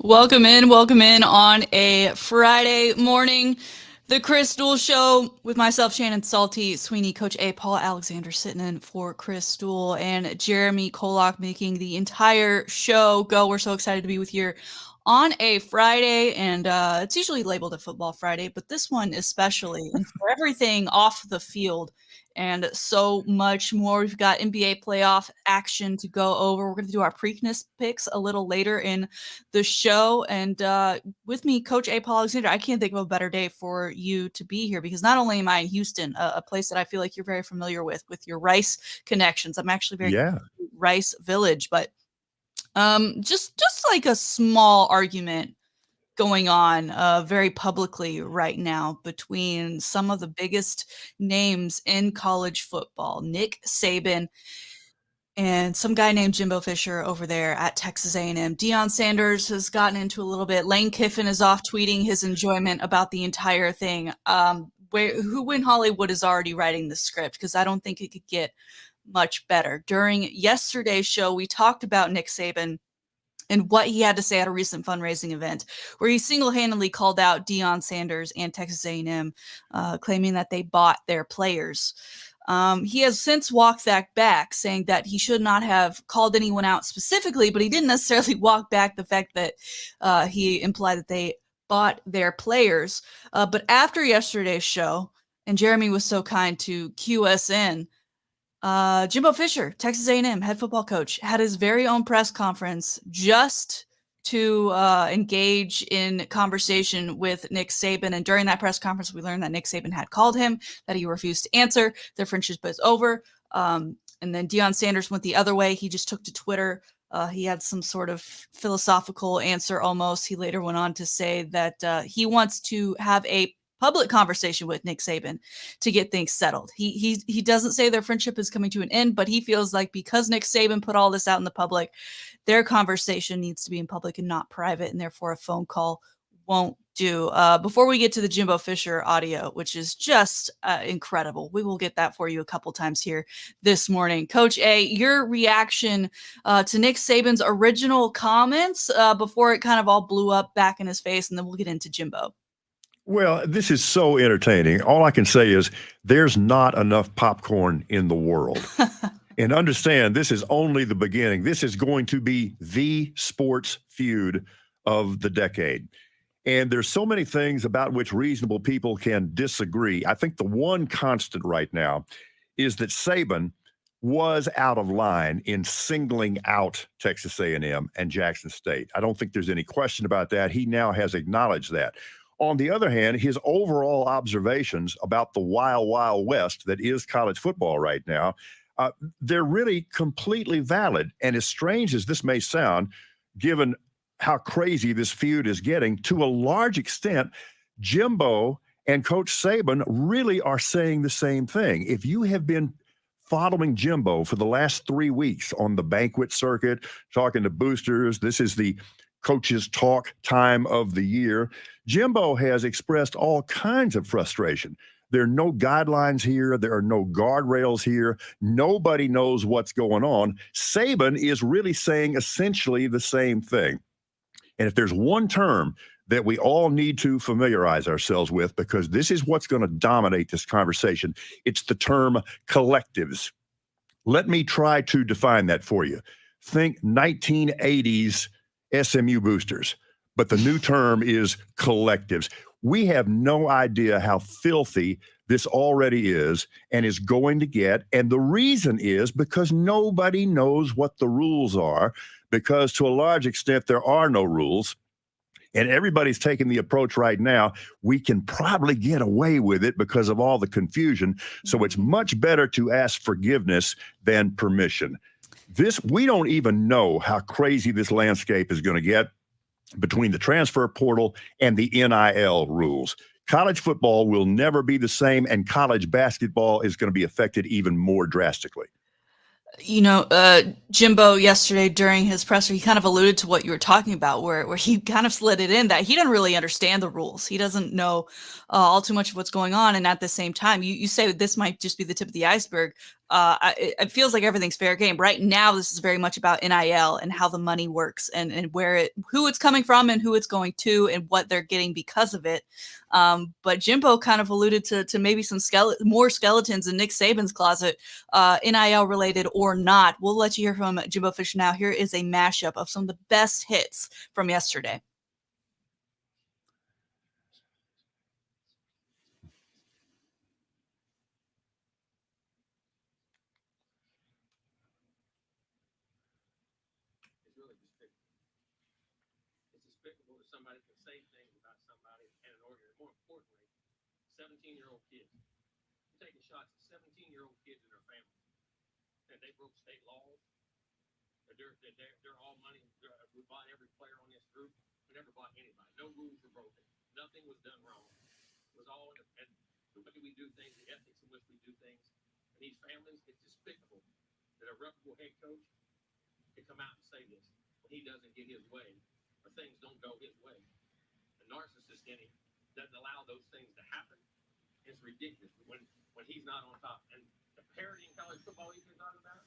Welcome in on a Friday morning. The Chris Duel Show with myself, Shannon, Salty, Sweeney, Coach A, Paul Alexander sitting in for Chris Duel, and Jeremy KOLOK making the entire show go. We're so excited to be with you on a Friday, and it's usually labeled a Football Friday, but this one especially, and for everything off the field and so much more. We've got NBA playoff action to go over. We're going to do our Preakness picks a little later in the show. And with me, Coach A. Paul Alexander. I can't think of a better day for you to be here because not only am I in Houston, a place that I feel like you're very familiar with your Rice connections. I'm actually very Rice Village, but just like a small argument going on very publicly right now between some of the biggest names in college football, Nick Saban and some guy named Jimbo Fisher over there at Texas A&M. Deion Sanders has gotten into a little bit. Lane Kiffin is off tweeting his enjoyment about the entire thing. Who in Hollywood is already writing the script? Because I don't think it could get much better. During yesterday's show, we talked about Nick Saban and what he had to say at a recent fundraising event where he single-handedly called out Deion Sanders and Texas A&M, claiming that they bought their players. He has since walked that back, saying that he should not have called anyone out specifically, but he didn't necessarily walk back the fact that he implied that they bought their players. But after yesterday's show, and Jeremy was so kind to cue us in, Jimbo Fisher, Texas A&M head football coach, had his very own press conference just to engage in conversation with Nick Saban. And during that press conference, we learned that Nick Saban had called him, that he refused to answer. Their friendship was over. And then Deion Sanders went the other way. He just took to Twitter. He had some sort of philosophical answer almost. He later went on to say that he wants to have a public conversation with Nick Saban to get things settled. He doesn't say their friendship is coming to an end, but he feels like because Nick Saban put all this out in the public, their conversation needs to be in public and not private, and therefore a phone call won't do. Before we get to the Jimbo Fisher audio, which is just incredible, we will get that for you a couple times here this morning. Coach A, your reaction to Nick Saban's original comments before it kind of all blew up back in his face, and then we'll get into Jimbo. Well, this is so entertaining. All I can say is there's not enough popcorn in the world. And understand, this is only the beginning. This is going to be the sports feud of the decade. And there's so many things about which reasonable people can disagree. I think the one constant right now is that Saban was out of line in singling out Texas A&M and Jackson State. I don't think there's any question about that. He now has acknowledged that. On the other hand, his overall observations about the wild, wild west that is college football right now, they're really completely valid. And as strange as this may sound, given how crazy this feud is getting, to a large extent, Jimbo and Coach Saban really are saying the same thing. If you have been following Jimbo for the last 3 weeks on the banquet circuit, talking to boosters, this is the coaches talk time of the year, Jimbo has expressed all kinds of frustration. There are no guidelines here. There are no guardrails here. Nobody knows what's going on. Saban is really saying essentially the same thing. And if there's one term that we all need to familiarize ourselves with, because this is what's going to dominate this conversation, it's the term collectives. Let me try to define that for you. Think 1980s SMU boosters, but the new term is collectives. We have no idea how filthy this already is and is going to get. And the reason is because nobody knows what the rules are, because to a large extent, there are no rules. And everybody's taking the approach right now, we can probably get away with it because of all the confusion. So it's much better to ask forgiveness than permission. We don't even know how crazy this landscape is going to get between the transfer portal and the NIL rules. College football will never be the same, and college basketball is going to be affected even more drastically. You know, Jimbo yesterday during his presser, he kind of alluded to what you were talking about, where he kind of slid it in that he doesn't really understand the rules. He doesn't know all too much of what's going on. And at the same time, you say this might just be the tip of the iceberg. it feels like everything's fair game. Right now, this is very much about NIL and how the money works and who it's coming from and who it's going to and what they're getting because of it. But Jimbo kind of alluded to maybe some more skeletons in Nick Saban's closet, NIL related or not. We'll let you hear from Jimbo Fisher now. Here is a mashup of some of the best hits from yesterday. Somebody can say things about somebody and an organ. More importantly, 17-year-old kids. You're taking shots at 17-year-old kids and their families. And they broke state laws. They're all money. We bought every player on this group. We never bought anybody. No rules were broken. Nothing was done wrong. It was all in the way we do things, the ethics in which we do things. And these families, it's despicable that a reputable head coach can come out and say this when he doesn't get his way. Things don't go his way. The narcissist in him doesn't allow those things to happen. It's ridiculous when he's not on top. And the parity in college football you've been talking about,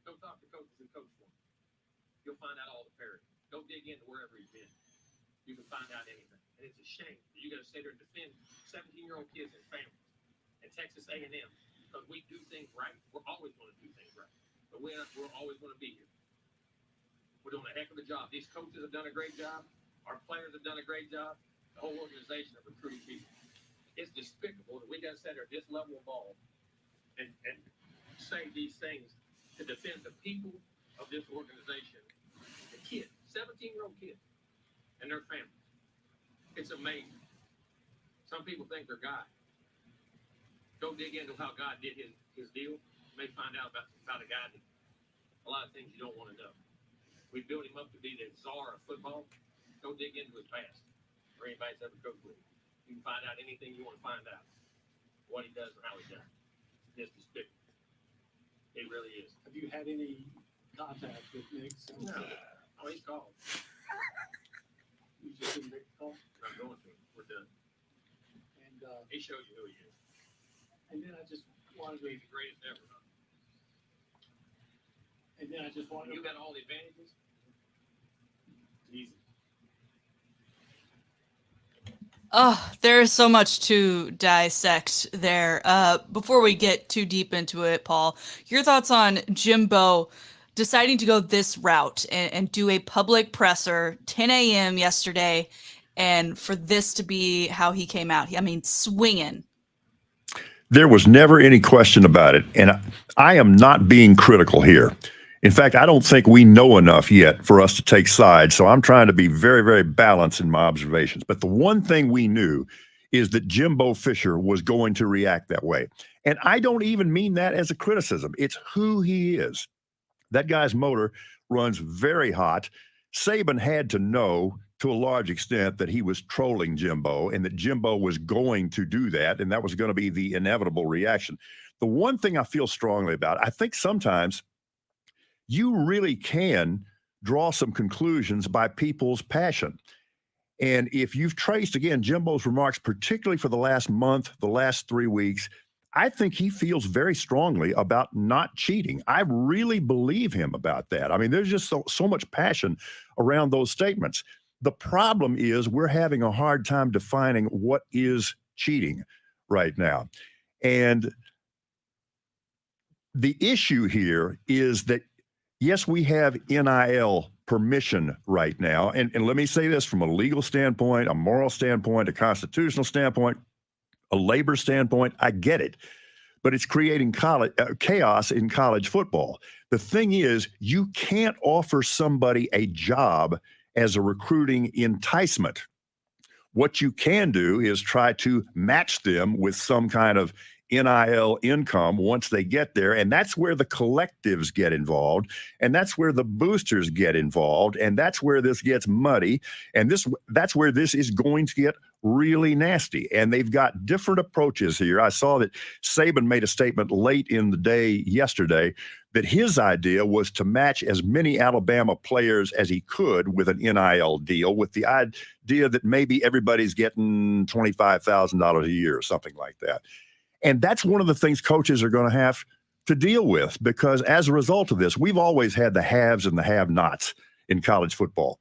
go talk to coaches who coach for him. You'll find out all the parity. Go dig into wherever he's been. You can find out anything. And it's a shame that you got to sit there and defend 17-year-old kids and families at Texas A&M because we do things right. We're always going to do things right. But we're always going to be here. We're doing a heck of a job. These coaches have done a great job. Our players have done a great job. The whole organization of recruiting people. It's despicable that we got to sit there at this level of ball and say these things to defend the people of this organization. The kids, 17-year-old kids, and their families. It's amazing. Some people think they're God. Go dig into how God did his deal. You may find out about a guy that a lot of things you don't want to know. We built him up to be the czar of football. Go dig into his past, or anybody's ever coached with him. You can find out anything you want to find out. What he does or how he does it. It's despicable. It really is. Have you had any contact with Nick? No. Oh, he's called. You just didn't make the call? I'm going to. We're done. And He shows you who he is. and then I just wanted to, He's the greatest ever. and then I just wanted You to, got all the advantages. Easy. Oh, there's so much to dissect there. Before we get too deep into it, Paul, your thoughts on Jimbo deciding to go this route and do a public presser 10 a.m. yesterday, and for this to be how he came out. I mean, swinging. There was never any question about it. And I am not being critical here. In fact, I don't think we know enough yet for us to take sides. So I'm trying to be very, very balanced in my observations. But the one thing we knew is that Jimbo Fisher was going to react that way. And I don't even mean that as a criticism. It's who he is. That guy's motor runs very hot. Saban had to know to a large extent that he was trolling Jimbo and that Jimbo was going to do that. And that was going to be the inevitable reaction. The one thing I feel strongly about, I think sometimes you really can draw some conclusions by people's passion. And if you've traced, again, Jimbo's remarks, particularly for the last month, the last 3 weeks, I think he feels very strongly about not cheating. I really believe him about that. I mean, there's just so much passion around those statements. The problem is we're having a hard time defining what is cheating right now. And the issue here is that, yes, we have NIL permission right now. And let me say this from a legal standpoint, a moral standpoint, a constitutional standpoint, a labor standpoint, I get it. But it's creating chaos in college football. The thing is, you can't offer somebody a job as a recruiting enticement. What you can do is try to match them with some kind of NIL income once they get there. And that's where the collectives get involved. And that's where the boosters get involved. And that's where this gets muddy. And that's where this is going to get really nasty. And they've got different approaches here. I saw that Saban made a statement late in the day yesterday that his idea was to match as many Alabama players as he could with an NIL deal, with the idea that maybe everybody's getting $25,000 a year or something like that. And that's one of the things coaches are going to have to deal with, because as a result of this, we've always had the haves and the have-nots in college football.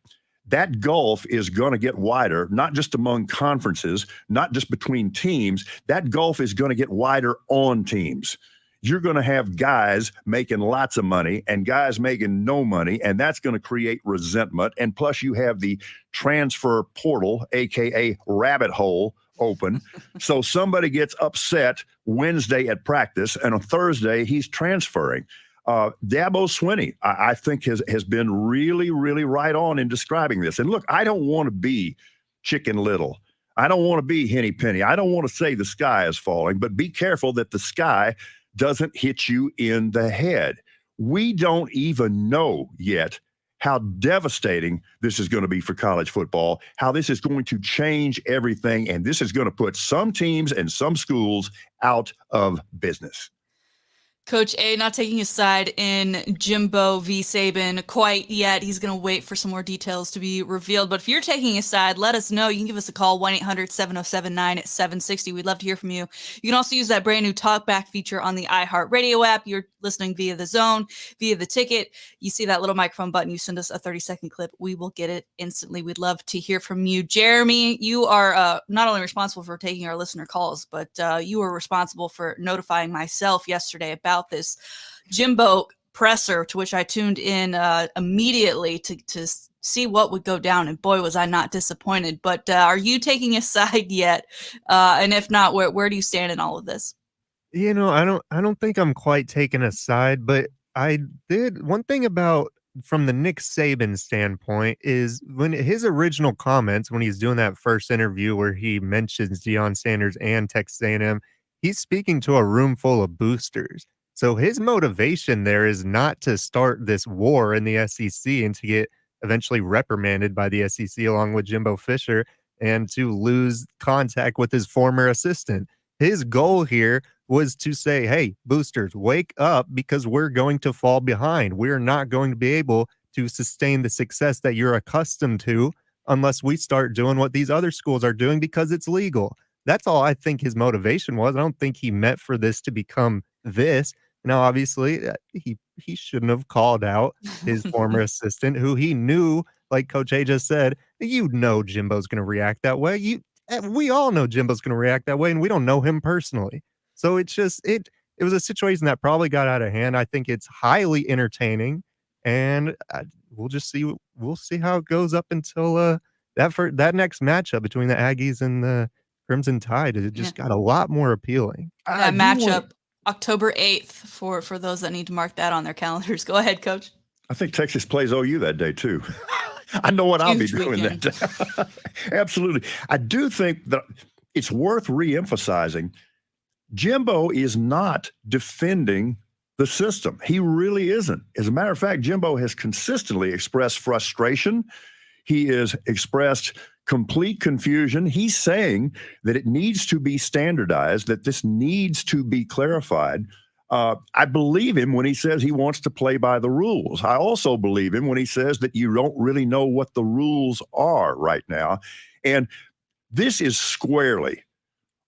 That gulf is going to get wider, not just among conferences, not just between teams. That gulf is going to get wider on teams. You're going to have guys making lots of money and guys making no money, and that's going to create resentment. And plus, you have the transfer portal, aka rabbit hole, open. So somebody gets upset Wednesday at practice, and on Thursday he's transferring. Dabo Sweeney, I think, has been really, really right on in describing this. And look, I don't want to be Chicken Little. I don't want to be Henny Penny. I don't want to say the sky is falling, but be careful that the sky doesn't hit you in the head. We don't even know yet how devastating this is going to be for college football, how this is going to change everything, and this is going to put some teams and some schools out of business. Coach A not taking a side in Jimbo v. Saban quite yet. He's going to wait for some more details to be revealed. But if you're taking a side, let us know. You can give us a call, 1-800-707-9760. We'd love to hear from you. You can also use that brand new talkback feature on the iHeartRadio app. You're listening via the Zone, via the Ticket. You see that little microphone button. You send us a 30-second clip. We will get it instantly. We'd love to hear from you. Jeremy, you are not only responsible for taking our listener calls, but you were responsible for notifying myself yesterday about this Jimbo presser, to which I tuned in immediately to see what would go down, and boy, was I not disappointed. But are you taking a side yet? And if not, where do you stand in all of this? You know, I don't think I'm quite taking a side, but I did one thing about from the Nick Saban standpoint is when his original comments, when he's doing that first interview where he mentions Deion Sanders and Texas A&M, he's speaking to a room full of boosters. So his motivation there is not to start this war in the SEC and to get eventually reprimanded by the SEC along with Jimbo Fisher and to lose contact with his former assistant. His goal here was to say, hey, boosters, wake up because we're going to fall behind. We're not going to be able to sustain the success that you're accustomed to unless we start doing what these other schools are doing because it's legal. That's all I think his motivation was. I don't think he meant for this to become this. Now, obviously, he shouldn't have called out his former assistant, who he knew, like Coach A just said, Jimbo's going to react that way. We all know Jimbo's going to react that way, and we don't know him personally. So it's just it was a situation that probably got out of hand. I think it's highly entertaining, and we'll see how it goes up until that next matchup between the Aggies and the Crimson Tide. It just got a lot more appealing. That matchup. October 8th for those that need to mark that on their calendars. Go ahead, Coach. I think Texas plays OU that day, too. I know what I'll be doing that day. Absolutely. I do think that it's worth reemphasizing Jimbo is not defending the system. He really isn't. As a matter of fact, Jimbo has consistently expressed frustration. He has expressed complete confusion. He's saying that it needs to be standardized, that this needs to be clarified. I believe him when he says he wants to play by the rules. I also believe him when he says that you don't really know what the rules are right now. And this is squarely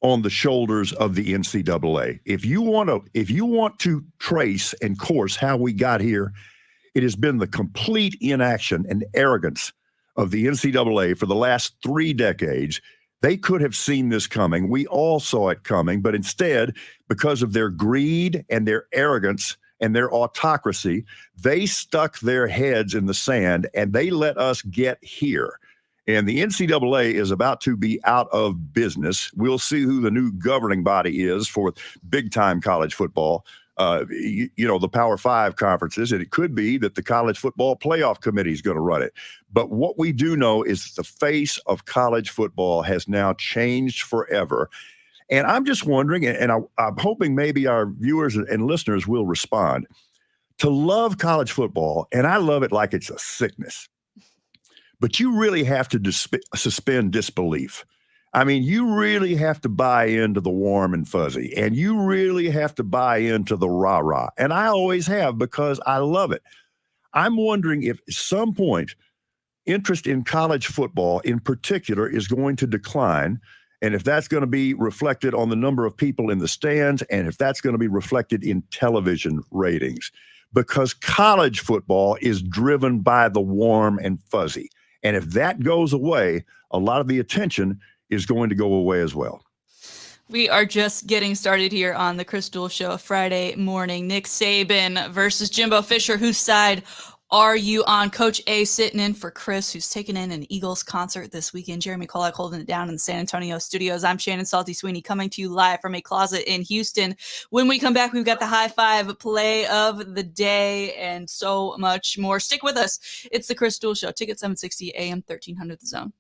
on the shoulders of the NCAA. If you want to trace and course how we got here, it has been the complete inaction and arrogance of the NCAA for the last 3 decades. They could have seen this coming. We all saw it coming, but instead, because of their greed and their arrogance and their autocracy, they stuck their heads in the sand and they let us get here. And the NCAA is about to be out of business. We'll see who the new governing body is for big-time college football. The Power 5 conferences, and it could be that the College Football Playoff Committee is going to run it. But what we do know is the face of college football has now changed forever. And I'm just wondering, and I'm hoping maybe our viewers and listeners will respond, to love college football, and I love it like it's a sickness, but you really have to suspend disbelief. I mean, you really have to buy into the warm and fuzzy, and you really have to buy into the rah-rah. And I always have because I love it. I'm wondering if at some point interest in college football in particular is going to decline And if that's going to be reflected on the number of people in the stands, and if that's going to be reflected in television ratings, because college football is driven by the warm and fuzzy. And if that goes away, a lot of the attention is going to go away as well. We are just getting started here on the Chris Duel Show Friday morning. Nick Saban versus Jimbo Fisher. Whose side are you on? Coach A sitting in for Chris, who's taking in an Eagles concert this weekend. Jeremy KOLOK holding it down in the San Antonio studios. I'm Shannon Salty Sweeney coming to you live from a closet in Houston. When we come back, we've got the high five play of the day and so much more. Stick with us. It's the Chris Duel Show. Ticket 760 AM 1300 The Zone.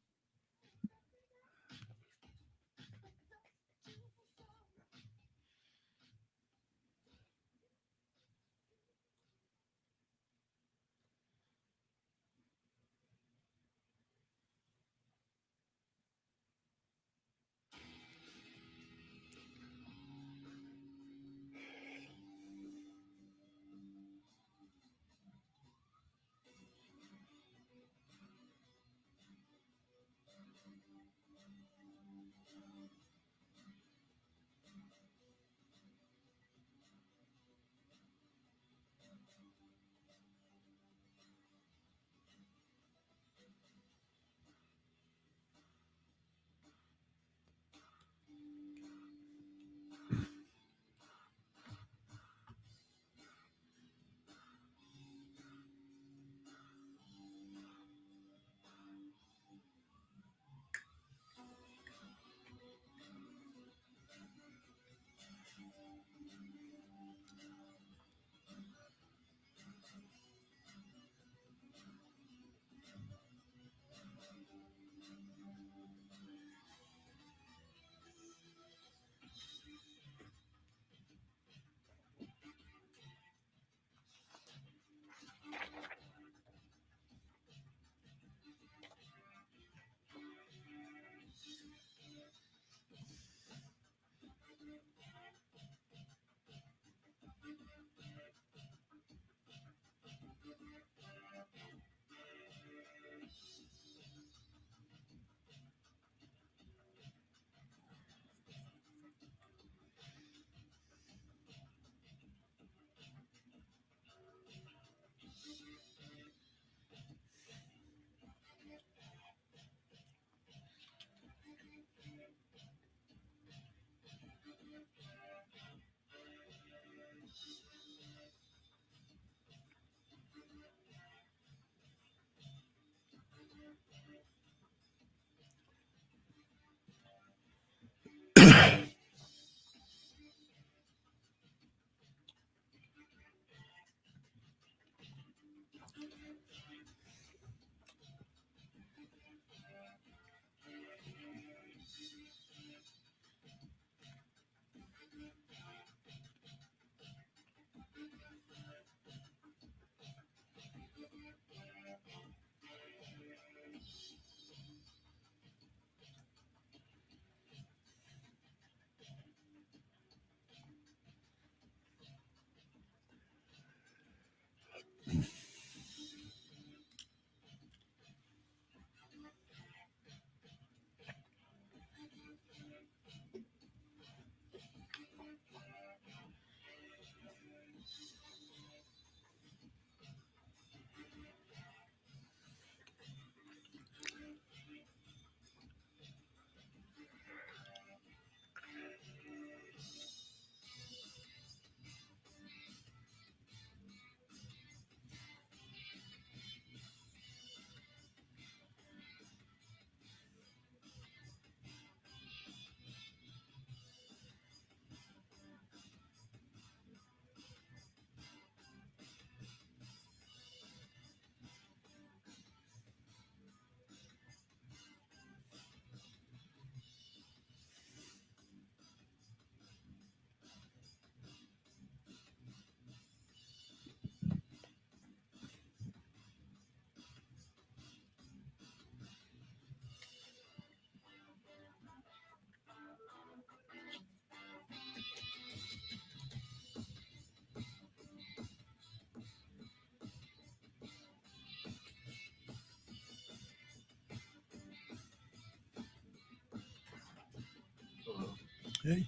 Okay.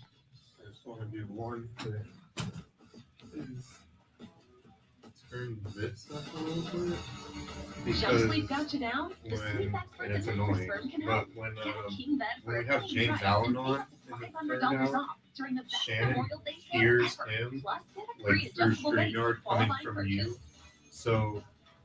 I just want to do one that is turn this up a little bit because sleep got you down? The sleep expert and it's at annoying, Firm can but help. when Get a king bed for we a have clean James price Allen and on save in the third $500 out, off during the best Shannon Memorial Day sale hears ever. him Plus, get a free like through adjustable base StreamYard with coming qualifying from you. purchase. So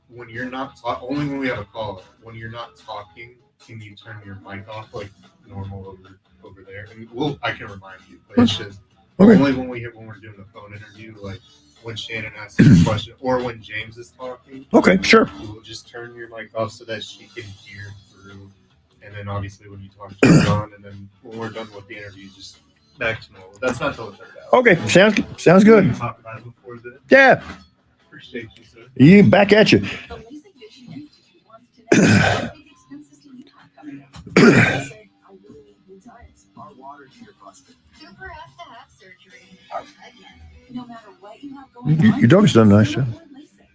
when you're not only when we have a caller, when you're not talking, can you turn your mic off like normal over there? And I can remind you, but it's just only when we're doing the phone interview, like when Shannon asks a question or when James is talking. Okay, sure. We'll just turn your mic off so that she can hear through. And then obviously when you talk, turn it on, and then when we're done with the interview, just back to normal. That's not till the third hour. Okay, sounds We good. can talk about it before then. Yeah, Appreciate you, sir. you back at you. The LASIK Vision Institute wants to know what big expenses do you have coming up? I really need new tires. Our water heater busted. Super has to have surgery. Again, no matter what you have going on, Your dog's done a nice still job. avoid LASIK.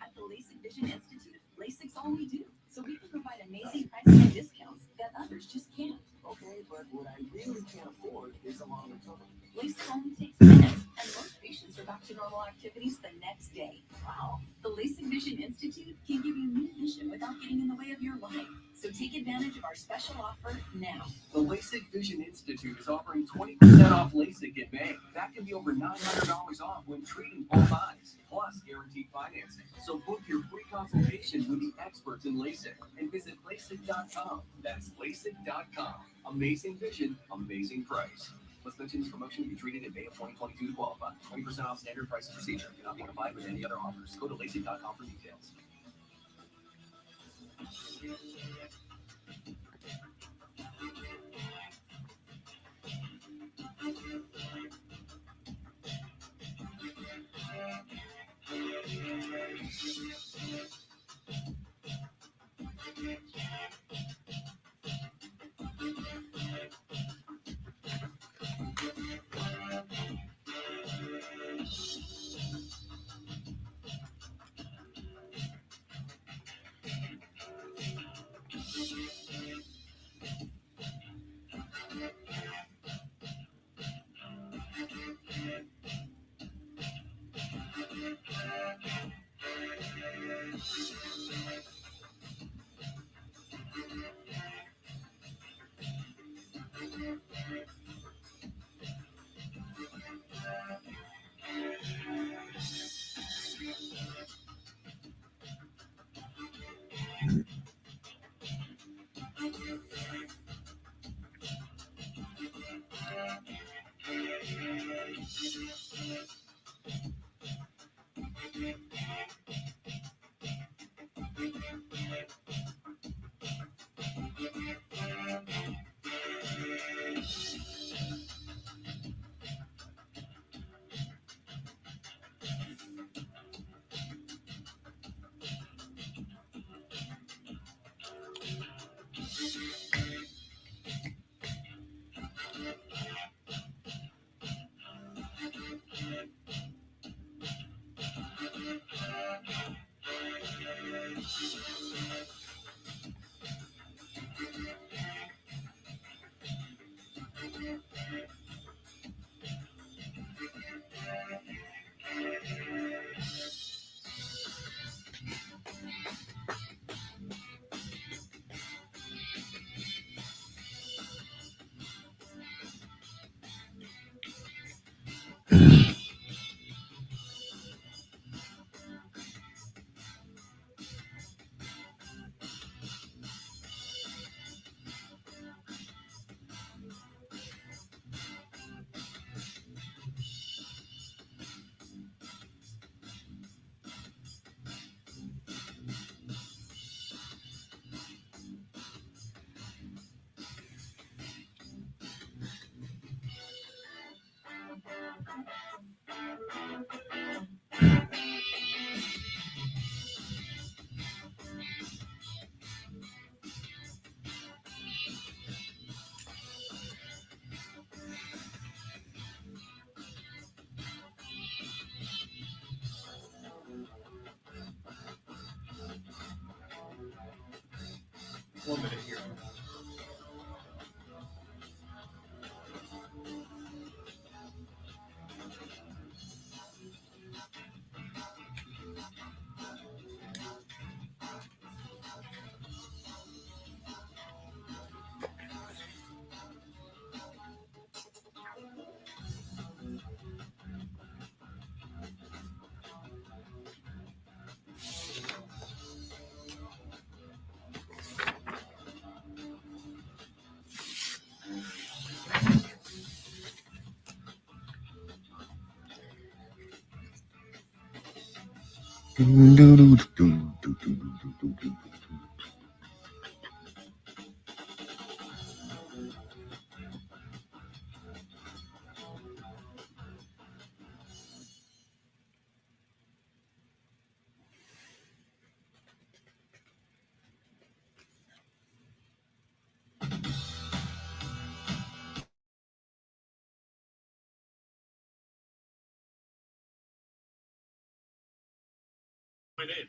At the LASIK Vision Institute, LASIK's all we do, so we can provide amazing pricing and discounts that others just can't. Okay, but what I really can't afford is a longer term. LASIK only takes minutes, and most patients are back to normal activities the next day. Wow. The LASIK Vision Institute can give you new vision without getting in the way of your life. So take advantage of our special offer now. The LASIK Vision Institute is offering 20% off LASIK in May. That can be over $900 off when treating both eyes, plus guaranteed financing. So book your free consultation with the experts in LASIK and visit LASIK.com. That's LASIK.com. Amazing vision, amazing price. Let's mention this promotion will be treated in May of 2022 to qualify. 20% off standard price procedure. Cannot be combined with any other offers. Go to LASIK.com for details.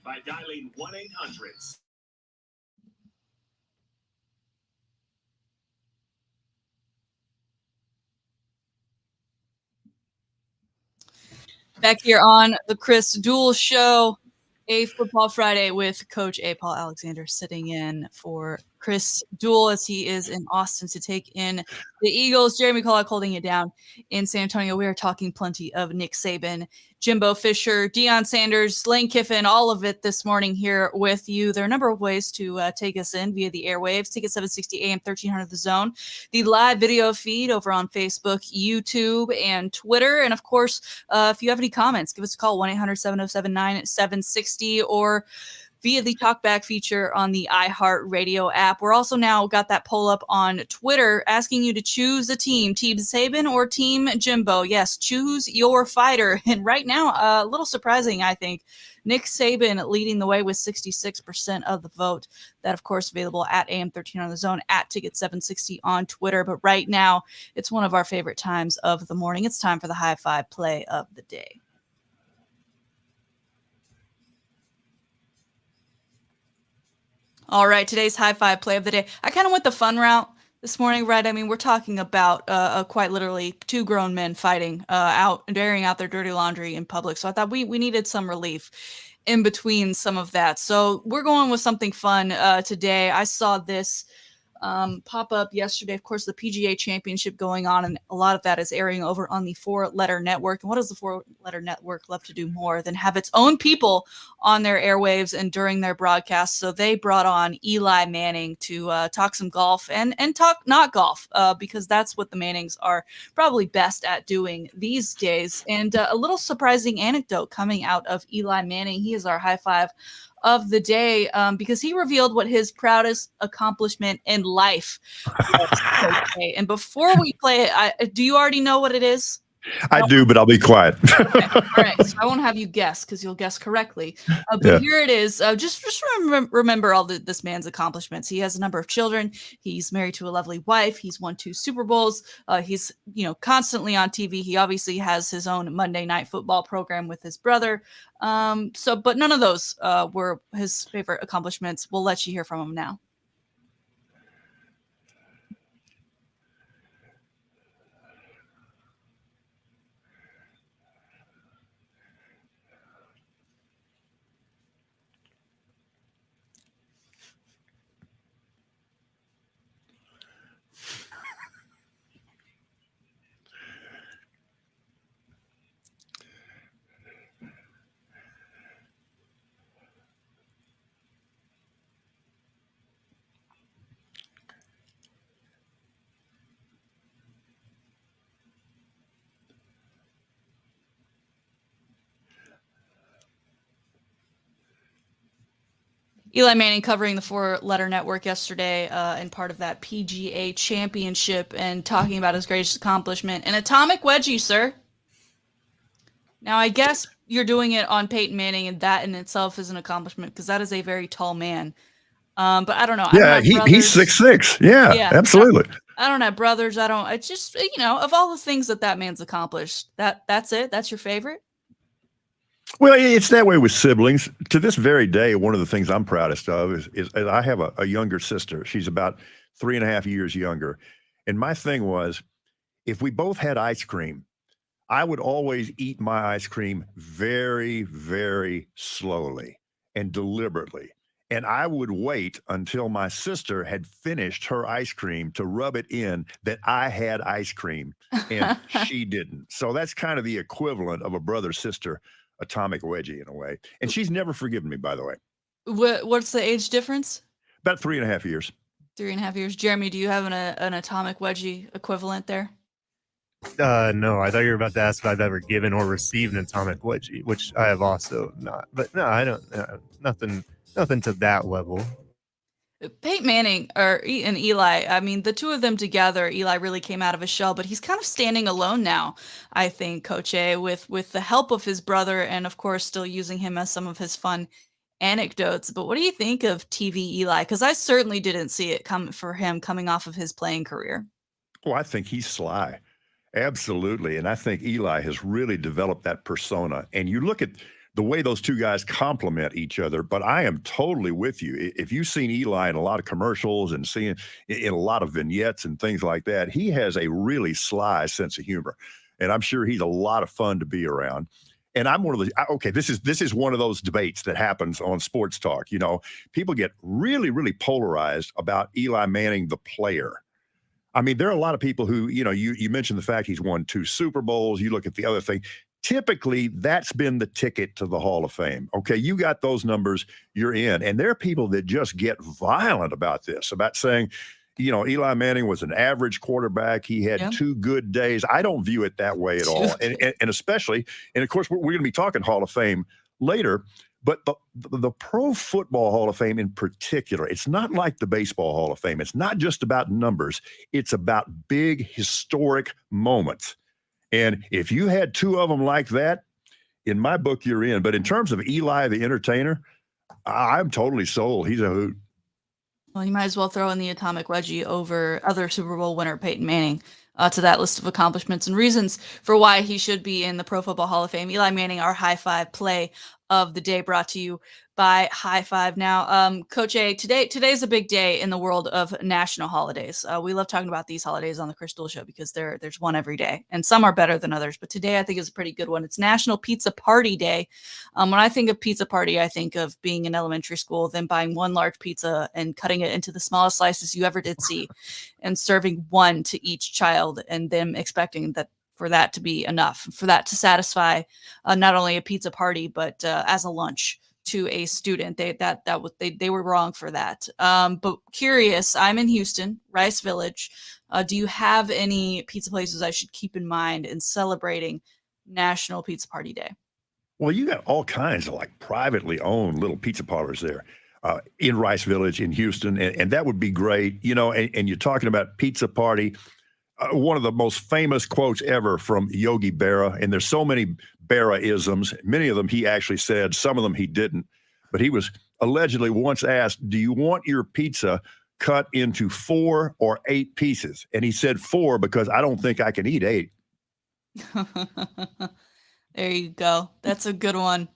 By dialing 1-800. Back here on the Chris Duel Show, a Football Friday with Coach A. Paul Alexander sitting in for Chris Duel as he is in Austin to take in the Eagles. Jeremy KOLOK holding it down in San Antonio. We are talking plenty of Nick Saban, Jimbo Fisher, Deion Sanders, Lane Kiffin, all of it this morning here with you. There are a number of ways to take us in via the airwaves. Ticket 760 AM 1300 The Zone, the live video feed over on Facebook, YouTube, and Twitter. And of course, if you have any comments, give us a call, 1-800-707-9760, or via the talkback feature on the iHeartRadio app. We're also now got that poll up on Twitter asking you to choose a team Saban or Team Jimbo. Yes, choose your fighter. And right now, a little surprising, I think, Nick Saban leading the way with 66% of the vote. That, of course, available at AM 13 on the Zone, at Ticket 760 on Twitter. But right now, it's one of our favorite times of the morning. It's time for the high five play of the day. All right, today's high five play of the day. I kind of went the fun route this morning, right? I mean, we're talking about quite literally two grown men fighting airing out their dirty laundry in public. So I thought we needed some relief in between some of that. So we're going with something fun today. I saw this pop up yesterday. Of course, the PGA Championship going on, and a lot of that is airing over on the 4-Letter Network. And what does the 4-Letter Network love to do more than have its own people on their airwaves and during their broadcasts? So they brought on Eli Manning to talk some golf and talk not golf because that's what the Mannings are probably best at doing these days. And a little surprising anecdote coming out of Eli Manning. He is our high five of the day because he revealed what his proudest accomplishment in life was. Okay. And before we play it, do you already know what it is? I do, but I'll be quiet. Okay. All right. So I won't have you guess because you'll guess correctly. But here it is. Just remember all this man's accomplishments. He has a number of children. He's married to a lovely wife. He's won 2 Super Bowls. He's constantly on TV. He obviously has his own Monday Night Football program with his brother. But none of those were his favorite accomplishments. We'll let you hear from him now. Eli Manning covering the 4-Letter Network yesterday and part of that PGA Championship and talking about his greatest accomplishment, an atomic wedgie, sir. Now, I guess you're doing it on Peyton Manning, and that in itself is an accomplishment because that is a very tall man. But I don't know. Yeah, he's 6'6". Yeah, absolutely. I don't have brothers. It's just, of all the things that man's accomplished, that's it. That's your favorite. Well, it's that way with siblings. To this very day, one of the things I'm proudest of is I have a younger sister. She's about 3.5 years younger. And my thing was, if we both had ice cream, I would always eat my ice cream very, very slowly and deliberately. And I would wait until my sister had finished her ice cream to rub it in that I had ice cream and she didn't. So that's kind of the equivalent of a brother-sister atomic wedgie in a way. And she's never forgiven me, by the way. What's the age difference? About 3.5 years. 3.5 years. Jeremy, do you have an atomic wedgie equivalent there? No, I thought you were about to ask if I've ever given or received an atomic wedgie, which I have also not. But no, I don't. Nothing to that level. Peyton Manning and Eli, I mean, the two of them together, Eli really came out of his shell, but he's kind of standing alone now, I think, Coach A, with the help of his brother and, of course, still using him as some of his fun anecdotes. But what do you think of TV Eli? Because I certainly didn't see it come for him coming off of his playing career. Well, I think he's sly. Absolutely. And I think Eli has really developed that persona. And you look at the way those two guys complement each other, but I am totally with you. If you've seen Eli in a lot of commercials and seeing in a lot of vignettes and things like that, he has a really sly sense of humor. And I'm sure he's a lot of fun to be around. And I'm one of the okay, this is one of those debates that happens on sports talk. You know, people get really, really polarized about Eli Manning, the player. I mean, there are a lot of people who, you know, you mentioned the fact he's won 2 Super Bowls. You look at the other thing. Typically, that's been the ticket to the Hall of Fame. Okay, you got those numbers, you're in. And there are people that just get violent about this, about saying, you know, Eli Manning was an average quarterback. He had Yeah. 2 good days. I don't view it that way at all. And especially, and of course, we're going to be talking Hall of Fame later. But the Pro Football Hall of Fame in particular, it's not like the Baseball Hall of Fame. It's not just about numbers. It's about big historic moments. And if you had 2 of them like that, in my book, you're in. But in terms of Eli the entertainer, I'm totally sold. He's a hoot. Well, you might as well throw in the atomic wedgie over other Super Bowl winner Peyton Manning to that list of accomplishments and reasons for why he should be in the Pro Football Hall of Fame. Eli Manning, our high five play of the day, brought to you by High Five. Now, Coach A, today's a big day in the world of national holidays. We love talking about these holidays on the Chris Duel Show because there's one every day, and some are better than others. But today, I think is a pretty good one. It's National Pizza Party Day. When I think of pizza party, I think of being in elementary school, then buying one large pizza and cutting it into the smallest slices you ever did see, and serving one to each child, and them expecting that for that to be enough, for that to satisfy not only a pizza party but as a lunch to a student. They were wrong for that. But curious, I'm in Houston, Rice Village. Do you have any pizza places I should keep in mind in celebrating National Pizza Party Day? Well, you got all kinds of like privately owned little pizza parlors there in Rice Village in Houston, and that would be great. You know, and you're talking about pizza party. One of the most famous quotes ever from Yogi Berra, and there's so many Berra-isms. Many of them he actually said, some of them he didn't. But he was allegedly once asked, do you want your pizza cut into 4 or 8 pieces? And he said 4 because I don't think I can eat 8. There you go. That's a good one.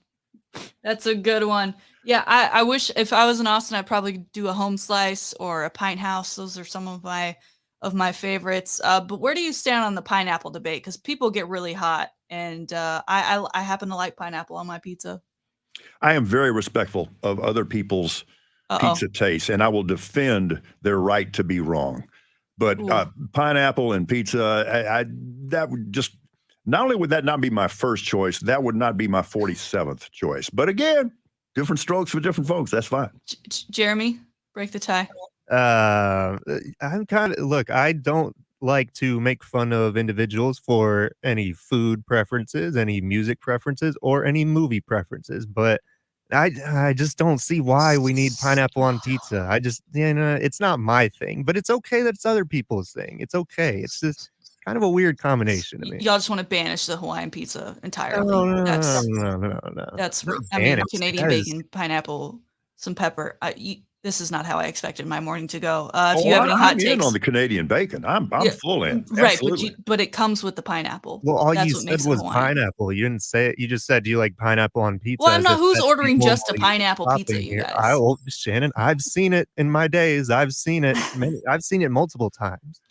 That's a good one. Yeah, I wish if I was in Austin, I'd probably do a home slice or a pint house. Those are some of my favorites. But where do you stand on the pineapple debate? Because people get really hot, and I happen to like pineapple on my pizza. I am very respectful of other people's pizza tastes, and I will defend their right to be wrong. But pineapple and pizza, that would just not only would that not be my first choice, that would not be my 47th choice. But again, different strokes for different folks. That's fine. Jeremy, break the tie. I'm look, I don't like to make fun of individuals for any food preferences, any music preferences, or any movie preferences, but I just don't see why we need pineapple on pizza. I just, it's not my thing, but it's okay that it's other people's thing. It's okay. It's just kind of a weird combination to me. Y'all just want to banish the Hawaiian pizza entirely. No. That's Not I mean, banish. Canadian That is- bacon, pineapple, some pepper. This is not how I expected my morning to go. If you have any hot I'm takes in on the Canadian bacon. I'm full in. right, Absolutely. but it comes with the pineapple. Well, all That's you what said makes it was Hawaiian. pineapple. You didn't say it. You just said, do you like pineapple on pizza? Well, I'm as not. if Who's that's ordering the just a normal pineapple pizza, topping you here. guys? Shannon, I've seen it in my days. I've seen it multiple times.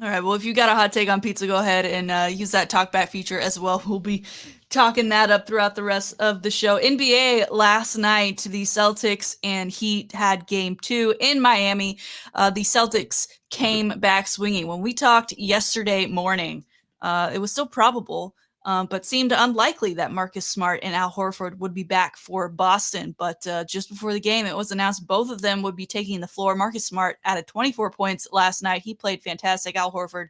All right. Well, if you got a hot take on pizza, go ahead and use that talkback feature as well. We'll be talking that up throughout the rest of the show. NBA last night, the Celtics and Heat had game 2 in Miami. The Celtics came back swinging. When we talked yesterday morning, it was still probable but seemed unlikely that Marcus Smart and Al Horford would be back for Boston. But just before the game, it was announced both of them would be taking the floor. Marcus Smart added 24 points last night. He played fantastic. Al Horford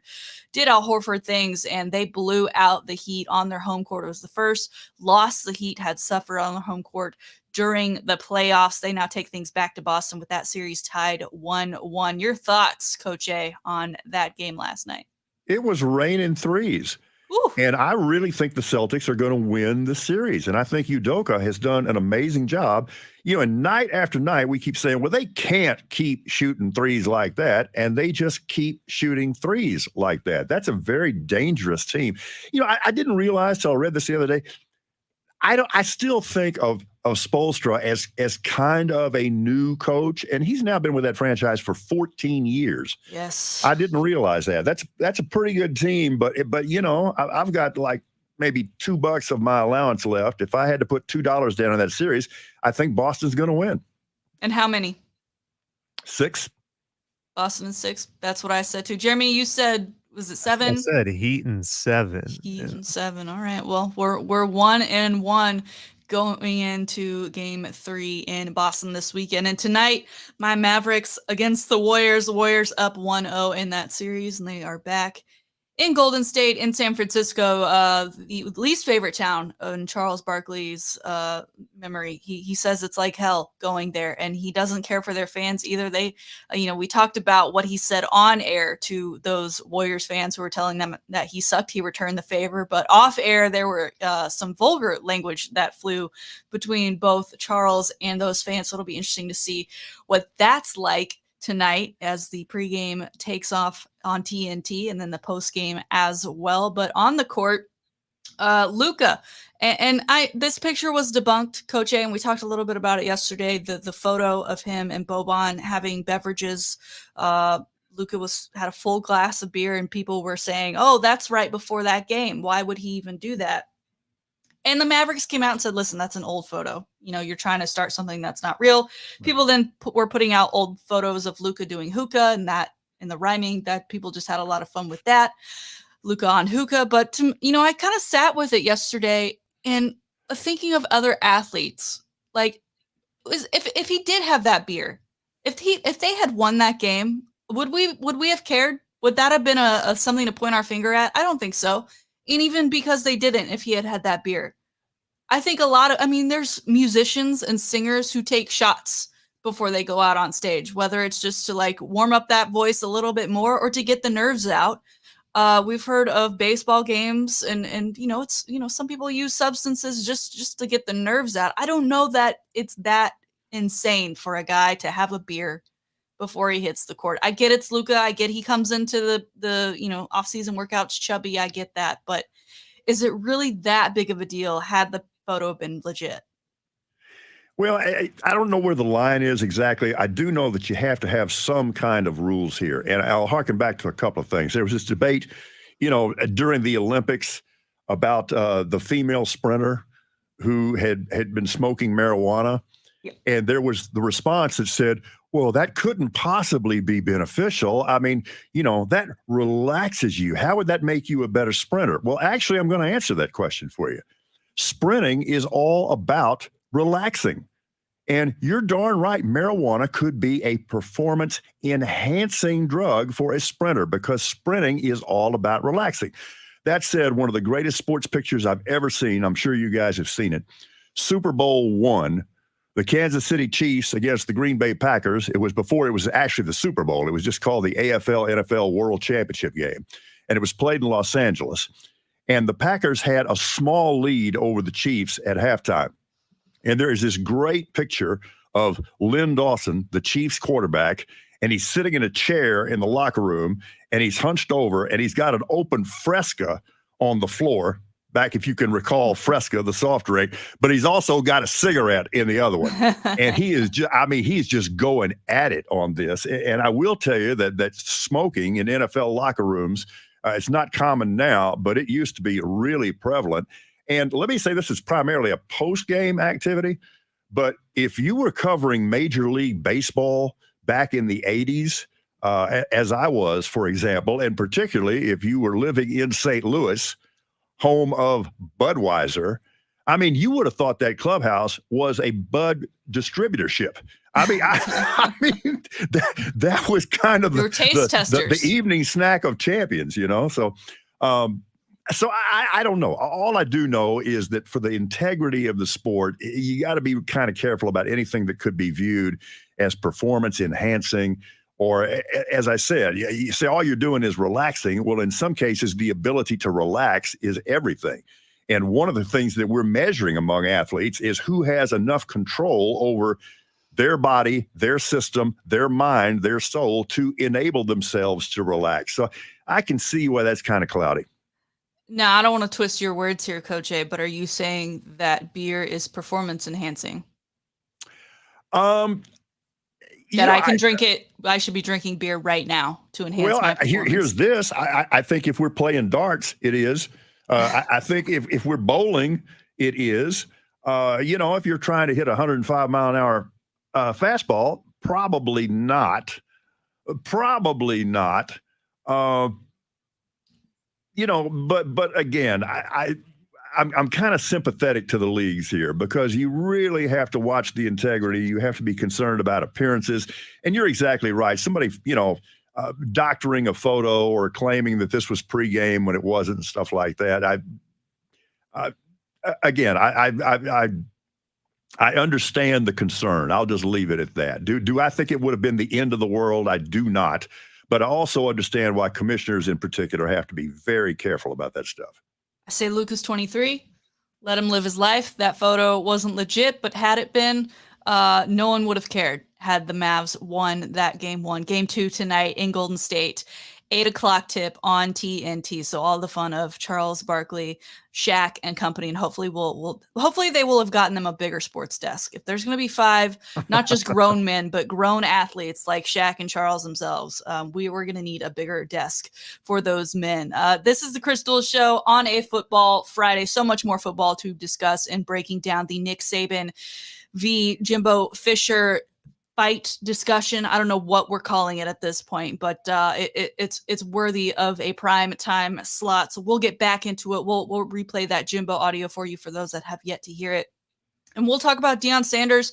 did Al Horford things, and they blew out the Heat on their home court. It was the first loss the Heat had suffered on their home court during the playoffs. They now take things back to Boston with that series tied 1-1. Your thoughts, Coach A, on that game last night? It was raining threes. Ooh. And I really think the Celtics are going to win the series. And I think Udoka has done an amazing job. And night after night, we keep saying, well, they can't keep shooting threes like that. And they just keep shooting threes like that. That's a very dangerous team. I didn't realize till I read this the other day. I still think of Spoelstra as kind of a new coach, and he's now been with that franchise for 14 years. Yes. I didn't realize that. That's a pretty good team, but I've got like maybe $2 of my allowance left. If I had to put $2 down on that series, I think Boston's going to win. And how many? 6. Boston is 6. That's what I said too. Jeremy, you said, was it 7? I said Heat and 7. Heat and 7. All right. Well, we're 1-1 going into game 3 in Boston this weekend. And tonight, my Mavericks against the Warriors. The Warriors up 1-0 in that series, and they are back in Golden State, in San Francisco, the least favorite town in Charles Barkley's memory. He says it's like hell going there, and he doesn't care for their fans either. They, we talked about what he said on air to those Warriors fans who were telling them that he sucked. He returned the favor, but off air, there were some vulgar language that flew between both Charles and those fans. So it'll be interesting to see what that's like tonight as the pregame takes off on TNT, and then the postgame as well. But on the court, Luka, and this picture was debunked, Coach A, and we talked a little bit about it yesterday. The photo of him and Boban having beverages. Luka had a full glass of beer, and people were saying, "Oh, that's right before that game. Why would he even do that?" And the Mavericks came out and said, listen, that's an old photo. You're trying to start something that's not real. People then were putting out old photos of Luka doing hookah, and that in the rhyming, that people just had a lot of fun with that. Luka on hookah. But, I kind of sat with it yesterday and thinking of other athletes. Like, if he did have that beer, if they had won that game, would we have cared? Would that have been a something to point our finger at? I don't think so. And even because they didn't, if he had that beer, I think there's musicians and singers who take shots before they go out on stage, whether it's just to like warm up that voice a little bit more or to get the nerves out. We've heard of baseball games and some people use substances just to get the nerves out. I don't know that it's that insane for a guy to have a beer before he hits the court. I get it's Luka. I get he comes into the off-season workouts chubby. I get that. But is it really that big of a deal had the photo been legit? Well, I don't know where the line is exactly. I do know that you have to have some kind of rules here. And I'll harken back to a couple of things. There was this debate, during the Olympics about the female sprinter who had been smoking marijuana. Yeah. And there was the response that said, well, that couldn't possibly be beneficial. I mean, that relaxes you. How would that make you a better sprinter? Well, actually, I'm going to answer that question for you. Sprinting is all about relaxing. And you're darn right, marijuana could be a performance-enhancing drug for a sprinter because sprinting is all about relaxing. That said, one of the greatest sports pictures I've ever seen, I'm sure you guys have seen it, Super Bowl I, the Kansas City Chiefs against the Green Bay Packers. It was before it was actually the Super Bowl. It was just called the AFL-NFL World Championship game. And it was played in Los Angeles. And the Packers had a small lead over the Chiefs at halftime. And there is this great picture of Lynn Dawson, the Chiefs quarterback, and he's sitting in a chair in the locker room, and he's hunched over, and he's got an open Fresca on the floor. Back, if you can recall, Fresca, the soft drink, but he's also got a cigarette in the other one. And he is he's just going at it on this. And I will tell you that smoking in NFL locker rooms, it's not common now, but it used to be really prevalent. And let me say this is primarily a post-game activity, but if you were covering Major League Baseball back in the 80s, as I was, for example, and particularly if you were living in St. Louis, home of Budweiser. I mean, you would have thought that clubhouse was a Bud distributorship. I mean, I mean that was kind of Your taste the testers. evening snack of champions, you know. So, so I don't know. All I do know is that for the integrity of the sport, you got to be kind of careful about anything that could be viewed as performance enhancing. Or, as I said, you say all you're doing is relaxing. Well, in some cases, the ability to relax is everything. And one of the things that we're measuring among athletes is who has enough control over their body, their system, their mind, their soul to enable themselves to relax. So I can see why that's kind of cloudy. Now, I don't want to twist your words here, Coach A, but are you saying that beer is performance enhancing? Um, That I can drink it, I should be drinking beer right now to enhance my performance. Here's this. I think if we're playing darts, it is. I think if we're bowling, it is. You know, if you're trying to hit a 105-mile-an-hour fastball, probably not. Probably not. You know, but again, I'm kind of sympathetic to the leagues here because you really have to watch the integrity. You have to be concerned about appearances. And you're exactly right. Somebody, you know, doctoring a photo or claiming that this was pregame when it wasn't and stuff like that. I understand the concern. I'll just leave it at that. Do I think it would have been the end of the world? I do not. But I also understand why commissioners in particular have to be very careful about that stuff. I say Lucas 23, let him live his life. That photo wasn't legit, but had it been, no one would have cared had the Mavs won that game one. Game 2 tonight in Golden State, 8:00 tip on TNT. So all the fun of Charles Barkley, Shaq, and company, and hopefully hopefully they will have gotten them a bigger sports desk. If there's going to be 5, not just grown men, but grown athletes like Shaq and Charles themselves, we're going to need a bigger desk for those men. This is the Chris Duel Show on a football Friday. So much more football to discuss and breaking down the Nick Saban v. Jimbo Fisher fight discussion. I don't know what we're calling it at this point, but it's worthy of a prime time slot. So we'll get back into it. We'll replay that Jimbo audio for you for those that have yet to hear it. And we'll talk about Deion Sanders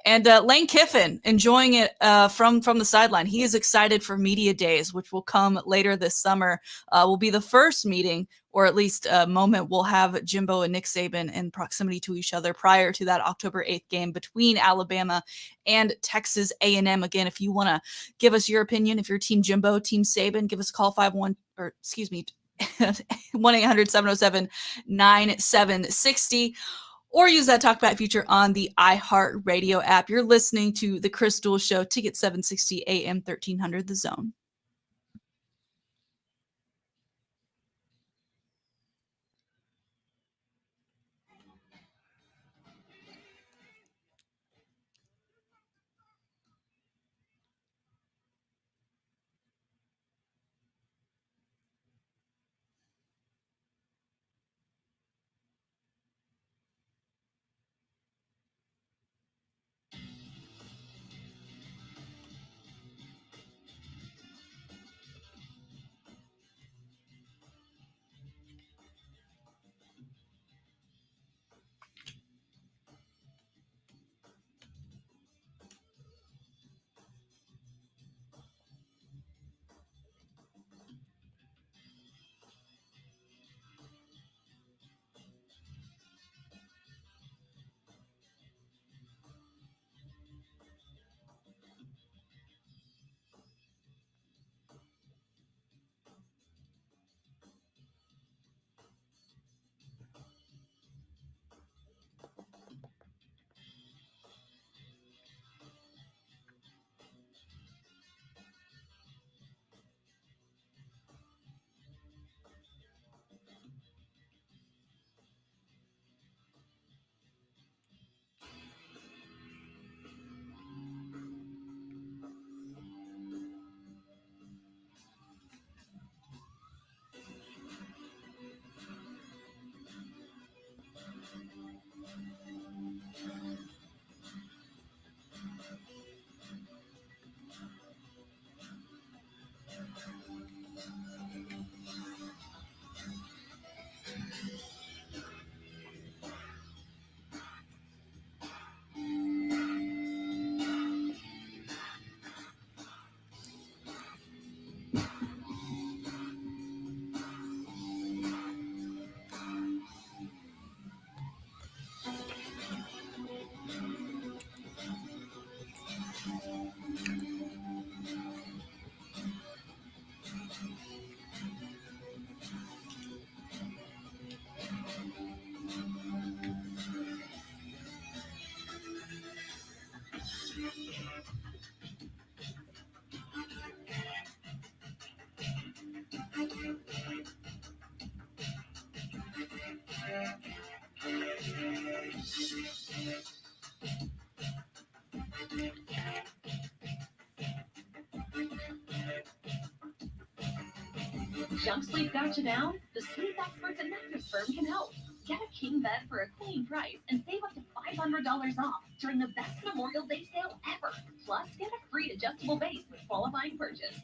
and Lane Kiffin enjoying it from the sideline. He is excited for media days, which will come later this summer. Will be the first meeting, or at least a moment we'll have Jimbo and Nick Saban in proximity to each other prior to that October 8th game between Alabama and Texas A&M. Again, if you want to give us your opinion, if you're Team Jimbo, Team Saban, give us a call 1-800-707-9760. Or use that talkback feature on the iHeartRadio app. You're listening to The Chris Duel Show, Ticket 760 AM 1300 The Zone. Junk sleep got you down? The sleep experts at Mattress Firm can help. Get a king bed for a clean price and save up to $500 off during the best Memorial Day sale ever. Plus, get a free adjustable base with qualifying purchase.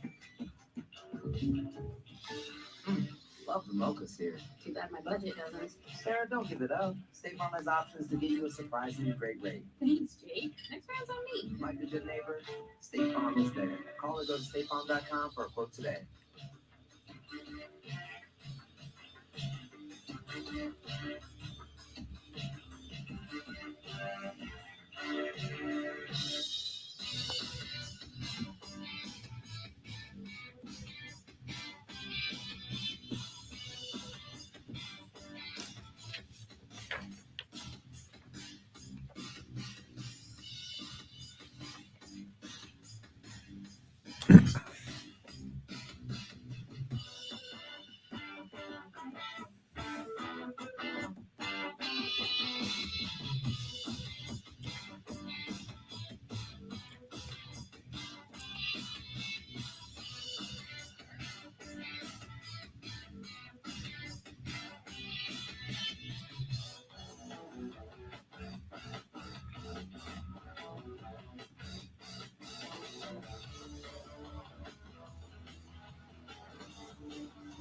Love the mochas here. Too bad my budget doesn't. Sarah, don't give it up. State Farm has options to give you a surprisingly great rate. Thanks, Jake. Next round's on me. Like a good neighbor, State Farm is there. Call or go to statefarm.com for a quote today.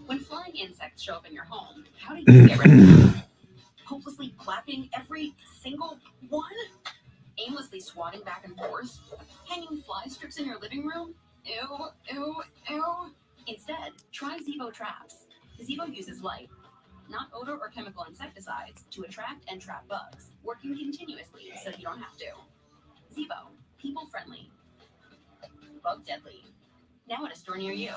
When flying insects show up in your home, how do you get rid of them? Hopelessly clapping every single one? Aimlessly swatting back and forth? Hanging fly strips in your living room? Ew, ew, ew. Instead, try Zevo traps. Zevo uses light, not odor or chemical insecticides, to attract and trap bugs, working continuously so you don't have to. Zevo, people friendly, bug deadly. Now at a store near you.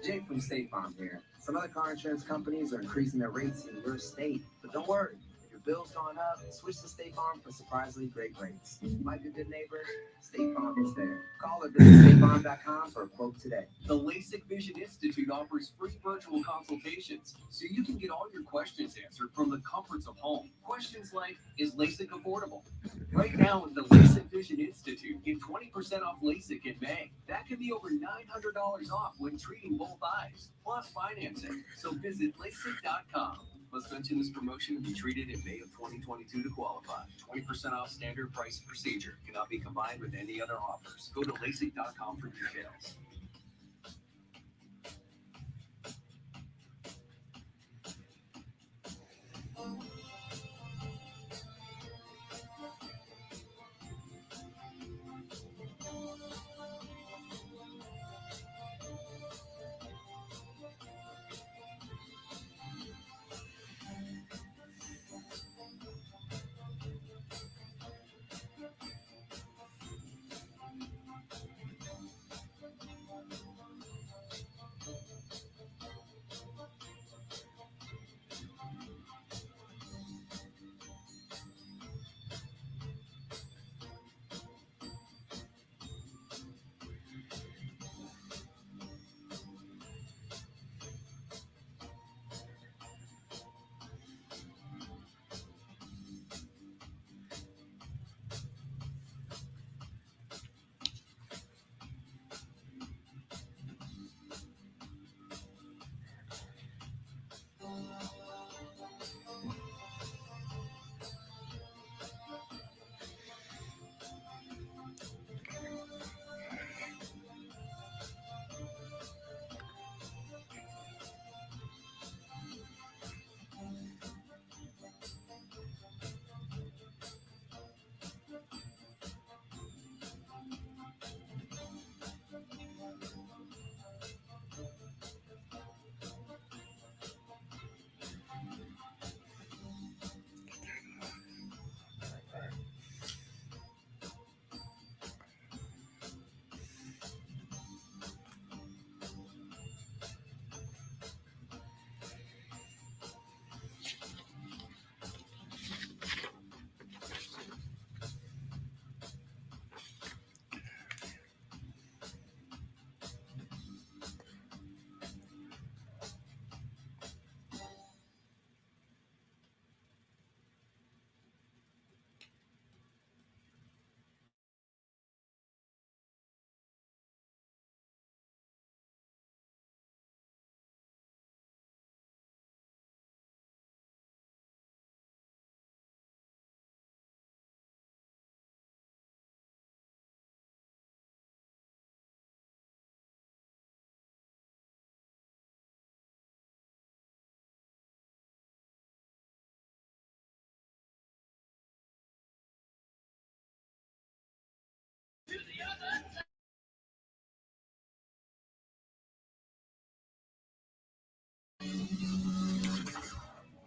Jake from State Farm here. Some other car insurance companies are increasing their rates in your state, but don't worry. If your bill's going up, switch to State Farm for surprisingly great rates. Like a good neighbor, State Farm is there. Call or visit statefarm.com for a quote today. The LASIK Vision Institute offers free virtual consultations, so you can get all your questions answered from the comforts of home. Questions like, is LASIK affordable? Right now at the LASIK Vision Institute, get 20% off LASIK in May. That could be over $900 off when treating both eyes, plus financing. So visit LASIK.com. Must mention this promotion will be treated in May of 2022 to qualify. 20% off standard price procedure. Cannot be combined with any other offers. Go to LASIK.com for details.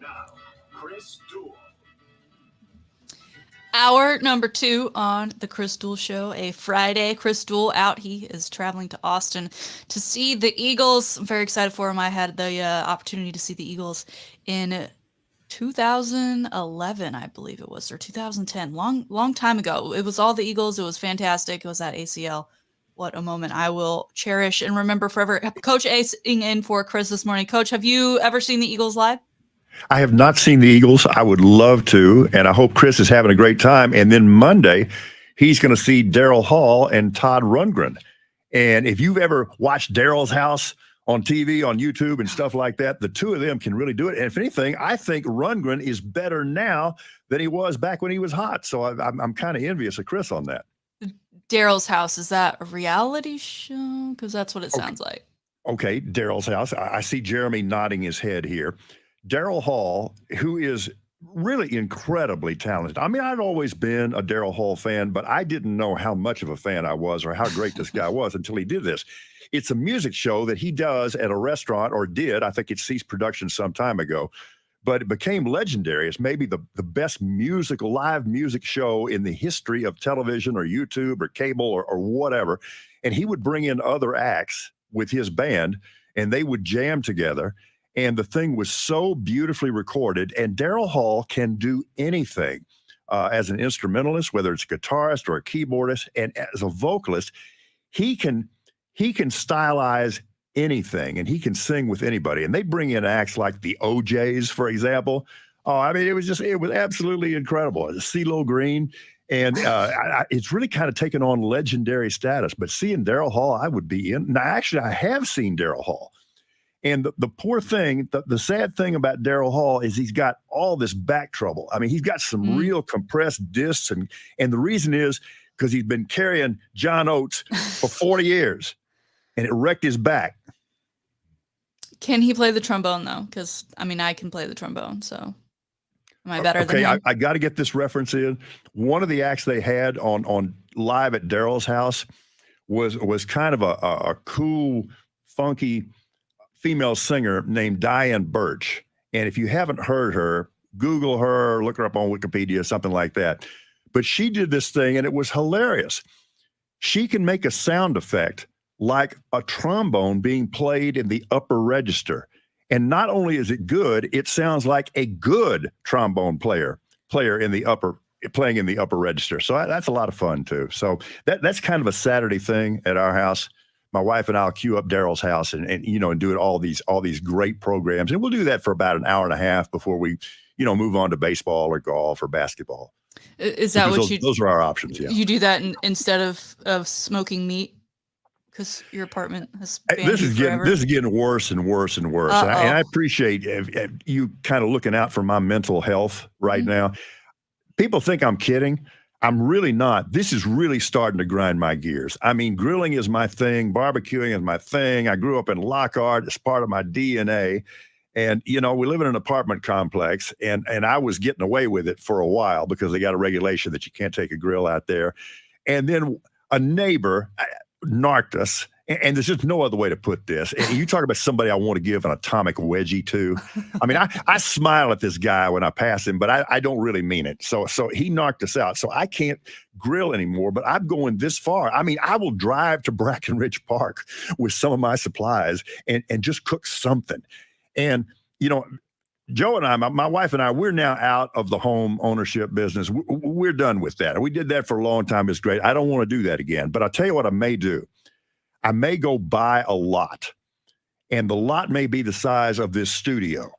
Now, Chris Duel. Hour number 2 on the Chris Duel Show, a Friday. Chris Duel out. He is traveling to Austin to see the Eagles. I'm very excited for him. I had the opportunity to see the Eagles in 2011, I believe it was, or 2010. Long time ago. It was all the Eagles. It was fantastic. It was at ACL. What a moment I will cherish and remember forever. Coach A sitting in for Chris this morning. Coach, have you ever seen the Eagles live? I have not seen the Eagles. I would love to, and I hope Chris is having a great time. And then Monday, he's going to see Daryl Hall and Todd Rundgren. And if you've ever watched Daryl's house on TV, on YouTube, and stuff like that, the two of them can really do it. And if anything, I think Rundgren is better now than he was back when he was hot. So I'm kind of envious of Chris on that. Daryl's house, is that a reality show? Because that's what it sounds like. Okay, Daryl's house. I see Jeremy nodding his head here. Daryl Hall, who is really incredibly talented. I mean, I'd always been a Daryl Hall fan, but I didn't know how much of a fan I was or how great this guy was until he did this. It's a music show that he does at a restaurant, or did. I think it ceased production some time ago, but it became legendary as maybe the best live music show in the history of television or YouTube or cable or whatever. And he would bring in other acts with his band, and they would jam together. And the thing was so beautifully recorded. And Daryl Hall can do anything as an instrumentalist, whether it's a guitarist or a keyboardist, and as a vocalist, he can stylize anything, and he can sing with anybody. And they bring in acts like the OJs, for example. Oh, I mean, it was absolutely incredible. CeeLo Green. And it's really kind of taken on legendary status. But seeing Daryl Hall, I would be in. Now, actually, I have seen Daryl Hall. And the poor thing, the sad thing about Daryl Hall is he's got all this back trouble. I mean, he's got some real compressed discs. And the reason is because he's been carrying John Oates for 40 years, and it wrecked his back. Can he play the trombone, though? Because, I mean, I can play the trombone, so am I better than him? I got to get this reference in. One of the acts they had on live at Daryl's house was kind of a cool, funky female singer named Diane Birch. And if you haven't heard her, Google her, look her up on Wikipedia, something like that. But she did this thing, and it was hilarious. She can make a sound effect like a trombone being played in the upper register. And not only is it good, it sounds like a good trombone player in the upper, playing in the upper register. So that's a lot of fun too. So that's kind of a Saturday thing at our house. My wife and I'll queue up Daryl's house and do it all these great programs. And we'll do that for about an hour and a half before we, move on to baseball or golf or basketball. Is that because what those are our options? Yeah. You do that instead of smoking meat? Because your apartment has banned this is getting worse and worse and worse. And I appreciate you kind of looking out for my mental health right now. People think I'm kidding. I'm really not. This is really starting to grind my gears. I mean, grilling is my thing. Barbecuing is my thing. I grew up in Lockhart. It's part of my DNA. And, we live in an apartment complex, and I was getting away with it for a while because they got a regulation that you can't take a grill out there. And then a neighbor narked us, and there's just no other way to put this. And you talk about somebody I want to give an atomic wedgie to. I mean, I smile at this guy when I pass him, but I don't really mean it. So he knocked us out. So I can't grill anymore, but I'm going this far. I mean, I will drive to Brackenridge Park with some of my supplies and just cook something. And, Joe and I, my wife and I, we're now out of the home ownership business. We're done with that. We did that for a long time. It's great. I don't want to do that again. But I'll tell you what I may do. I may go buy a lot, and the lot may be the size of this studio.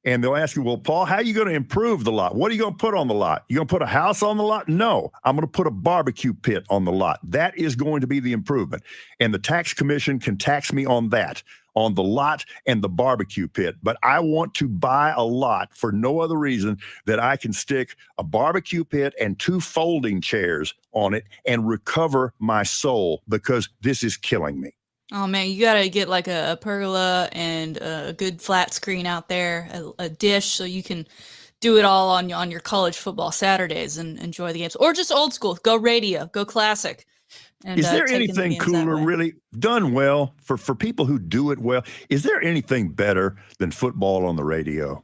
And they'll ask you, well, Paul, how are you going to improve the lot? What are you going to put on the lot? You going to put a house on the lot? No, I'm going to put a barbecue pit on the lot. That is going to be the improvement. And the tax commission can tax me on that, on the lot and the barbecue pit. But I want to buy a lot for no other reason that I can stick a barbecue pit and 2 folding chairs on it and recover my soul, because this is killing me. Oh man, you gotta get like a pergola and a good flat screen out there, a dish, so you can do it all on your college football Saturdays and enjoy the games, or just old school. Go radio, go classic. And, is there anything cooler, really done well for people who do it well? Is there anything better than football on the radio?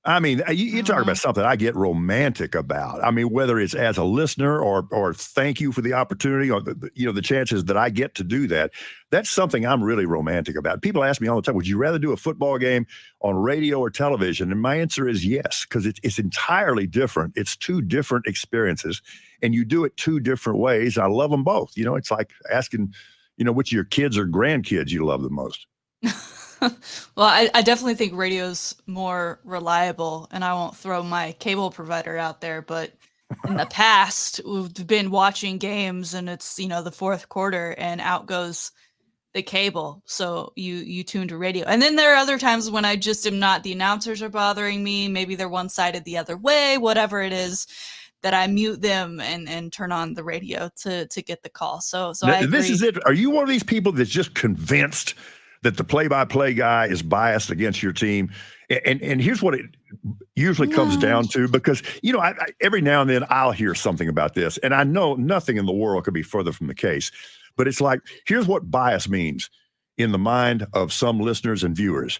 I mean, you talk about something I get romantic about. I mean, whether it's as a listener or thank you for the opportunity, or the chances that I get to do that. That's something I'm really romantic about. People ask me all the time, would you rather do a football game on radio or television? And my answer is yes, because it's entirely different. It's 2 different experiences, and you do it 2 different ways. I love them both. It's like asking, which of your kids or grandkids you love the most. Well, I definitely think radio's more reliable, and I won't throw my cable provider out there, but in the past, we've been watching games and it's, the 4th quarter and out goes the cable. So you tune to radio. And then there are other times when I just am not, the announcers are bothering me. Maybe they're one-sided the other way, whatever it is, that I mute them and turn on the radio to get the call. So I agree. This is it. Are you one of these people that's just convinced that the play-by-play guy is biased against your team? And here's what it usually comes down to, because, I every now and then I'll hear something about this, and I know nothing in the world could be further from the case. But it's like, here's what bias means in the mind of some listeners and viewers.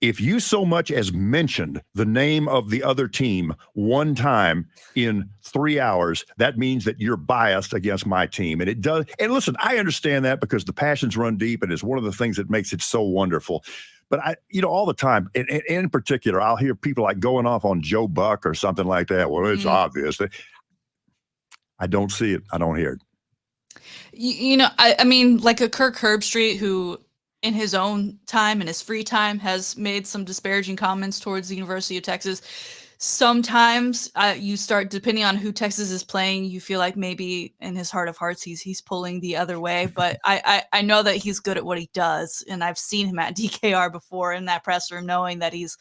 if you so much as mentioned the name of the other team one time in 3 hours, that means that you're biased against my team. And it does. And listen, I understand that because the passions run deep, and it's one of the things that makes it so wonderful. But all the time, and in particular, I'll hear people like going off on Joe Buck or something like that. Well, it's obvious. I don't see it. I don't hear it. I mean, like a Kirk Herbstreit, who in his own time, in his free time, has made some disparaging comments towards the University of Texas. Sometimes you start, depending on who Texas is playing, you feel like maybe in his heart of hearts he's pulling the other way. But I know that he's good at what he does, and I've seen him at DKR before in that press room, knowing that he's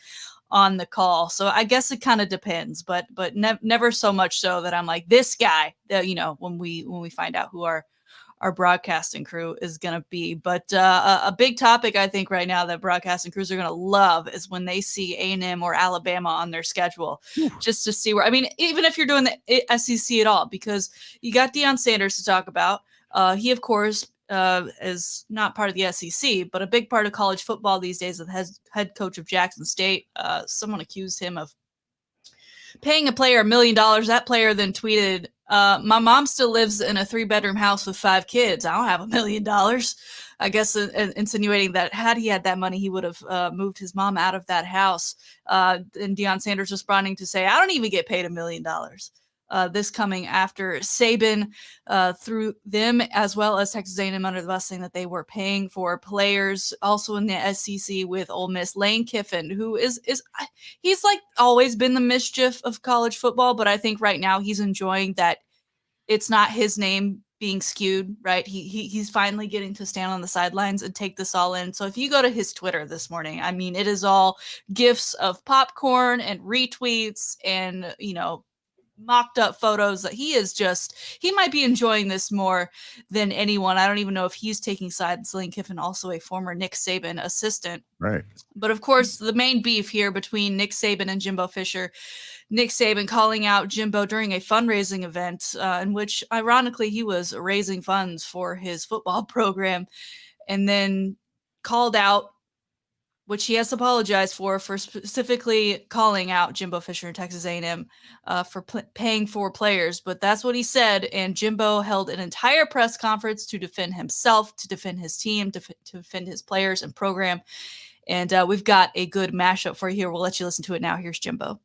on the call. So I guess it kind of depends, but never so much so that I'm like, this guy, when we find out who our broadcasting crew is going to be. But a big topic, I think, right now that broadcasting crews are going to love is when they see A&M or Alabama on their schedule, just to see where, I mean, even if you're doing the SEC at all, because you got Deion Sanders to talk about. He, of course, is not part of the SEC, but a big part of college football these days, as head coach of Jackson State. Someone accused him of paying a player $1 million. That player then tweeted, my mom still lives in a 3-bedroom house with 5 kids. I don't have $1 million. I guess insinuating that had he had that money, he would have moved his mom out of that house. And Deion Sanders responding to say, I don't even get paid $1 million. This coming after Saban threw them as well as Texas A&M under the bus, saying that they were paying for players. Also in the SEC with Ole Miss, Lane Kiffin, who he's like always been the mischief of college football, but I think right now he's enjoying that it's not his name being skewed, right? He's finally getting to stand on the sidelines and take this all in. So if you go to his Twitter this morning, I mean, it is all gifs of popcorn and retweets and, mocked up photos that he might be enjoying this more than anyone. I don't even know if he's taking sides. Lane Kiffin, also a former Nick Saban assistant. Right. But of course, the main beef here between Nick Saban and Jimbo Fisher, Nick Saban calling out Jimbo during a fundraising event in which, ironically, he was raising funds for his football program, and then called out, which he has apologized for specifically calling out Jimbo Fisher and Texas A&M for paying for players. But that's what he said, and Jimbo held an entire press conference to defend himself, to defend his team, to defend his players and program. And we've got a good mashup for you here. We'll let you listen to it now. Here's Jimbo.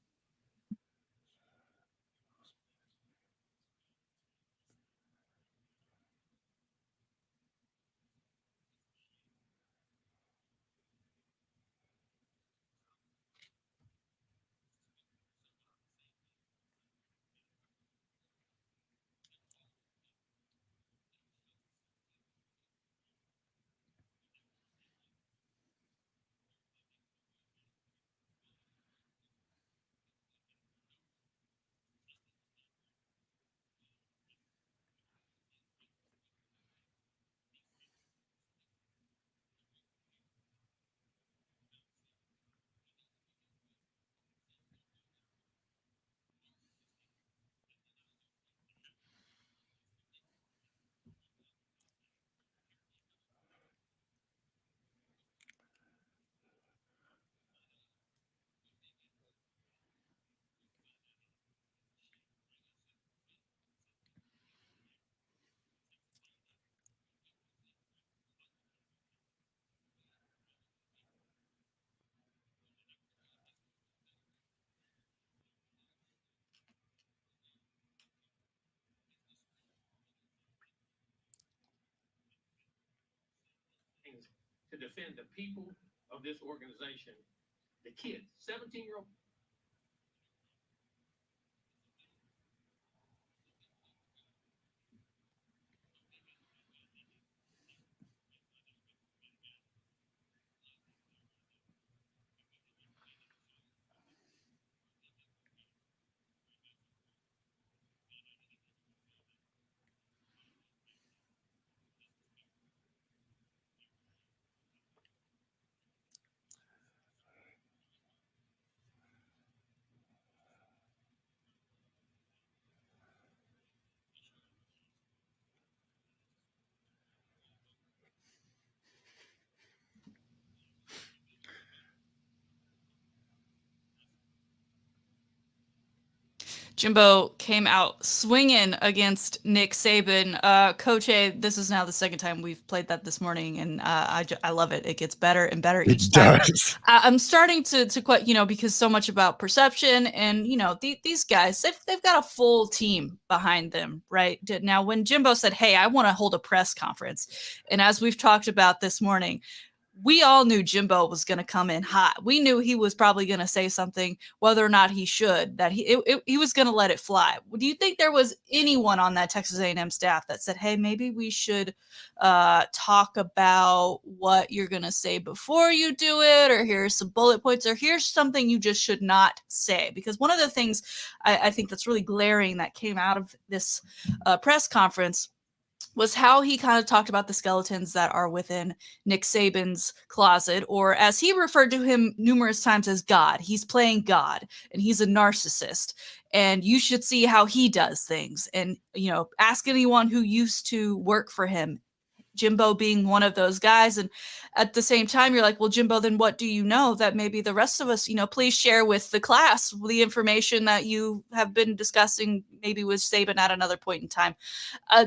To defend the people of this organization, the kids, 17-year-old. Jimbo came out swinging against Nick Saban. Coach A, this is now the second time we've played that this morning, and I love it. It gets better and better each time. Does. I'm starting to quite, because so much about perception, and these guys, they've got a full team behind them, right? Now, when Jimbo said, "Hey, I want to hold a press conference," and as we've talked about this morning, we all knew Jimbo was going to come in hot. We knew he was probably going to say something, whether or not he should, that he was going to let it fly. Do you think there was anyone on that Texas A&M staff that said, "Hey, maybe we should talk about what you're going to say before you do it, or here's some bullet points, or here's something you just should not say"? Because one of the things I think that's really glaring that came out of this press conference was how he kind of talked about the skeletons that are within Nick Saban's closet, or as he referred to him numerous times as God. He's playing God, and he's a narcissist, and you should see how he does things. And, ask anyone who used to work for him, Jimbo being one of those guys. And at the same time, you're like, well, Jimbo, then what do you know that maybe the rest of us, please share with the class the information that you have been discussing maybe with Saban at another point in time.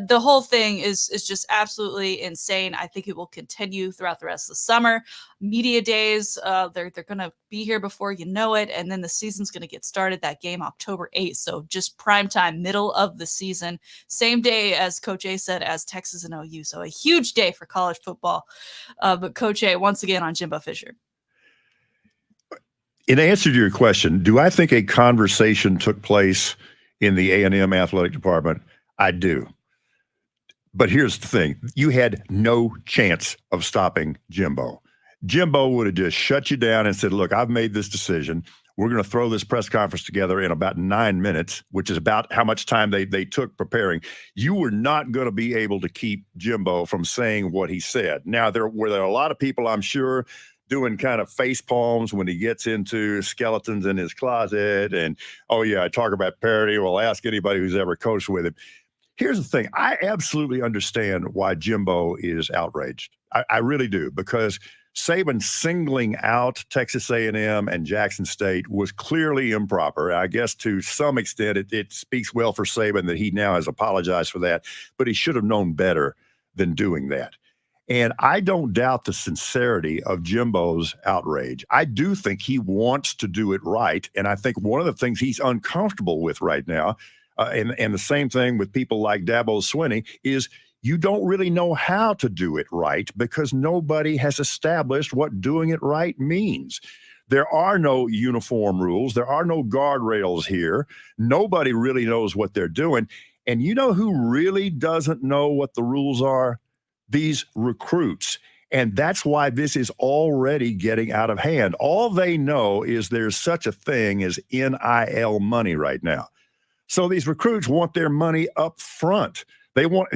The whole thing is just absolutely insane. I think it will continue throughout the rest of the summer. Media days, they're going to be here before you know it. And then the season's going to get started, that game October 8th. So just prime time, middle of the season, same day as Coach A said, as Texas and OU. So a huge day for college football. But Coach A, once again on Jimbo Fisher. In answer to your question, do I think a conversation took place in the A&M athletic department? I do. But here's the thing. You had no chance of stopping Jimbo. Jimbo would have just shut you down and said, "Look, I've made this decision. We're going to throw this press conference together in about 9 minutes," which is about how much time they took preparing. You were not going to be able to keep Jimbo from saying what he said. Now, there were a lot of people, I'm sure, doing kind of face palms when he gets into skeletons in his closet. And, oh, yeah, I talk about parity. Well, ask anybody who's ever coached with him. Here's the thing. I absolutely understand why Jimbo is outraged. I really do, because Saban singling out Texas A&M and Jackson State was clearly improper. I guess to some extent it speaks well for Saban that he now has apologized for that, but he should have known better than doing that. And I don't doubt the sincerity of Jimbo's outrage. I do think he wants to do it right, and I think one of the things he's uncomfortable with right now, and the same thing with people like Dabo Swinney, is you don't really know how to do it right because nobody has established what doing it right means. There are no uniform rules. There are no guardrails here. Nobody really knows what they're doing. And you know who really doesn't know what the rules are? These recruits. And that's why this is already getting out of hand. All they know is there's such a thing as NIL money right now. So these recruits want their money up front. They want,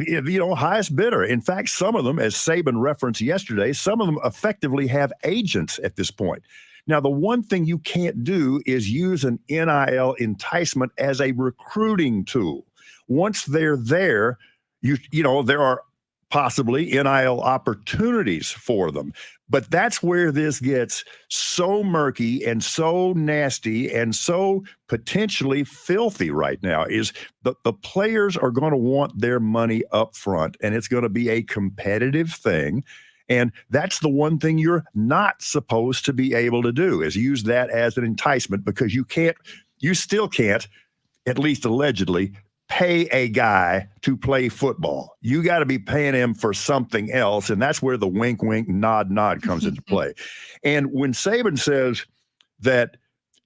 highest bidder. In fact, some of them, as Saban referenced yesterday, some of them effectively have agents at this point. Now, the one thing you can't do is use an NIL enticement as a recruiting tool. Once they're there, there are possibly NIL opportunities for them. But that's where this gets so murky and so nasty and so potentially filthy right now, is the players are going to want their money up front, and it's going to be a competitive thing. And that's the one thing you're not supposed to be able to do, is use that as an enticement, because you still can't, at least allegedly, pay a guy to play football. You got to be paying him for something else, and that's where the wink, wink, nod, nod comes into play. And when Saban says that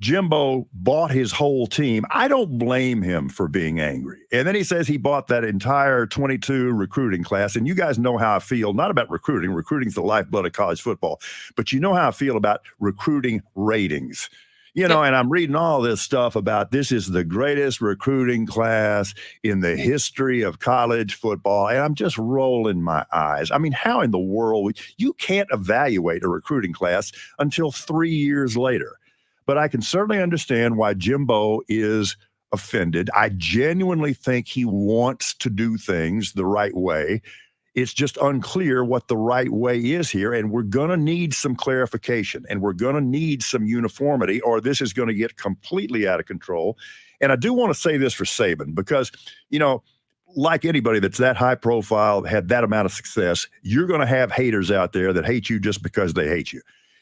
Jimbo bought his whole team, I don't blame him for being angry. And then he says he bought that entire 22 recruiting class, and you guys know how I feel, not about recruiting. Recruiting's the lifeblood of college football, but you know how I feel about recruiting ratings. And I'm reading all this stuff about this is the greatest recruiting class in the history of college football. And I'm just rolling my eyes. I mean, how in the world? You can't evaluate a recruiting class until 3 years later. But I can certainly understand why Jimbo is offended. I genuinely think he wants to do things the right way. It's just unclear what the right way is here. And we're going to need some clarification, and we're going to need some uniformity, or this is going to get completely out of control. And I do want to say this for Saban, because, like anybody that's that high profile, had that amount of success, you're going to have haters out there that hate you just because they hate you.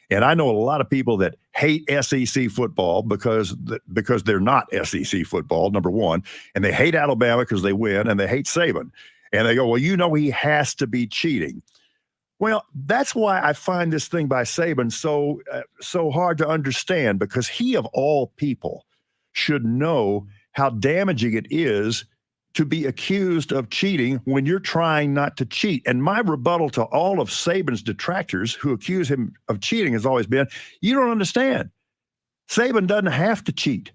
And I know a lot of people that hate SEC football because they're not SEC football, number one, and they hate Alabama because they win, and they hate Saban. And they go, well, he has to be cheating. Well, that's why I find this thing by Saban so hard to understand, because he, of all people, should know how damaging it is to be accused of cheating when you're trying not to cheat. And my rebuttal to all of Saban's detractors who accuse him of cheating has always been, you don't understand. Saban doesn't have to cheat.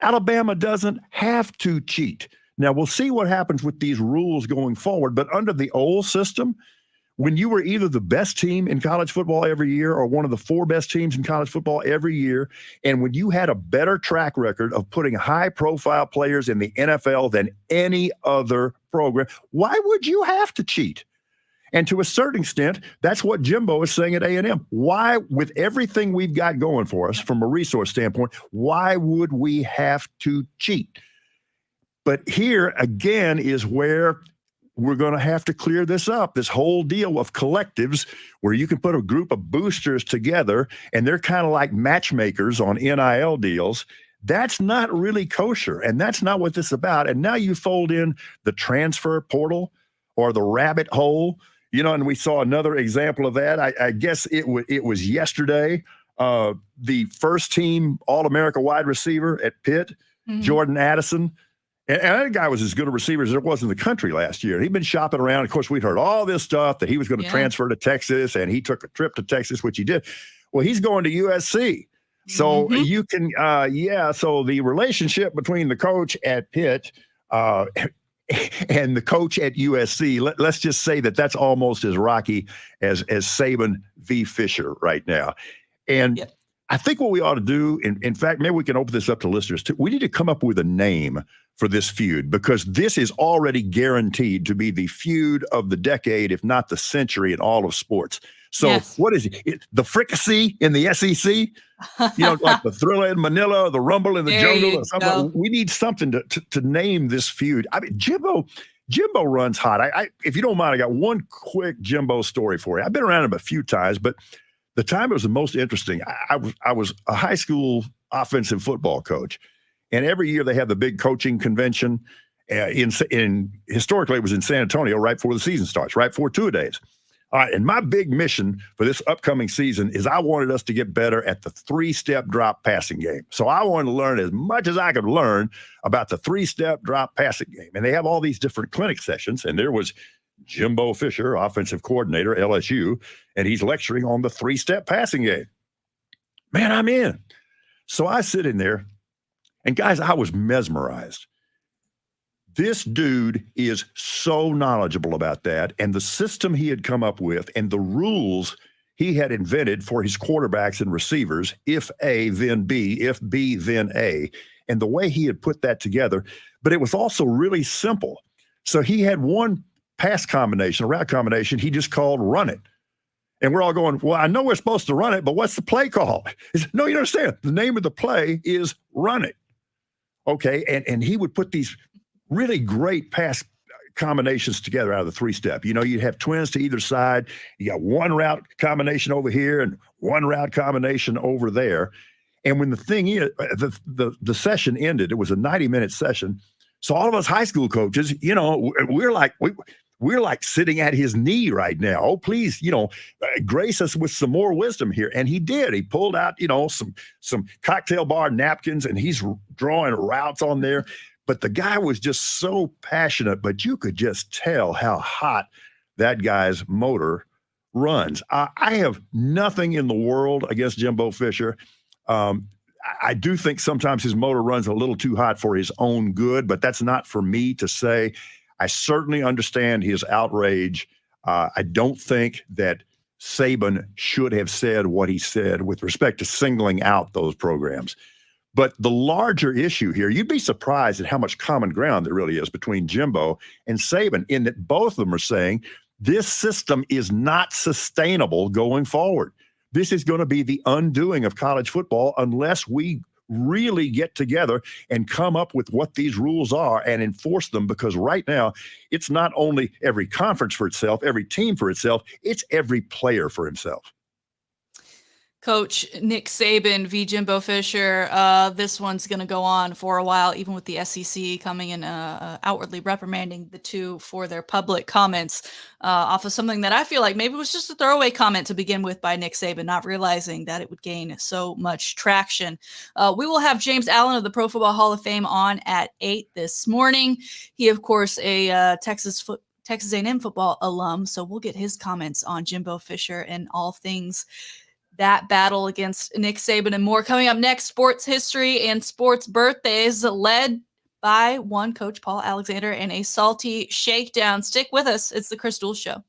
Alabama doesn't have to cheat. Now, we'll see what happens with these rules going forward, but under the old system, when you were either the best team in college football every year or one of the 4 best teams in college football every year, and when you had a better track record of putting high-profile players in the NFL than any other program, why would you have to cheat? And to a certain extent, that's what Jimbo is saying at A&M. Why, with everything we've got going for us from a resource standpoint, why would we have to cheat? But here, again, is where we're going to have to clear this up, this whole deal of collectives where you can put a group of boosters together and they're kind of like matchmakers on NIL deals. That's not really kosher, and that's not what this is about. And now you fold in the transfer portal or the rabbit hole, and we saw another example of that. I guess it was yesterday, the first team All-America wide receiver at Pitt, Jordan Addison. And that guy was as good a receiver as there was in the country last year. He'd been shopping around. Of course, we'd heard all this stuff that he was going to transfer to Texas, and he took a trip to Texas, which he did. Well, he's going to USC. So you can, so the relationship between the coach at Pitt and the coach at USC, let's just say that that's almost as rocky as Saban v. Fisher right now. And I think what we ought to do, in fact, maybe we can open this up to listeners too. We need to come up with a name for this feud, because this is already guaranteed to be the feud of the decade, if not the century, in all of sports. So what is it? The fricassee in the SEC? Like the Thriller in Manila, the Rumble in the Jungle. Or something. We need something to name this feud. I mean, Jimbo runs hot. If you don't mind, I got one quick Jimbo story for you. I've been around him a few times, but the time it was the most interesting, I was a high school offensive football coach, and every year they have the big coaching convention. Historically, it was in San Antonio right before the season starts, right before two-a-days. All right, and my big mission for this upcoming season is I wanted us to get better at the 3-step drop passing game. So I wanted to learn as much as I could learn about the 3-step drop passing game. And they have all these different clinic sessions, and there was Jimbo Fisher, offensive coordinator, LSU, and he's lecturing on the 3-step passing game. Man, I'm in. So I sit in there, and guys, I was mesmerized. This dude is so knowledgeable about that, and the system he had come up with and the rules he had invented for his quarterbacks and receivers, if A, then B, if B, then A, and the way he had put that together. But it was also really simple. So he had one pass combination, a route combination, he just called run it. And we're all going, well, I know we're supposed to run it, but what's the play call? He said, no, you don't understand. The name of the play is run it. Okay, and he would put these really great pass combinations together out of the 3-step. You'd have twins to either side. You got one route combination over here and one route combination over there. And when the thing is, the session ended, it was a 90-minute session. So all of us high school coaches, we're like sitting at his knee right now. Oh, please, grace us with some more wisdom here. And he did. He pulled out, some cocktail bar napkins, and he's drawing routes on there. But the guy was just so passionate, but you could just tell how hot that guy's motor runs. I have nothing in the world against Jimbo Fisher. I do think sometimes his motor runs a little too hot for his own good, but that's not for me to say. I certainly understand his outrage. I don't think that Saban should have said what he said with respect to singling out those programs. But the larger issue here, you'd be surprised at how much common ground there really is between Jimbo and Saban, in that both of them are saying This system is not sustainable going forward. This is going to be the undoing of college football unless we really get together and come up with what these rules are and enforce them, because right now it's not only every conference for itself, every team for itself, it's every player for himself. Coach Nick Saban v. Jimbo Fisher. This one's going to go on for a while, even with the SEC coming and outwardly reprimanding the two for their public comments off of something that I feel like maybe was just a throwaway comment to begin with by Nick Saban, not realizing that it would gain so much traction. We will have James Allen of the Pro Football Hall of Fame on at 8 this morning. He, of course, a Texas A&M football alum, so we'll get his comments on Jimbo Fisher and all things that battle against Nick Saban and more. Coming up next, sports history and sports birthdays led by one Coach Paul Alexander and a salty shakedown. Stick with us. It's the Chris Duel Show.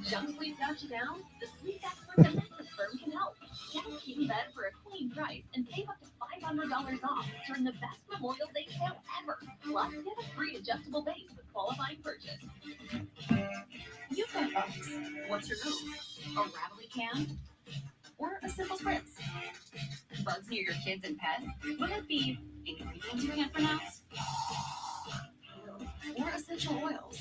Jump sleep got you down? The sleep experts at Mattress Firm can help. Get a king bed for a clean price and save up to $500 off during the best Memorial Day sale ever. Plus, get a free adjustable base with qualifying purchase. You've got bugs. What's your move? A rattly can? Or a simple spritz? Bugs near your kids and pet? Would it be ingredients you can't pronounce? Or essential oils?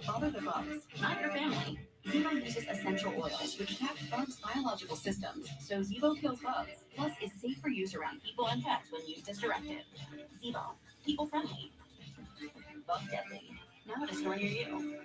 Bother the bugs, not your family. Zebo uses essential oils which attack bugs' biological systems, so Zebo kills bugs, plus is safe for use around people and pets when used as directed. Zebo, people friendly. Bug deadly. Now at a store near you.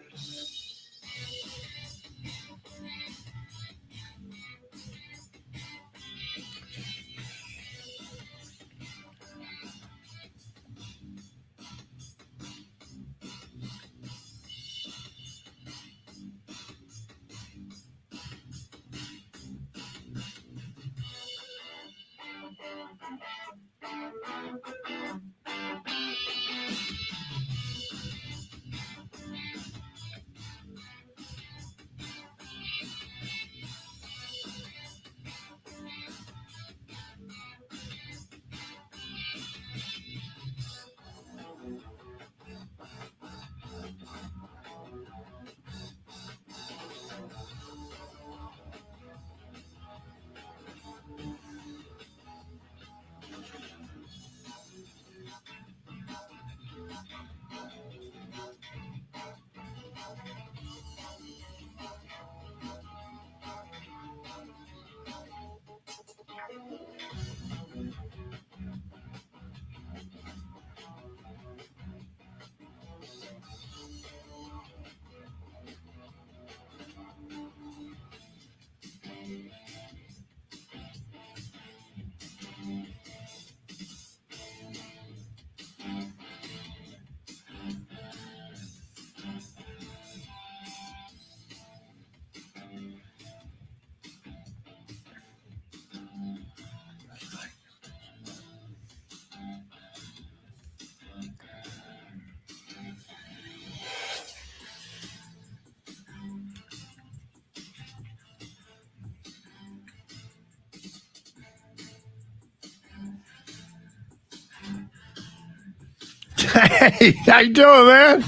Hey, how you doing, man?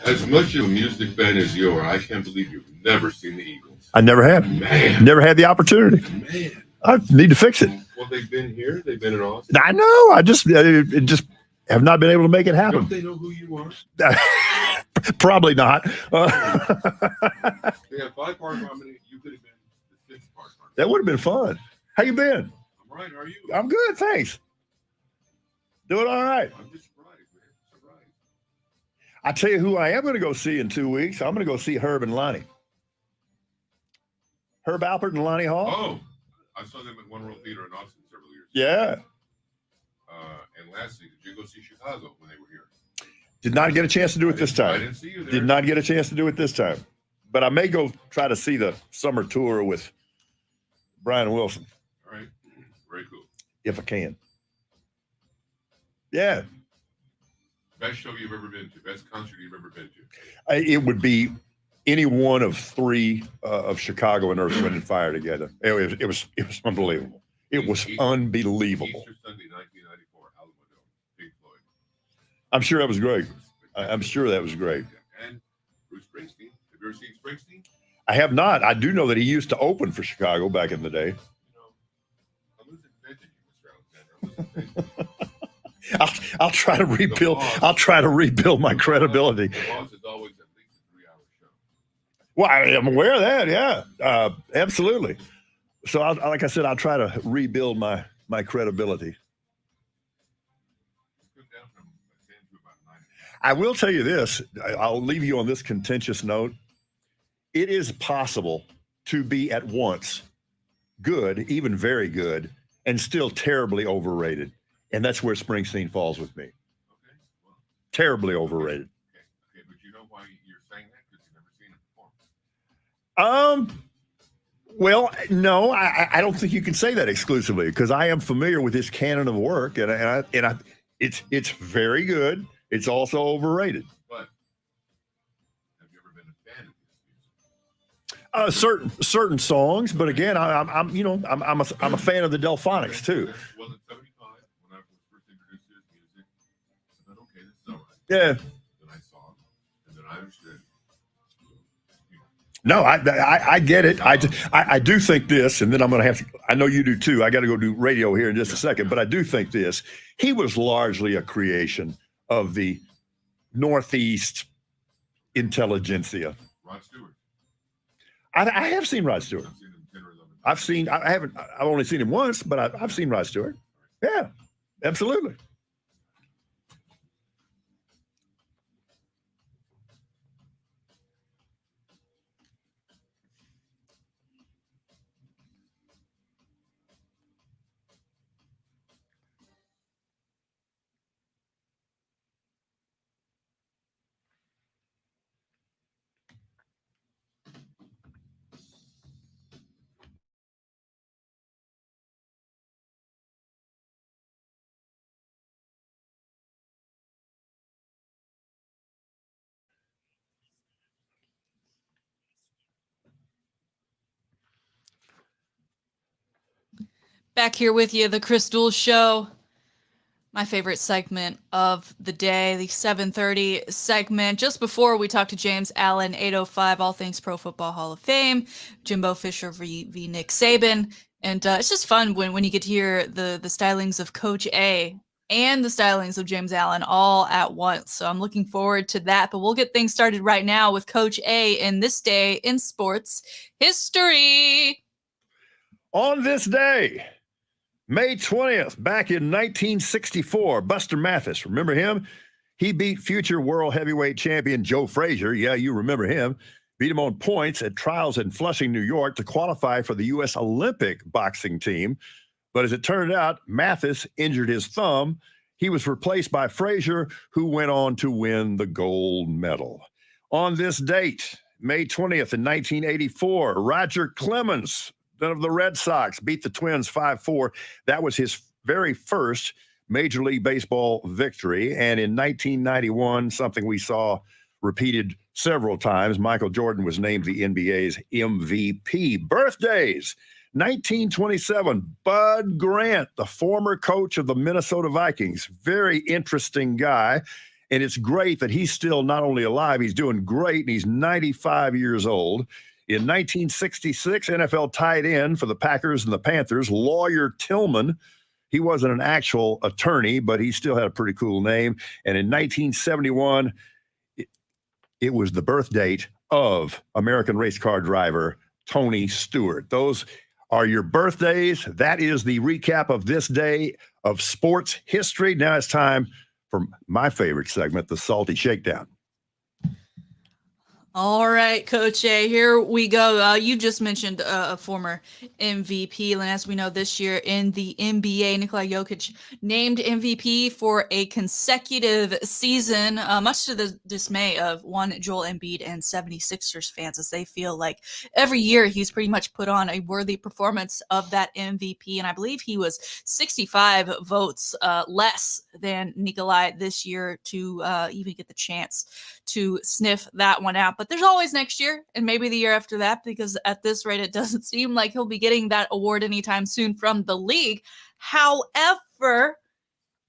As much of a music fan as you are, I can't believe you've never seen the Eagles. I never have. Man. Never had the opportunity. Man. I need to fix it. Well, they've been here. They've been in Austin. I know. I just have not been able to make it happen. Don't they know who you are? Probably not. They have 5-part harmony. You could have been the 6-part harmony. That would have been fun. How you been? I'm right. How are you? I'm good, thanks. Doing all right. I'm just surprised, man. Surprised. I tell you who I am going to go see in 2 weeks. I'm going to go see Herb and Lonnie. Herb Alpert and Lonnie Hall. Oh, I saw them at One World Theater in Austin several years ago. Yeah. And lastly, did you go see Chicago when they were here? Did not get a chance to do it this I time. didn't see you there. Did not get a chance to do it this time. But I may go try to see the summer tour with Brian Wilson. All right. Very cool. If I can. Yeah. Best show you've ever been to. Best concert you've ever been to. It would be any one of 3 of Chicago and Earth, Wind and Fire together. It was unbelievable. It was unbelievable. Easter Sunday, 1994, Alamo Dome, Pink Floyd. I'm sure that was great. I'm sure that was great. And Bruce Springsteen. Have you ever seen Springsteen? I have not. I do know that he used to open for Chicago back in the day. You know, I'm losing faith in you, Mr. Alexander. I'm losing faith in you. I'll try to rebuild. I'll try to rebuild my credibility. The boss is always at least a 3-hour show. Well, I'm aware of that. Yeah, absolutely. So, like I said, I'll try to rebuild my credibility. Come down from 10 to about 9. I will tell you this. I'll leave you on this contentious note. It is possible to be at once good, even very good, and still terribly overrated. And that's where Springsteen falls with me. Okay. Well, Terribly overrated. okay, but you know why you're saying that? Because you've never seen him perform. Well, no, I don't think you can say that exclusively because I am familiar with his canon of work, and it's very good. It's also overrated. But have you ever been a fan of his music? Certain songs, but again, I'm a fan of the Delphonics too. Well, in 75, when I was first introduced to his music, I thought, okay, this is all right. Yeah. Then I saw him, and then I understood. No, I get it. I do think this, and then I'm going to have to. I know you do too. I got to go do radio here in just a second, but I do think this. He was largely a creation of the Northeast intelligentsia. Rod Stewart. I have seen Rod Stewart. I've seen him 10 or 11 times. I haven't. I've only seen him once, but I've seen Rod Stewart. Yeah, absolutely. Back here with you, the Chris Duel Show. My favorite segment of the day, the 7:30 segment. Just before we talked to James Allen, 8:05, All Things Pro Football Hall of Fame, Jimbo Fisher v Nick Saban. And it's just fun when you get to hear the stylings of Coach A and the stylings of James Allen all at once. So I'm looking forward to that. But we'll get things started right now with Coach A in this day in sports history. On this day, May 20th, back in 1964, Buster Mathis, remember him? He beat future world heavyweight champion Joe Frazier. Yeah, you remember him. Beat him on points at trials in Flushing, New York to qualify for the U.S. Olympic boxing team. But as it turned out, Mathis injured his thumb. He was replaced by Frazier, who went on to win the gold medal. On this date, May 20th in 1984, Roger Clemens of the Red Sox beat the Twins 5-4. That was his very first Major League Baseball victory. And in 1991, something we saw repeated several times, Michael Jordan was named the NBA's MVP. Birthdays, 1927, Bud Grant, the former coach of the Minnesota Vikings. Very interesting guy. And it's great that he's still not only alive, he's doing great, and he's 95 years old. In 1966, NFL tight end for the Packers and the Panthers, Lawyer Tillman. He wasn't an actual attorney, but he still had a pretty cool name. And in 1971, it was the birth date of American race car driver Tony Stewart. Those are your birthdays. That is the recap of this day of sports history. Now it's time for my favorite segment, the Salty Shakedown. All right, Coach A, here we go. You just mentioned a former MVP, and as we know, this year in the NBA, Nikola Jokic named MVP for a consecutive season, much to the dismay of one Joel Embiid and 76ers fans, as they feel like every year he's pretty much put on a worthy performance of that MVP, and I believe he was 65 votes less than Nikolai this year to even get the chance to sniff that one out. But there's always next year and maybe the year after that, because at this rate, it doesn't seem like he'll be getting that award anytime soon from the league. However,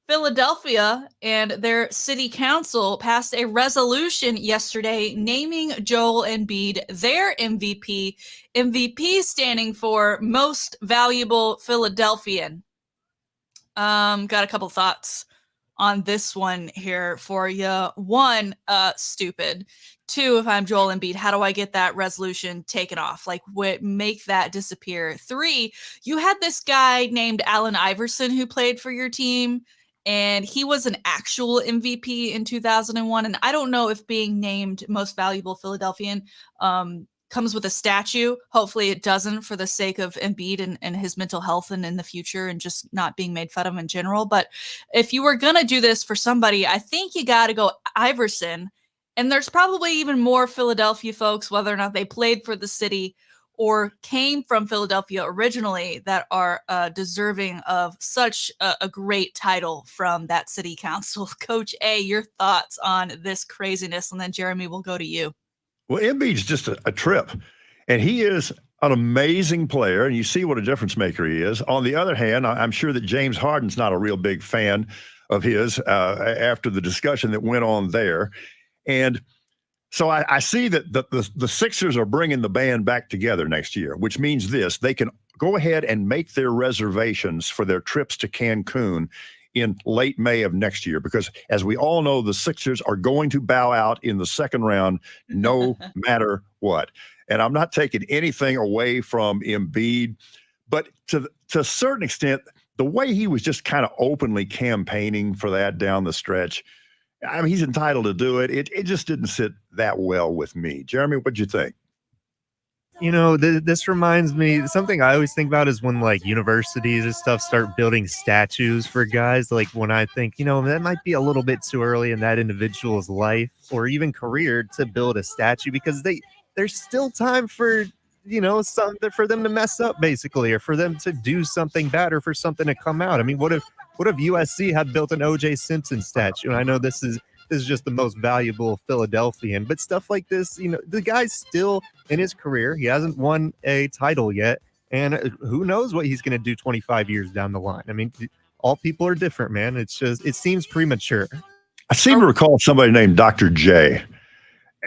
Philadelphia and their city council passed a resolution yesterday naming Joel Embiid their MVP, MVP standing for Most Valuable Philadelphian. Got a couple thoughts on this one here for you. One, stupid. Two, if I'm Joel Embiid, how do I get that resolution taken off? Like, what make that disappear? Three, you had this guy named Allen Iverson who played for your team, and he was an actual MVP in 2001. And I don't know if being named Most Valuable Philadelphian comes with a statue. Hopefully it doesn't, for the sake of Embiid and his mental health and in the future and just not being made fun of in general. But if you were going to do this for somebody, I think you got to go Iverson. And there's probably even more Philadelphia folks, whether or not they played for the city or came from Philadelphia originally, that are deserving of such a great title from that city council. Coach A, your thoughts on this craziness? And then Jeremy, we'll go to you. Well, Embiid's just a trip, and he is an amazing player, and you see what a difference maker he is. On the other hand, I'm sure that James Harden's not a real big fan of his after the discussion that went on there. And so I see that the Sixers are bringing the band back together next year, which means this: they can go ahead and make their reservations for their trips to Cancun in late May of next year, because as we all know, the Sixers are going to bow out in the second round no matter what. And I'm not taking anything away from Embiid, but to a certain extent, the way he was just kind of openly campaigning for that down the stretch, I mean, he's entitled to do it. It just didn't sit that well with me. Jeremy, what'd you think? You know, this reminds me, something I always think about is when like universities and stuff start building statues for guys. Like when I think, you know, that might be a little bit too early in that individual's life or even career to build a statue, because there's still time for, you know, something for them to mess up basically, or for them to do something bad, or for something to come out. I mean, what if USC had built an O.J. Simpson statue? And I know this is just the most valuable Philadelphian, but stuff like this, you know, the guy's still in his career. He hasn't won a title yet, and who knows what he's going to do 25 years down the line. I mean, all people are different, man. It's just, it seems premature. I seem to recall somebody named Dr. J.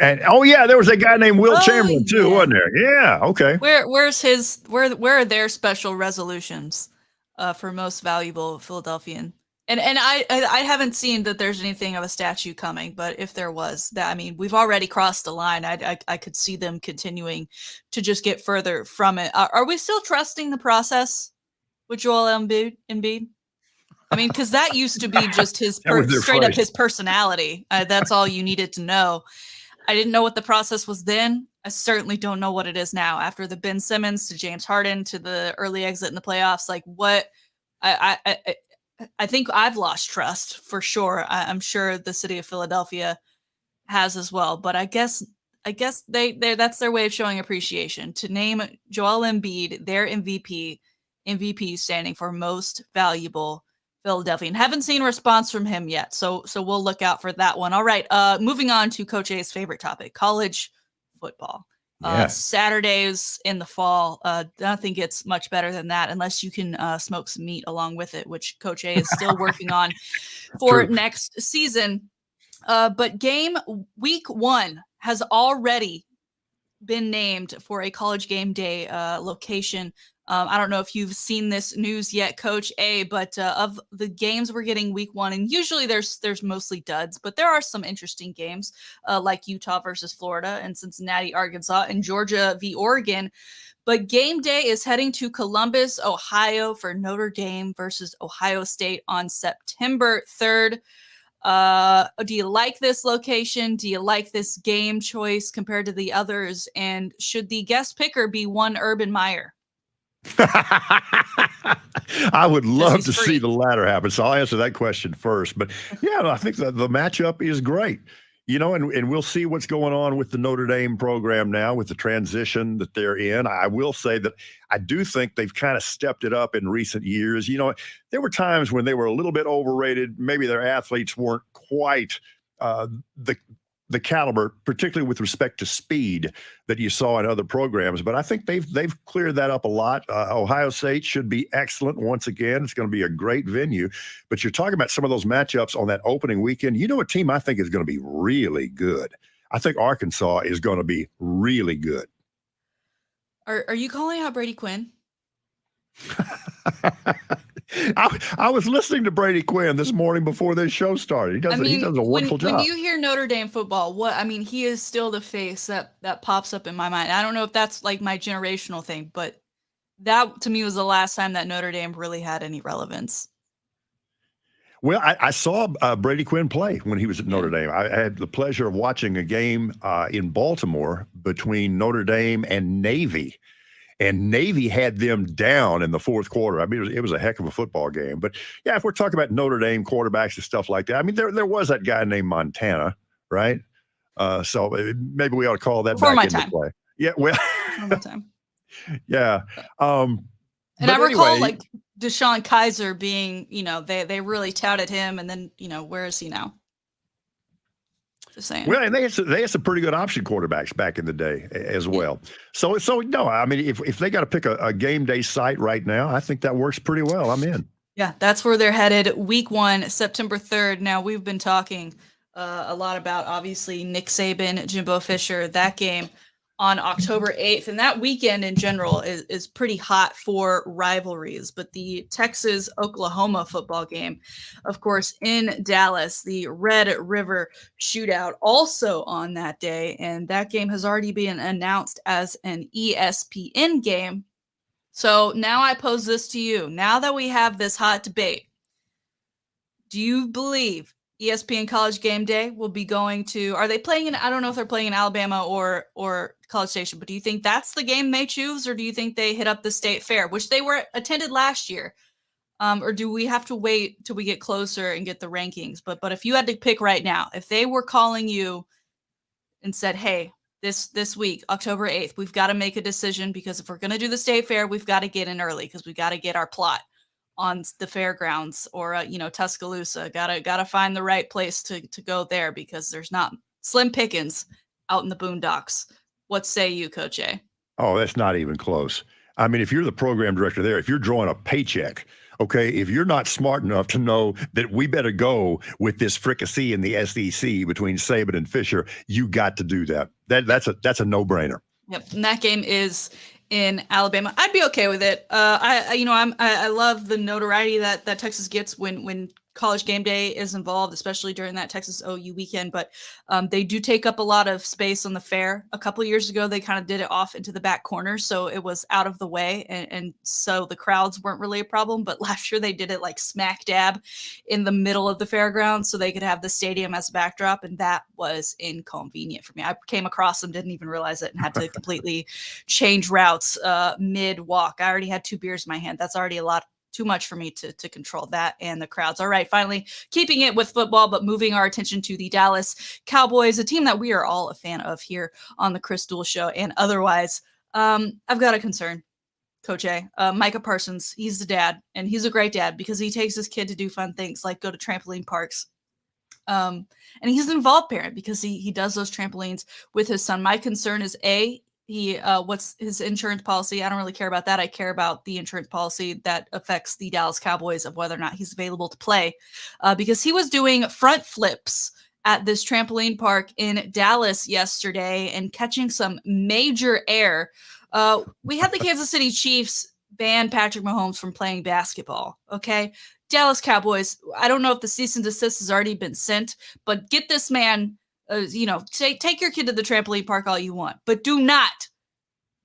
And oh yeah, there was a guy named Will Chamberlain too, wasn't there? Yeah, okay. Where are their special resolutions for Most Valuable Philadelphian? And I haven't seen that there's anything of a statue coming, but if there was, that, I mean, we've already crossed the line. I could see them continuing to just get further from it. Are we still trusting the process with Joel Embiid? I mean, because that used to be just his straight up his personality. That's all you needed to know. I didn't know what the process was then. I certainly don't know what it is now. After the Ben Simmons to James Harden to the early exit in the playoffs, like what I think I've lost trust for sure. I'm sure the city of Philadelphia has as well. But I guess they that's their way of showing appreciation, to name Joel Embiid their MVP standing for Most Valuable Philadelphian. Haven't seen a response from him yet, so we'll look out for that one. All right, moving on to Coach A's favorite topic, college football. Saturdays in the fall. Nothing gets much better than that, unless you can smoke some meat along with it, which Coach A is still working on for next season. But week 1 has already been named for a college game day location. I don't know if you've seen this news yet, Coach A, but of the games we're getting week 1, and usually there's mostly duds, but there are some interesting games like Utah versus Florida and Cincinnati, Arkansas, and Georgia v. Oregon. But game day is heading to Columbus, Ohio for Notre Dame versus Ohio State on September 3rd. Do you like this location? Do you like this game choice compared to the others? And should the guest picker be one Urban Meyer? I would love he's to free. see the latter happen. So I'll answer that question first. But yeah, I think the matchup is great. You know, and we'll see what's going on with the Notre Dame program now with the transition that they're in. I will say that I do think they've kind of stepped it up in recent years. You know, there were times when they were a little bit overrated. Maybe their athletes weren't quite the caliber, particularly with respect to speed, that you saw in other programs. But I think they've cleared that up a lot. Ohio State should be excellent once again. It's going to be a great venue. But you're talking about some of those matchups on that opening weekend. You know, a team I think is going to be really good. I think Arkansas is going to be really good. Are you calling out Brady Quinn? I was listening to Brady Quinn this morning before this show started. He does a wonderful job. When you hear Notre Dame football, he is still the face that pops up in my mind. I don't know if that's like my generational thing, but that to me was the last time that Notre Dame really had any relevance. Well, I saw Brady Quinn play when he was at Notre Dame. I had the pleasure of watching a game in Baltimore between Notre Dame and Navy. And Navy had them down in the fourth quarter. I mean, it was a heck of a football game. But, yeah, if we're talking about Notre Dame quarterbacks and stuff like that, I mean, there was that guy named Montana, right? So maybe we ought to call that Before back my into play. Yeah, well. Before my time. Yeah. And I recall, like, Deshaun Kaiser being, they really touted him. And then, where is he now? Just saying. Well, and they had some pretty good option quarterbacks back in the day as well. So no, I mean, if they got to pick a game day site right now, I think that works pretty well. I'm in. Yeah, that's where they're headed. Week 1, September 3rd. Now, we've been talking a lot about, obviously, Nick Saban, Jimbo Fisher, that game on October 8th. And that weekend in general is pretty hot for rivalries. But the Texas-Oklahoma football game, of course, in Dallas, the Red River Shootout, also on that day. And that game has already been announced as an ESPN game. So now I pose this to you. Now that we have this hot debate, do you believe ESPN College Game Day will be going to, are they playing in, I don't know if they're playing in Alabama or College Station, but do you think that's the game they choose, or do you think they hit up the State Fair, which they were attended last year? Or do we have to wait till we get closer and get the rankings? But if you had to pick right now, if they were calling you and said, hey, this week, October 8th, we've got to make a decision, because if we're going to do the State Fair, we've got to get in early because we got to get our plot on the fairgrounds or Tuscaloosa. Gotta find the right place to go there, because there's not slim pickings out in the boondocks. What say you, Coach A? Oh, that's not even close. I mean, if you're the program director there, if you're drawing a paycheck, okay, if you're not smart enough to know that we better go with this fricassee in the SEC between Saban and Fisher, you got to do that. That's a no-brainer. Yep, and that game is in Alabama. I'd be okay with it. I love the notoriety that Texas gets when College Game Day is involved, especially during that Texas OU weekend. But they do take up a lot of space on the fair. A couple of years ago, they kind of did it off into the back corner, so it was out of the way, and so the crowds weren't really a problem. But last year, they did it like smack dab in the middle of the fairgrounds, so they could have the stadium as a backdrop, and that was inconvenient for me. I came across them, didn't even realize it, and had to completely change routes mid-walk. I already had 2 beers in my hand. That's already too much for me to control that and the crowds. All right, finally, keeping it with football, but moving our attention to the Dallas Cowboys, a team that we are all a fan of here on the Chris Duel Show and otherwise. I've got a concern, Coach A. Micah Parsons, he's the dad, and he's a great dad because he takes his kid to do fun things like go to trampoline parks. And he's an involved parent because he does those trampolines with his son. My concern is what's his insurance policy? I don't really care about that. I care about the insurance policy that affects the Dallas Cowboys of whether or not he's available to play, because he was doing front flips at this trampoline park in Dallas yesterday and catching some major air. We had the Kansas City Chiefs ban Patrick Mahomes from playing basketball. Okay. Dallas Cowboys. I don't know if the cease and desist has already been sent, but get this man, take your kid to the trampoline park all you want, but do not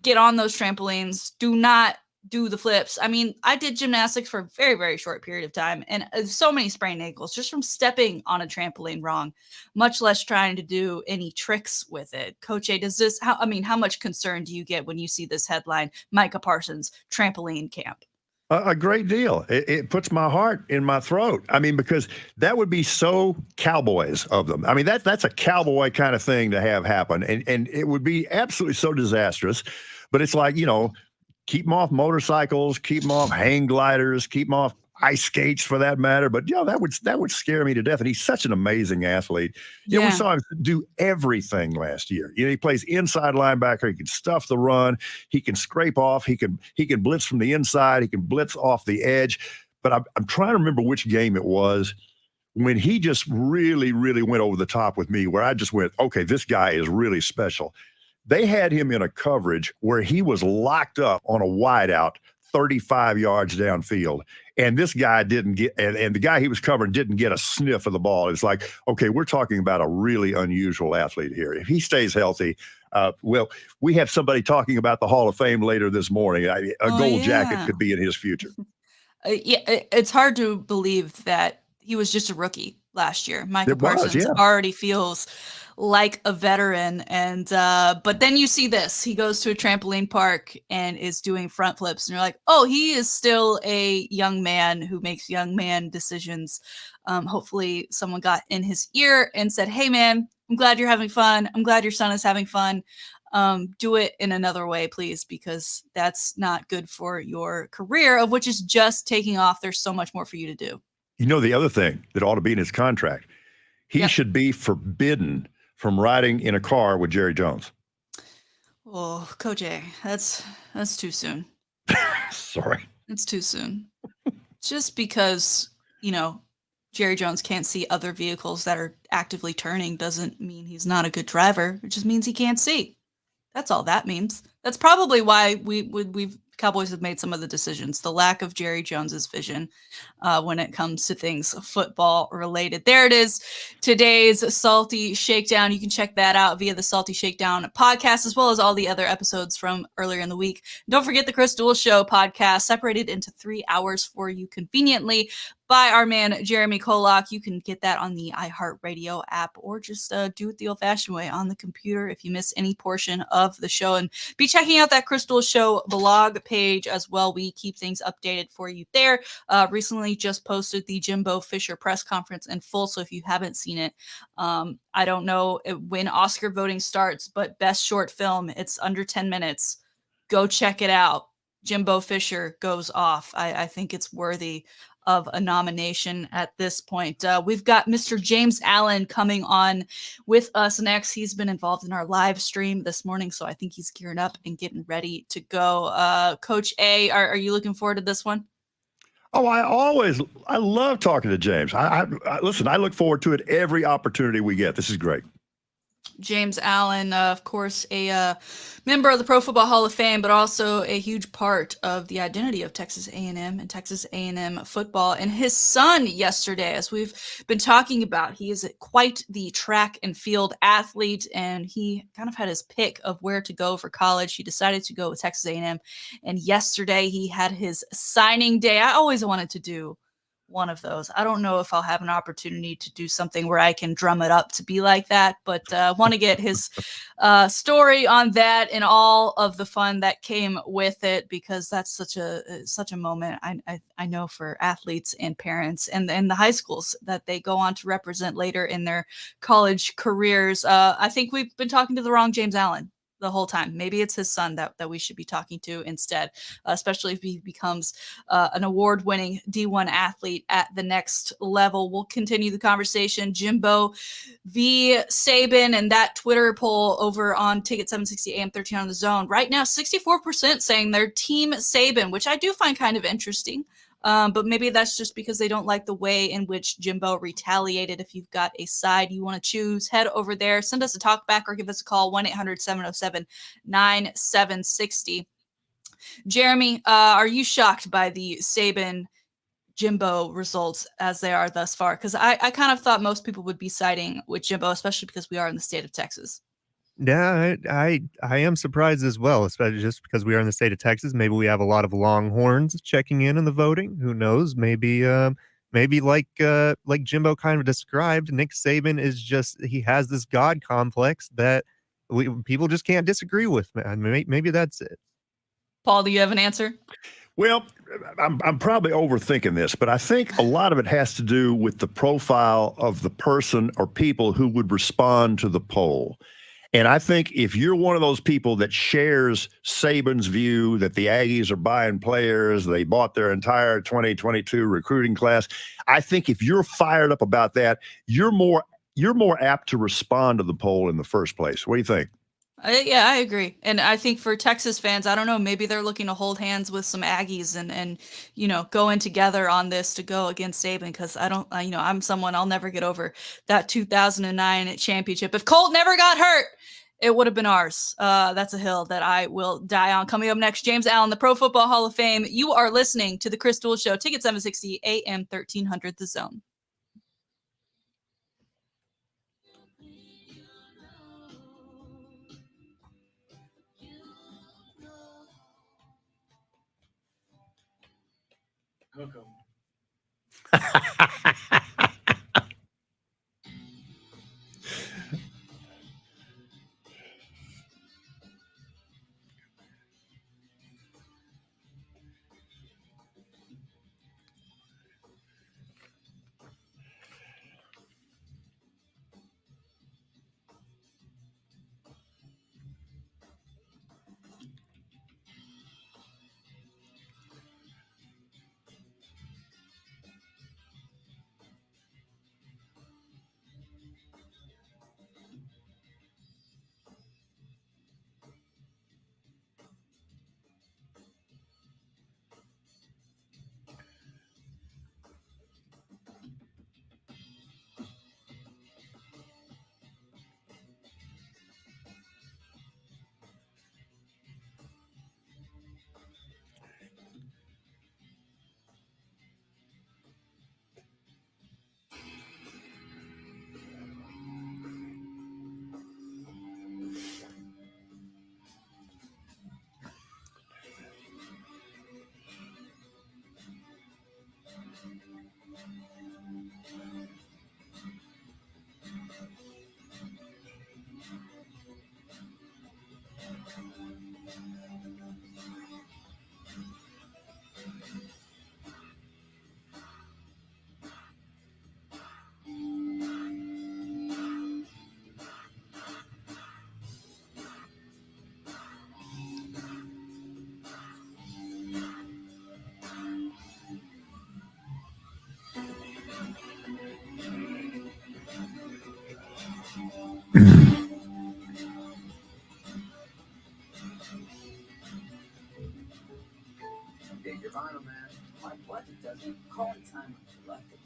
get on those trampolines. Do not do the flips. I mean, I did gymnastics for a very, very short period of time, and so many sprained ankles just from stepping on a trampoline wrong, much less trying to do any tricks with it. Coach A, how much concern do you get when you see this headline, Micah Parsons trampoline camp? A great deal. It puts my heart in my throat. I mean, because that would be so Cowboys of them. I mean, that's a cowboy kind of thing to have happen. And it would be absolutely so disastrous. But it's like, keep them off motorcycles, keep them off hang gliders, keep them off ice skates for that matter. But, that would scare me to death. And he's such an amazing athlete. We saw him do everything last year. He plays inside linebacker. He can stuff the run. He can scrape off. He can blitz from the inside. He can blitz off the edge. But I'm trying to remember which game it was when he just really, really went over the top with me, where I just went, okay, this guy is really special. They had him in a coverage where he was locked up on a wideout 35 yards downfield. And this guy didn't get, and the guy he was covering didn't get a sniff of the ball. It's like, okay, we're talking about a really unusual athlete here. If he stays healthy, we have somebody talking about the Hall of Fame later this morning. A gold jacket could be in his future. It's hard to believe that he was just a rookie last year. Micah Parsons already feels like a veteran. And but then you see this. He goes to a trampoline park and is doing front flips. And you're like, oh, he is still a young man who makes young man decisions. Hopefully someone got in his ear and said, hey, man, I'm glad you're having fun. I'm glad your son is having fun. Do it in another way, please, because that's not good for your career, of which is just taking off. There's so much more for you to do. The other thing that ought to be in his contract, he should be forbidden from riding in a car with Jerry Jones. Oh, Coach A, that's too soon. Sorry. It's too soon. Just because, Jerry Jones can't see other vehicles that are actively turning doesn't mean he's not a good driver. It just means he can't see. That's all that means. That's probably why we've Cowboys have made some of the decisions. The lack of Jerry Jones's vision when it comes to things football related. There it is. Today's Salty Shakedown. You can check that out via the Salty Shakedown podcast, as well as all the other episodes from earlier in the week. Don't forget the Chris Duel Show podcast, separated into 3 hours for you conveniently by our man, Jeremy KOLOK. You can get that on the iHeartRadio app, or just do it the old-fashioned way on the computer if you miss any portion of the show. And be checking out that Chris Duel Show blog page as well. We keep things updated for you there. Recently just posted the Jimbo Fisher press conference in full, so if you haven't seen it, I don't know when Oscar voting starts, but best short film, it's under 10 minutes. Go check it out. Jimbo Fisher goes off. I think it's worthy of a nomination at this point. We've got Mr. James Allen coming on with us next. He's been involved in our live stream this morning, so I think he's gearing up and getting ready to go. Coach A, are you looking forward to this one? Oh, I love talking to James. I listen, I look forward to it every opportunity we get. This is great. James Allen, of course, a member of the Pro Football Hall of Fame, but also a huge part of the identity of Texas A&M and Texas A&M football. And his son yesterday, as we've been talking about, he is quite the track and field athlete, and he kind of had his pick of where to go for college. He decided to go with Texas A&M, and yesterday he had his signing day. I always wanted to do one of those. I don't know if I'll have an opportunity to do something where I can drum it up to be like that, but I want to get his story on that and all of the fun that came with it, because that's such a moment I know for athletes and parents and the high schools that they go on to represent later in their college careers. I think we've been talking to the wrong James Allen the whole time. Maybe it's his son that we should be talking to instead, especially if he becomes an award-winning D1 athlete at the next level. We'll continue the conversation. Jimbo v. Saban and that Twitter poll over on Ticket 760 AM 13 on the Zone. Right now, 64% saying they're Team Saban, which I do find kind of interesting. But maybe that's just because they don't like the way in which Jimbo retaliated. If you've got a side you want to choose, head over there, send us a talk back, or give us a call, 1-800-707-9760. Jeremy, are you shocked by the Saban Jimbo results as they are thus far? Because I kind of thought most people would be siding with Jimbo, especially because we are in the state of Texas. Yeah, I am surprised as well, especially just because we are in the state of Texas. Maybe we have a lot of Longhorns checking in the voting. Who knows? Maybe like Jimbo kind of described, Nick Saban is just he has this God complex that people just can't disagree with. Man, maybe that's it. Paul, do you have an answer? Well, I'm probably overthinking this, but I think a lot of it has to do with the profile of the person or people who would respond to the poll. And I think if you're one of those people that shares Saban's view that the Aggies are buying players, they bought their entire 2022 recruiting class, I think if you're fired up about that, you're more apt to respond to the poll in the first place. What do you think? Yeah, I agree. And I think for Texas fans, I don't know, maybe they're looking to hold hands with some Aggies and go in together on this to go against Saban, because I'm someone, I'll never get over that 2009 championship. If Colt never got hurt, it would have been ours. That's a hill that I will die on. Coming up next, James Allen, the Pro Football Hall of Fame. You are listening to the Chris Duel Show. Ticket 760 AM 1300 The Zone. Hook 'em. Dig your vinyl, man. My budget doesn't call it time when you left it.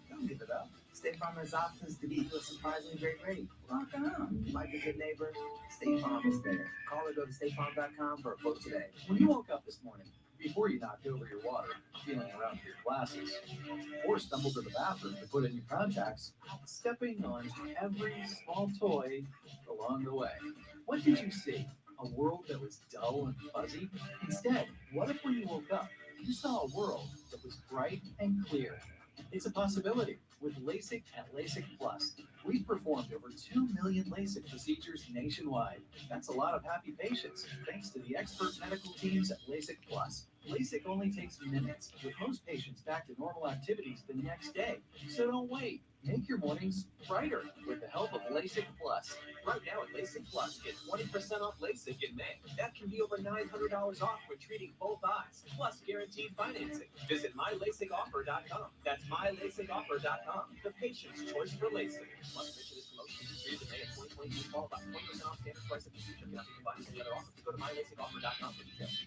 Don't give it up. State Farm has options to get you a surprisingly great rate. Rock on. Like a good neighbor, State Farm is there. Call or go to statefarm.com for a quote today. When you woke up this morning, before you knocked over your water, feeling around for your glasses, or stumbled to the bathroom to put in your contacts, stepping on every small toy along the way, what did you see? A world that was dull and fuzzy? Instead, what if when you woke up, you saw a world that was bright and clear? It's a possibility with LASIK at LASIK Plus. We've performed over 2 million LASIK procedures nationwide. That's a lot of happy patients, thanks to the expert medical teams at LASIK Plus. LASIK only takes minutes, with most patients back to normal activities the next day. So don't wait. Make your mornings brighter with the help of LASIK Plus. Right now at LASIK Plus, get 20% off LASIK in May. That can be over $900 off when treating both eyes, plus guaranteed financing. Visit mylasicoffer.com. That's mylasicoffer.com. The patient's choice for LASIK. Plus, mention this promotion is treated in May of 2022. Fall about 20% off standard price of procedure. Cannot be combined with any other offer. Go to mylasicoffer.com for details.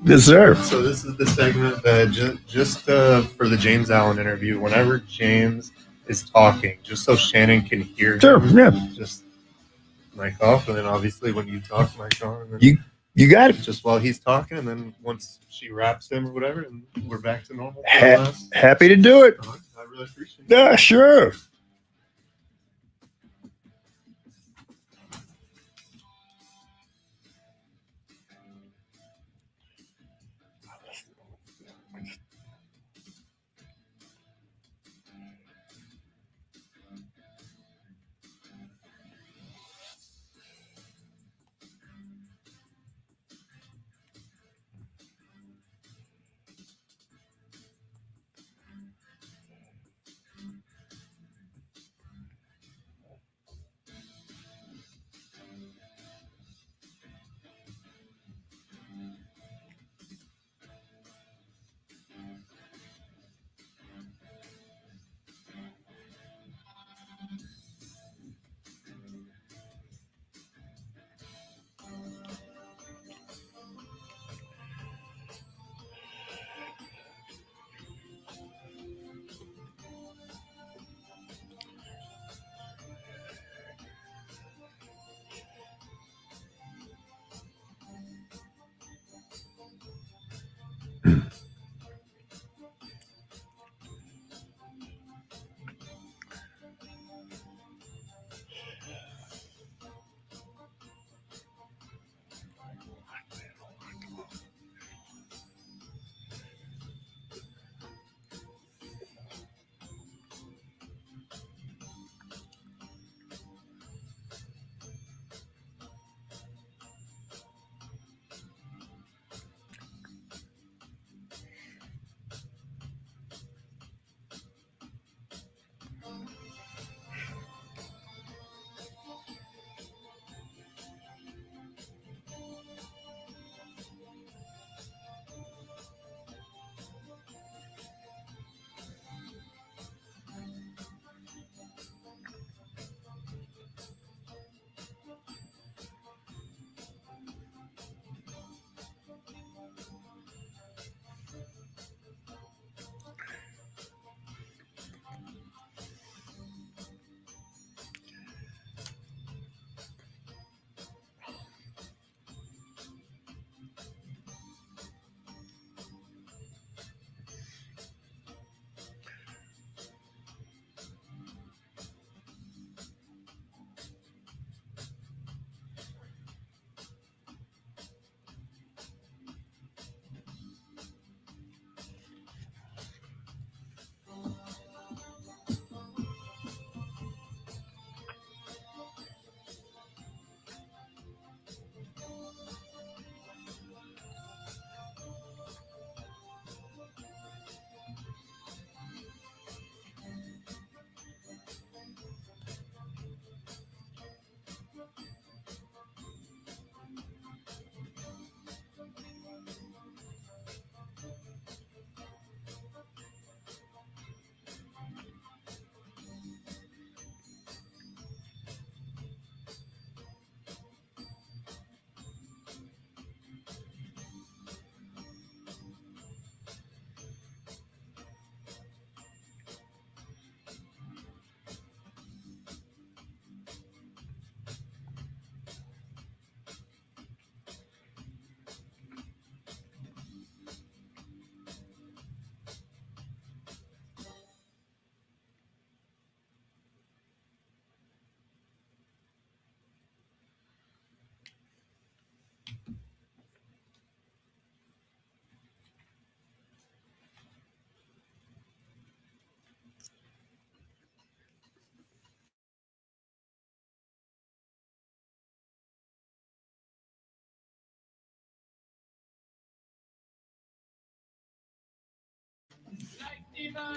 Yes, sir. So this is the segment that just for the James Allen interview, whenever James is talking, just so Shannon can hear Sure, him, yeah. just mic off, and then obviously when you talk, mic on. And then You got it. just while he's talking, and then once she wraps him or whatever, and we're back to normal. Happy to do it. I really appreciate it. Yeah, sure. Now,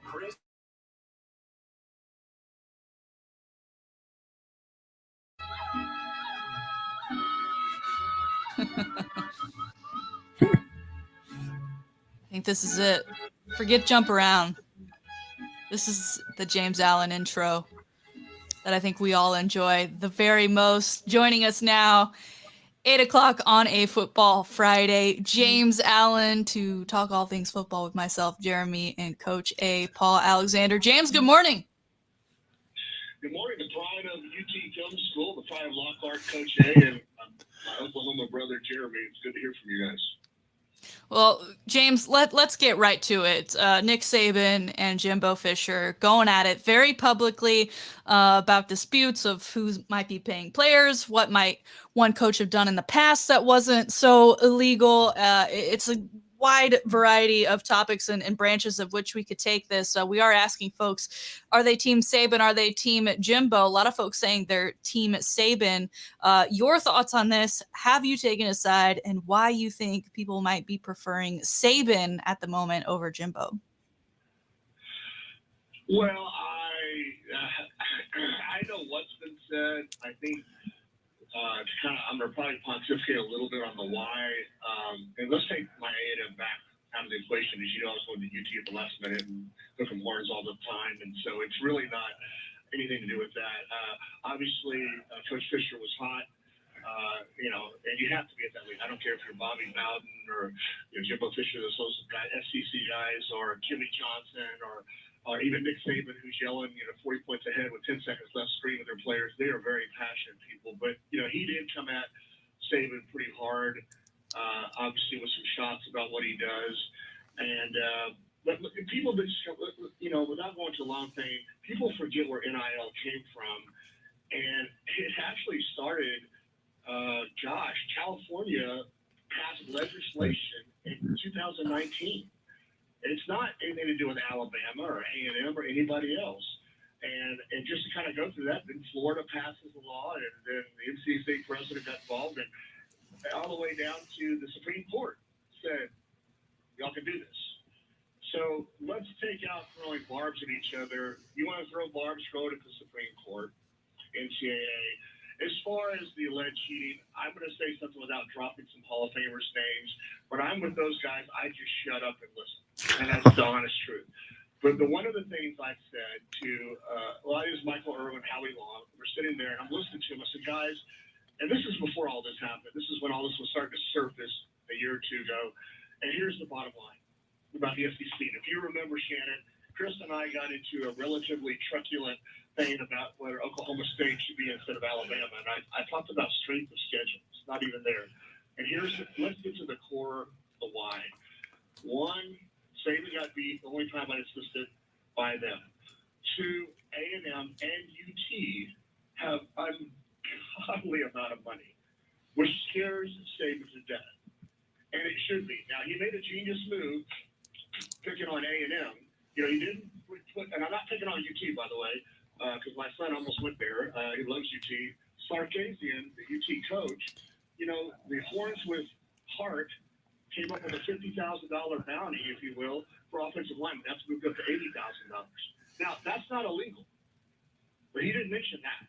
Chris. I think this is it. Forget jump around. This is the James Allen intro that I think we all enjoy the very most. Joining us now, 8 o'clock on a football Friday, James Allen to talk all things football with myself, Jeremy, and Coach A, Paul Alexander. James, good morning. Good morning, the pride of UT Film School, the pride of Lockhart, Coach A, and my Oklahoma brother, Jeremy. It's good to hear from you guys. Well, James, let's get right to it. Nick Saban and Jimbo Fisher going at it very publicly about disputes of who might be paying players, what might one coach have done in the past that wasn't so illegal. It's a wide variety of topics and branches of which we could take this. We are asking folks, are they team Saban? Are they team Jimbo? A lot of folks saying they're team Saban. Your thoughts on this? Have you taken a side, and why you think people might be preferring Saban at the moment over Jimbo? Well, I know what's been said. I think I'm going to probably pontificate a little bit on the why. And let's take my A&M back out of the equation. As you know, I was going to UT at the last minute and hooking horns all the time. And so it's really not anything to do with that. Obviously, Coach Fisher was hot. And you have to be at that league. I don't care if you're Bobby Bowden or Jimbo Fisher, the social guy, FCC guys, or Kimmy Johnson, or even Nick Saban, who's yelling, 40 points ahead with 10 seconds left, screaming at their players. They are very passionate people. But, he did come at Saban pretty hard, obviously with some shots about what he does. And but people that just, without going to a long thing, people forget where NIL came from. And it actually started, California passed legislation in 2019. It's not anything to do with Alabama or A&M or anybody else. And just to kind of go through that, then Florida passes the law, and then the NCAA president got involved, and all the way down to the Supreme Court said, y'all can do this. So let's take out throwing barbs at each other. You want to throw barbs, throw it at the Supreme Court, NCAA. As far as the alleged cheating, I'm going to say something without dropping some Hall of Famers' names. When I'm with those guys, I just shut up and listen. And that's the honest truth. But one of the things I said to a lot of these Michael Irvin, Howie Long, we're sitting there and I'm listening to them. I said, guys, and this is before all this happened. This is when all this was starting to surface a year or two ago. And here's the bottom line about the SEC. And if you remember, Shannon, Chris and I got into a relatively truculent thing about whether Oklahoma State should be instead of Alabama. And I talked about strength of schedule. It's not even there. And let's get to the core of the why. One, Saban got beat the only time I assisted by them. Two, A&M and UT have ungodly amount of money, which scares Saban to death. And it should be. Now, he made a genius move picking on A&M. He didn't put, and I'm not picking on UT, by the way, because my son almost went there. He loves UT. Sarkisian, the UT coach, the Horns with Hart came up with a $50,000 bounty, if you will, for offensive linemen. That's moved up to $80,000. Now, that's not illegal, but he didn't mention that.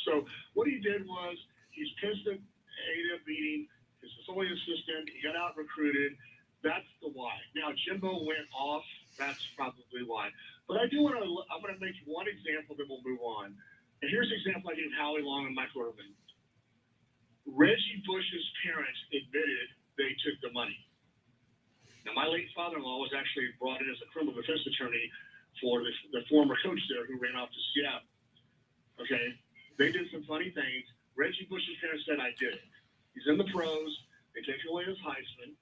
So what he did was he's pissed at A&M beating his only assistant. He got out recruited. That's the why. Now, Jimbo went off. That's probably why. But I'm going to make one example, then we'll move on. And here's the example I gave Howie Long and Michael Irvin. Reggie Bush's parents admitted they took the money. Now, my late father-in-law was actually brought in as a criminal defense attorney for the former coach there who ran off to Seattle. Okay? They did some funny things. Reggie Bush's parents said, I did it. He's in the pros. They take away his Heisman.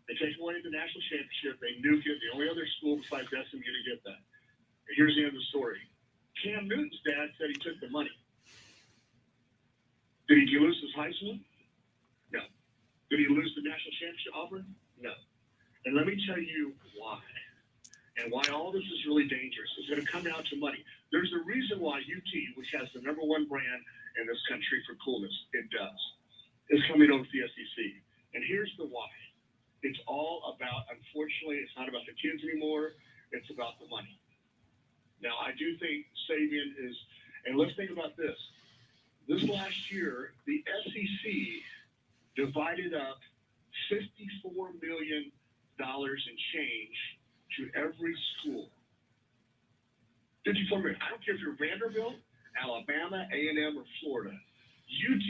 They take away the national championship. They nuke it. The only other school besides SMU to get that. And here's the end of the story. Cam Newton's dad said he took the money. Did he lose his Heisman? No. Did he lose the national championship, Auburn? No. And let me tell you why. And why all this is really dangerous. It's going to come down to money. There's a reason why UT, which has the #1 brand in this country for coolness, it does, is coming over to the SEC. And here's the why. It's all about, unfortunately, it's not about the kids anymore. It's about the money. Now, I do think Saban is, and let's think about this. This last year, the SEC divided up $54 million in change to every school. 54 million. I don't care if you're Vanderbilt, Alabama, A&M, or Florida. UT,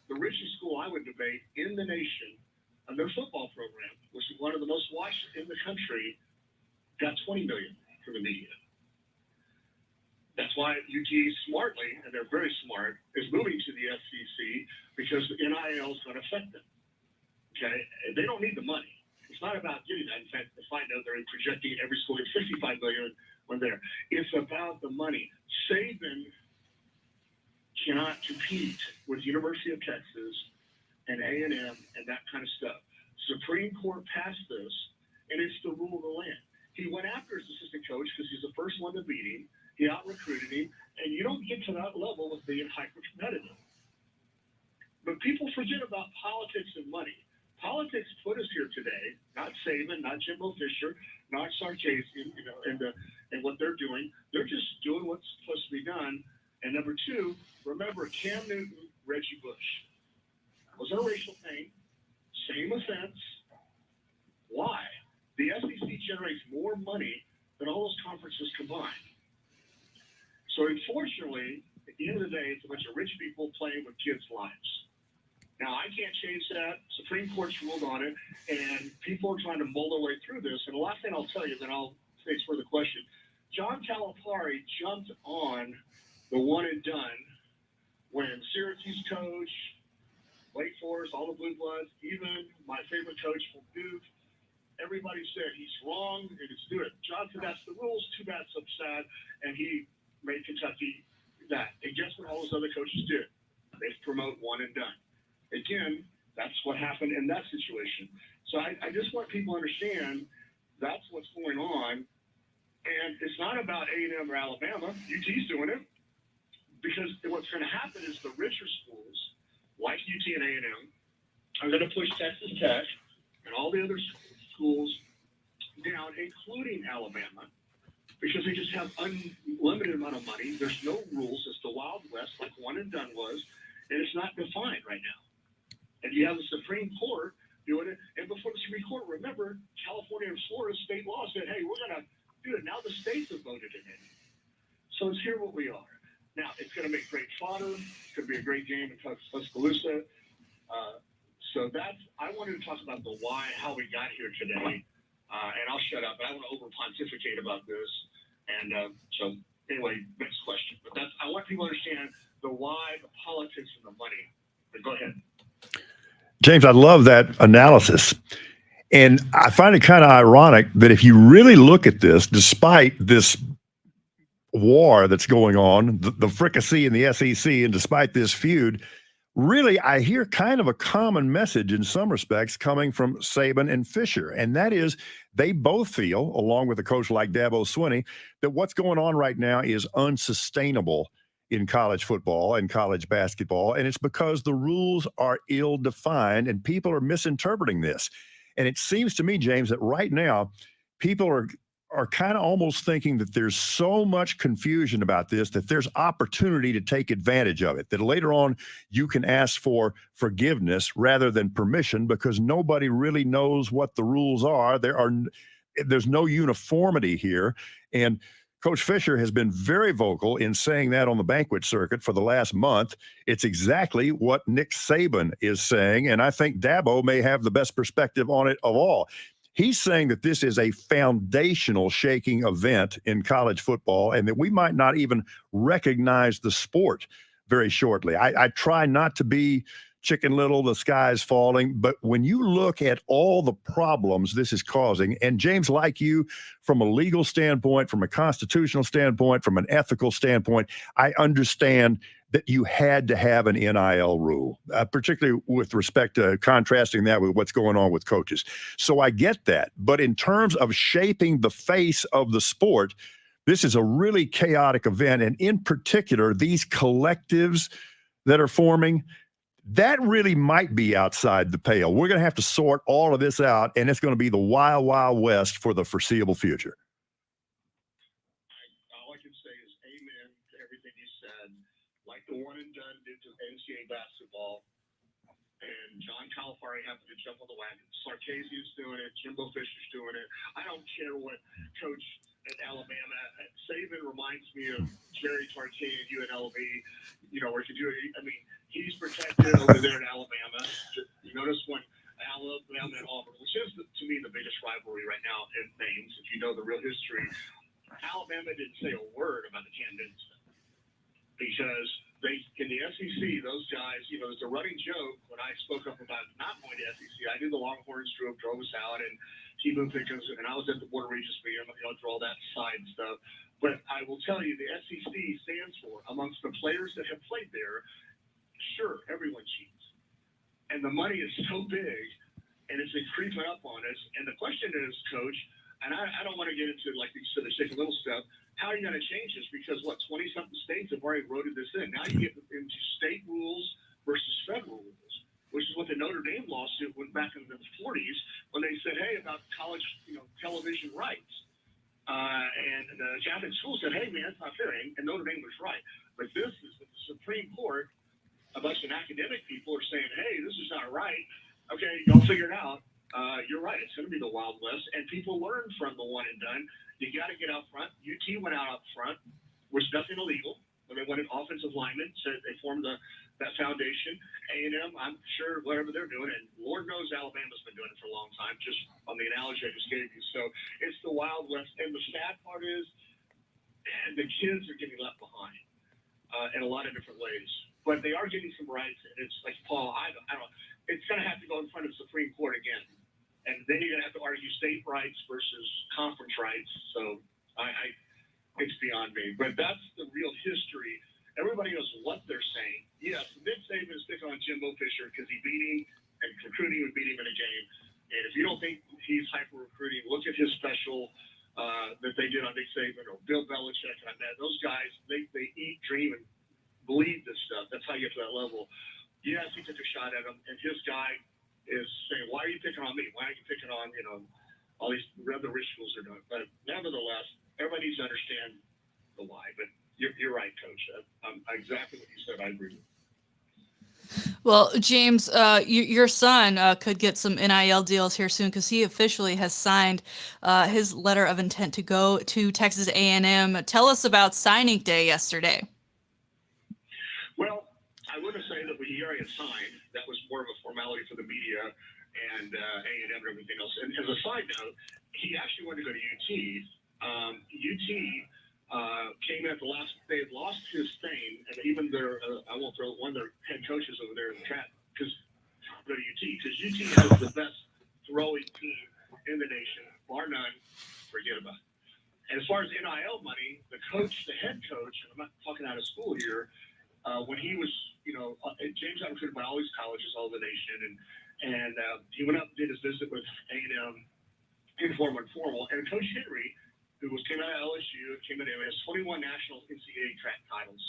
the richest school I would debate in the nation, and their football program, which is one of the most watched in the country, got $20 million from the media. That's why UT smartly, and they're very smart, is moving to the SEC because the NIL is going to affect them. Okay? They don't need the money. It's not about getting that. In fact, if I know they're projecting every school at $55 million when they're. It's about the money. Saban cannot compete with University of Texas and A&M and that kind of stuff. Supreme Court passed this, and it's the rule of the land. He went after his assistant coach because he's the first one to beat him. He out-recruited him, and you don't get to that level with being hyper-competitive. But people forget about politics and money. Politics put us here today, not Saban, not Jimbo Fisher, not Sarkisian, and what they're doing. They're just doing what's supposed to be done. And number two, remember Cam Newton, Reggie Bush. That was a racial thing. Same offense. Why? The SEC generates more money than all those conferences combined. So unfortunately, at the end of the day, it's a bunch of rich people playing with kids' lives. Now, I can't change that. Supreme Court's ruled on it, and people are trying to mull their way through this. And the last thing I'll tell you, then I'll face for the question. John Calipari jumped on the one and done when Syracuse coach, Wake Forest, all the Blue Bloods, even my favorite coach from Duke, everybody said he's wrong and it's do it. John said that's the rules, too bad, so sad, and he made Kentucky that. And guess what all those other coaches did? They promote one and done. Again, that's what happened in that situation. So I just want people to understand that's what's going on. And it's not about A&M or Alabama. UT's doing it. Because what's going to happen is the richer schools, like UT and A&M, are going to push Texas Tech and all the other schools down, including Alabama, because they just have unlimited amount of money. There's no rules. It's the Wild West, like one and done was, and it's not defined right now. And you have the Supreme Court doing it. And before the Supreme Court, remember, California and Florida state law said, hey, we're going to do it. Now the states have voted it in. So it's here what we are. Now, it's going to make great fodder. It's going to be a great game in Tuscaloosa. So I wanted to talk about the why, how we got here today. And I'll shut up. I don't want to over-pontificate about this. And so anyway, next question. But I want people to understand the why, the politics, and the money. But go ahead. James, I love that analysis. And I find it kind of ironic that if you really look at this, despite this war that's going on, the fricassee in the SEC, and despite this feud, really, I hear kind of a common message in some respects coming from Saban and Fisher. And that is they both feel, along with a coach like Dabo Swinney, that what's going on right now is unsustainable in college football and college basketball. And it's because the rules are ill-defined and people are misinterpreting this. And it seems to me, James, that right now people are kind of almost thinking that there's so much confusion about this that there's opportunity to take advantage of it, that later on you can ask for forgiveness rather than permission because nobody really knows what the rules are. There's no uniformity here. And Coach Fisher has been very vocal in saying that on the banquet circuit for the last month. It's exactly what Nick Saban is saying, and I think Dabo may have the best perspective on it of all. He's saying that this is a foundational shaking event in college football and that we might not even recognize the sport very shortly. I try not to be Chicken Little, the sky is falling. But when you look at all the problems this is causing, and James, like you, from a legal standpoint, from a constitutional standpoint, from an ethical standpoint, I understand that you had to have an NIL rule, particularly with respect to contrasting that with what's going on with coaches. So I get that. But in terms of shaping the face of the sport, this is a really chaotic event. And in particular, these collectives that are forming, that really might be outside the pale. We're going to have to sort all of this out, and it's going to be the wild, wild west for the foreseeable future. All I can say is amen to everything you said. Like the one and done did to NCAA basketball, and John Calipari happened to jump on the wagon. Sarkisian's doing it. Jimbo Fisher's doing it. I don't care what coach at Alabama. Saban reminds me of Jerry Tarkey at UNLV. You know, where you do it. I mean, he's protected over there in Alabama. You notice when Alabama and Auburn, which is to me the biggest rivalry right now in names, if you know the real history. Alabama didn't say a word about the Cam Newton stuff because they in the SEC, those guys, you know, it's a running joke when I spoke up about not going to SEC. I knew the Longhorns drove us out, and T-Boone Pickens, and I was at the Board of Regents meeting, you know, through all that side stuff. But I will tell you, the SEC stands for, amongst the players that have played there, sure, everyone cheats. And the money is so big, and it's been creeping up on us. And the question is, Coach, and I don't want to get into, like you said, the Chicken Little stuff, how are you going to change this? Because, 20-something states have already voted this in. Now you get into state rules versus federal rules, which is what the Notre Dame lawsuit went back in the 40s when they said, hey, about college, you know, television rights. And the Catholic school said, hey, man, it's not fair. And Notre Dame was right. But this is the Supreme Court, a bunch of academic people are saying, hey, this is not right. Okay, go figure it out. You're right. It's going to be the Wild West. And people learn from the one and done. You got to get out front. UT went out up front. Was nothing illegal. When they went in offensive linemen, so they formed that foundation. A&M, I'm sure whatever they're doing, and Lord knows Alabama's been doing it for a long time, just on the analogy I just gave you. So it's the Wild West. And the sad part is, man, the kids are getting left behind in a lot of different ways. But they are getting some rights. And it's like, Paul, I don't it's going to have to go in front of the Supreme Court again. And then you're going to have to argue state rights versus conference rights. So it's beyond me. But that's the real history. Everybody knows what they're saying. Yes, Nick Saban is sticking on Jimbo Fisher because he beat him, and recruiting would beat him in a game. And if you don't think he's hyper-recruiting, look at his special that they did on Nick Saban or Bill Belichick. And that. Those guys, they eat, dream, and believe this stuff. That's how you get to that level. Yes, he took a shot at him, and his guy is saying, why are you picking on me? Why aren't you picking on, you know, all these other rich schools are doing? But nevertheless, everybody needs to understand the why. But you're right, Coach. Exactly what you said, I agree with. Well, James, your son could get some NIL deals here soon because he officially has signed his letter of intent to go to Texas A&M. Tell us about signing day yesterday. Well, I wouldn't say that he already had signed. That was more of a formality for the media and A&M and everything else. And as a side note, he actually wanted to go to UT. UT came at the last. They had lost his fame, and even their I won't throw one of their head coaches over there in the track because go to UT because UT has the best throwing team in the nation, bar none. Forget about it. And as far as NIL money, the head coach, and I'm not talking out of school here. When he was, you know, James got recruited by all these colleges all over the nation, and he went up and did his visit with A&M, informal and formal, and Coach Henry, who came out of LSU, came in, has 21 national NCAA track titles.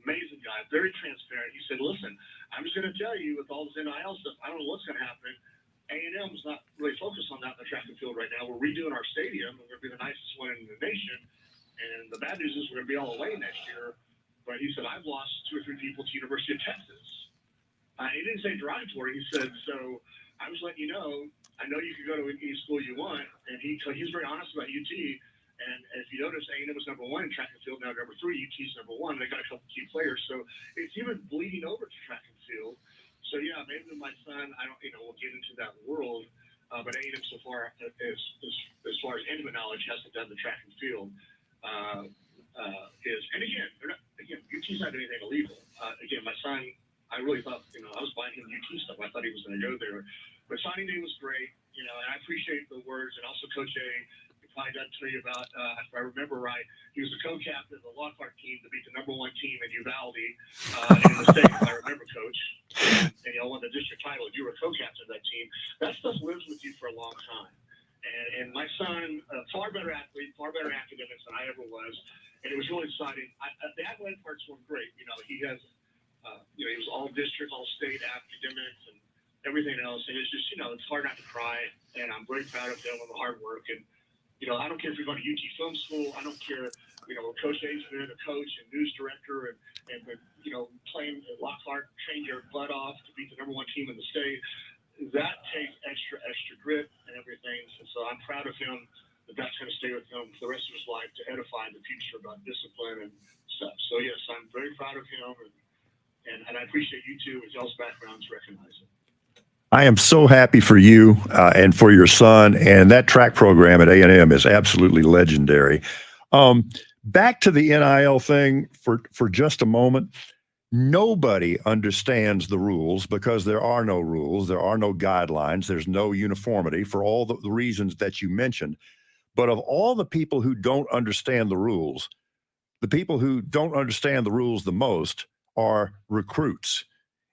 Amazing guy, very transparent. He said, listen, I'm just going to tell you with all this NIL stuff, I don't know what's going to happen. A&M's not really focused on that in the track and field right now. We're redoing our stadium. We're going to be the nicest one in the nation, and the bad news is we're going to be all away next year. But he said, I've lost 2 or 3 people to University of Texas. He didn't say derogatory. He said, so I was letting you know, I know you can go to any school you want. And he's very honest about UT. And if you notice, A&M was number 1 in track and field. Now number 3, UT's number 1. They got a couple key players. So it's even bleeding over to track and field. So, yeah, maybe my son, we'll get into that world. But A&M so far, as far as intimate knowledge, hasn't done the track and field. And again, UT's not doing anything illegal. Again, my son I really thought, I was buying him UT stuff. I thought he was going to go there. But signing day was great, and I appreciate the words. And also Coach A, he probably doesn't tell you about, if I remember right, he was the co-captain of the Lockhart team to beat the #1 team in Uvalde in the state, if I remember, Coach. And y'all won the district title. You were a co-captain of that team. That stuff lives with you for a long time. And my son, far better athlete, far better academics than I ever was. And it was really exciting. The athletic part's went great. He has, he was all district, all state academics and everything else. And it's just, it's hard not to cry. And I'm very proud of him and the hard work. And, I don't care if you're going to UT Film School. I don't care, Coach A's been a coach and news director and playing at Lockhart, trained your butt off to beat the #1 team in the state. That takes extra grit and everything. And so I'm proud of him that's going to stay with him for the rest of his life to edify the future about discipline and stuff. So yes, I'm very proud of him, and I appreciate you too with y'all's backgrounds recognizing. I am so happy for you and for your son, and that track program at A&M is absolutely legendary. Back to the NIL thing for just a moment. Nobody understands the rules because there are no rules, there are no guidelines, there's no uniformity for all the reasons that you mentioned. But of all the people who don't understand the rules, the people who don't understand the rules the most are recruits.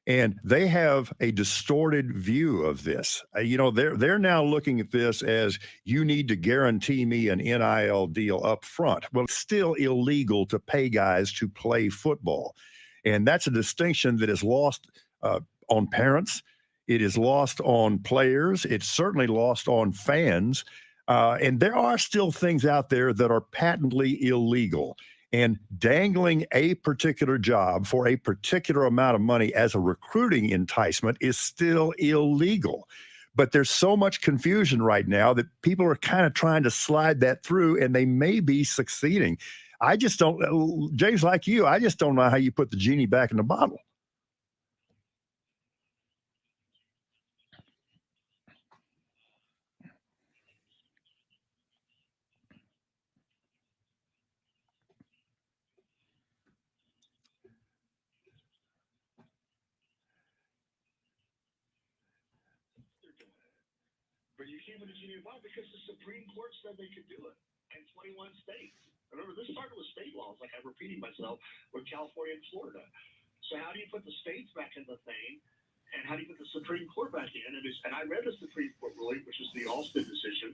And they have a distorted view of this. They're now looking at this as, you need to guarantee me an NIL deal up front. Well, it's still illegal to pay guys to play football. And that's a distinction that is lost on parents. It is lost on players. It's certainly lost on fans. And there are still things out there that are patently illegal. And dangling a particular job for a particular amount of money as a recruiting enticement is still illegal. But there's so much confusion right now that people are kind of trying to slide that through, and they may be succeeding. I just don't, James, like you, I just don't know how you put the genie back in the bottle. But you can't put a genie in the bottle because the Supreme Court said they could do it in 21 states. Remember, this started with state laws, like I'm repeating myself, with California and Florida. So how do you put the states back in the thing? And how do you put the Supreme Court back in? And I read the Supreme Court ruling, which is the Alston decision.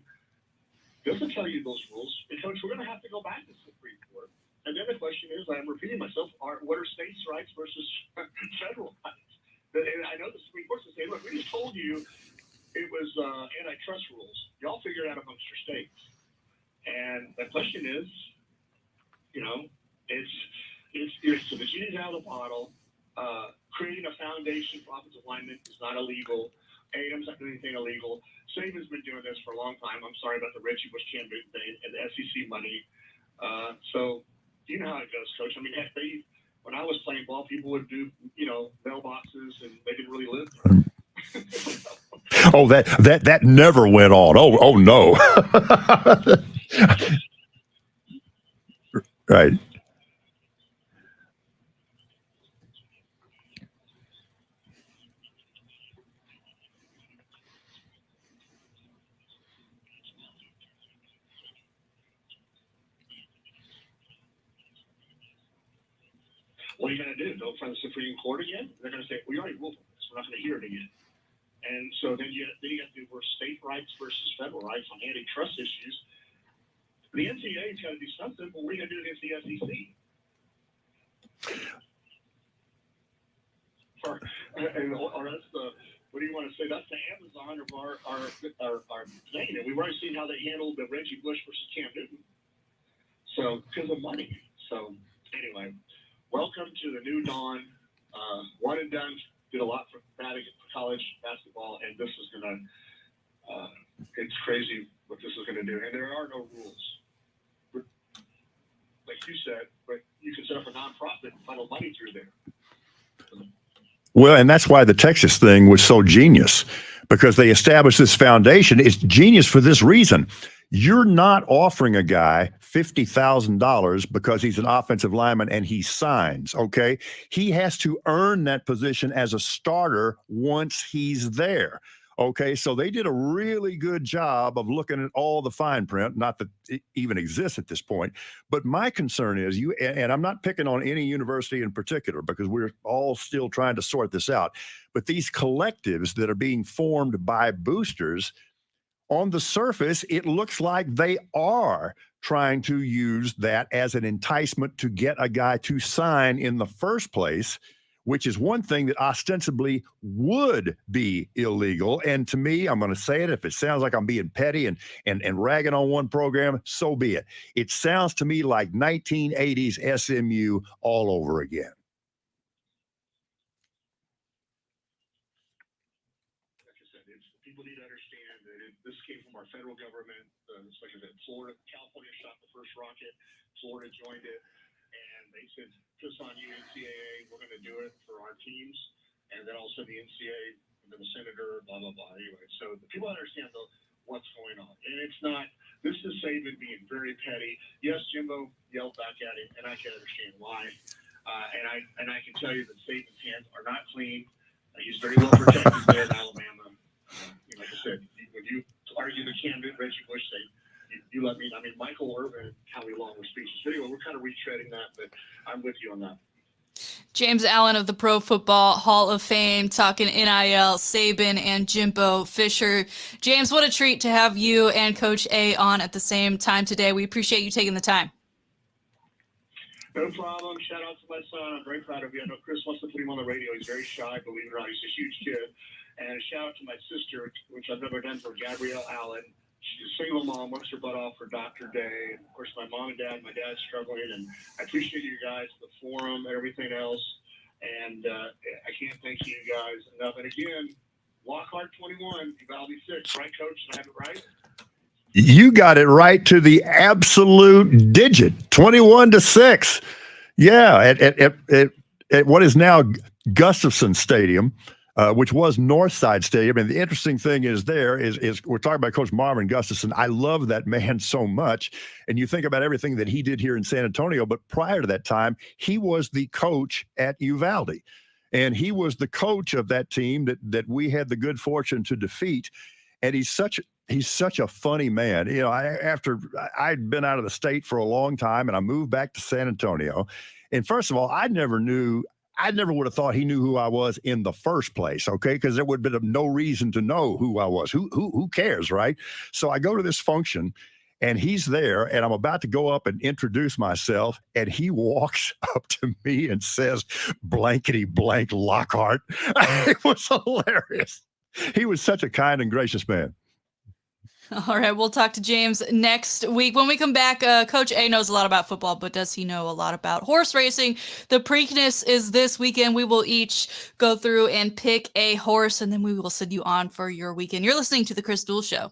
It doesn't tell you those rules. And, Coach, we're going to have to go back to the Supreme Court. And then the question is, I'm repeating myself, what are states' rights versus federal rights? And I know the Supreme Court is saying, look, we just told you it was antitrust rules. Y'all figure it out amongst your states. And the question is, so the genie's out of the bottle. Creating a foundation for offensive linemen is not illegal. A&M's not doing anything illegal. Saban's been doing this for a long time. I'm sorry about the Reggie Bush campaign thing and the SEC money. So you know how it goes, Coach. I mean, heck, when I was playing ball, people would do, mailboxes, and they didn't really live there. Oh, that never went on. Oh no. Right. What are you going to do? Go in front of the Supreme Court again? They're going to say, we already ruled on this. We're not going to hear it again. And so then you have to do state rights versus federal rights on antitrust issues. The NCAA's got to do something, but what are you going to do against the SEC? Or that's what do you want to say? That's the Amazon of our thing. And we've already seen how they handled the Reggie Bush versus Cam Newton. So, because of money. So, anyway, welcome to the new dawn. One and done. Did a lot for college basketball, and this is going to, it's crazy what this is going to do. And there are no rules. Like you said, but you can set up a nonprofit and funnel money through there. Well, and that's why the Texas thing was so genius, because they established this foundation. It's genius for this reason. You're not offering a guy $50,000 because he's an offensive lineman and he signs, okay? He has to earn that position as a starter once he's there. Okay, so they did a really good job of looking at all the fine print, not that it even exists at this point. But my concern is and I'm not picking on any university in particular because we're all still trying to sort this out. But these collectives that are being formed by boosters, on the surface, it looks like they are trying to use that as an enticement to get a guy to sign in the first place, which is one thing that ostensibly would be illegal. And to me, I'm going to say it, if it sounds like I'm being petty and ragging on one program, so be it. It sounds to me like 1980s SMU all over again. People need to understand that this came from our federal government. It's like I said, California shot the first rocket. Florida joined it, and they said, "Just on you, NCAA, we're going to do it for our teams." And then also the NCAA, and then the senator, blah blah blah. Anyway, so the people understand what's going on, and it's not. This is Saban being very petty. Yes, Jimbo yelled back at him, and I can understand why. And I can tell you that Saban's hands are not clean. He's very well protected there in Alabama. Like I said, when you argue the candidate Reggie Bush thing, you let me. I mean, Michael Irvin and Howie Long were speeches. Anyway, we're kind of retreading that, but I'm with you on that. James Allen of the Pro Football Hall of Fame talking NIL, Saban and Jimbo Fisher. James, what a treat to have you and Coach A on at the same time today. We appreciate you taking the time. No problem. Shout out to my son. I'm very proud of you. I know Chris wants to put him on the radio. He's very shy, believe it or not. He's a huge kid. And a shout out to my sister, which I've never done for Gabrielle Allen. She's a single mom, works her butt off for Dr. Day. And of course, my mom and dad, my dad's struggling. And I appreciate you guys, the forum, everything else. And I can't thank you guys enough. And again, Lockhart 21, Uvalde 6, right, Coach? Did I have it right? You got it right to the absolute digit, 21-6. Yeah, at what is now Gustafson Stadium, which was Northside Stadium. And the interesting thing is we're talking about Coach Marvin Gustafson. I love that man so much. And you think about everything that he did here in San Antonio, but prior to that time, he was the coach at Uvalde. And he was the coach of that team that we had the good fortune to defeat. And he's such a funny man. You know, after I'd been out of the state for a long time and I moved back to San Antonio. And first of all, I never would have thought he knew who I was in the first place, okay? Because there would have been no reason to know who I was. Who cares, right? So I go to this function and he's there and I'm about to go up and introduce myself and he walks up to me and says, blankety blank Lockhart. It was hilarious. He was such a kind and gracious man. All right, we'll talk to James next week. When we come back, Coach A knows a lot about football, but does he know a lot about horse racing? The Preakness is this weekend. We will each go through and pick a horse, and then we will send you on for your weekend. You're listening to The Chris Duel Show.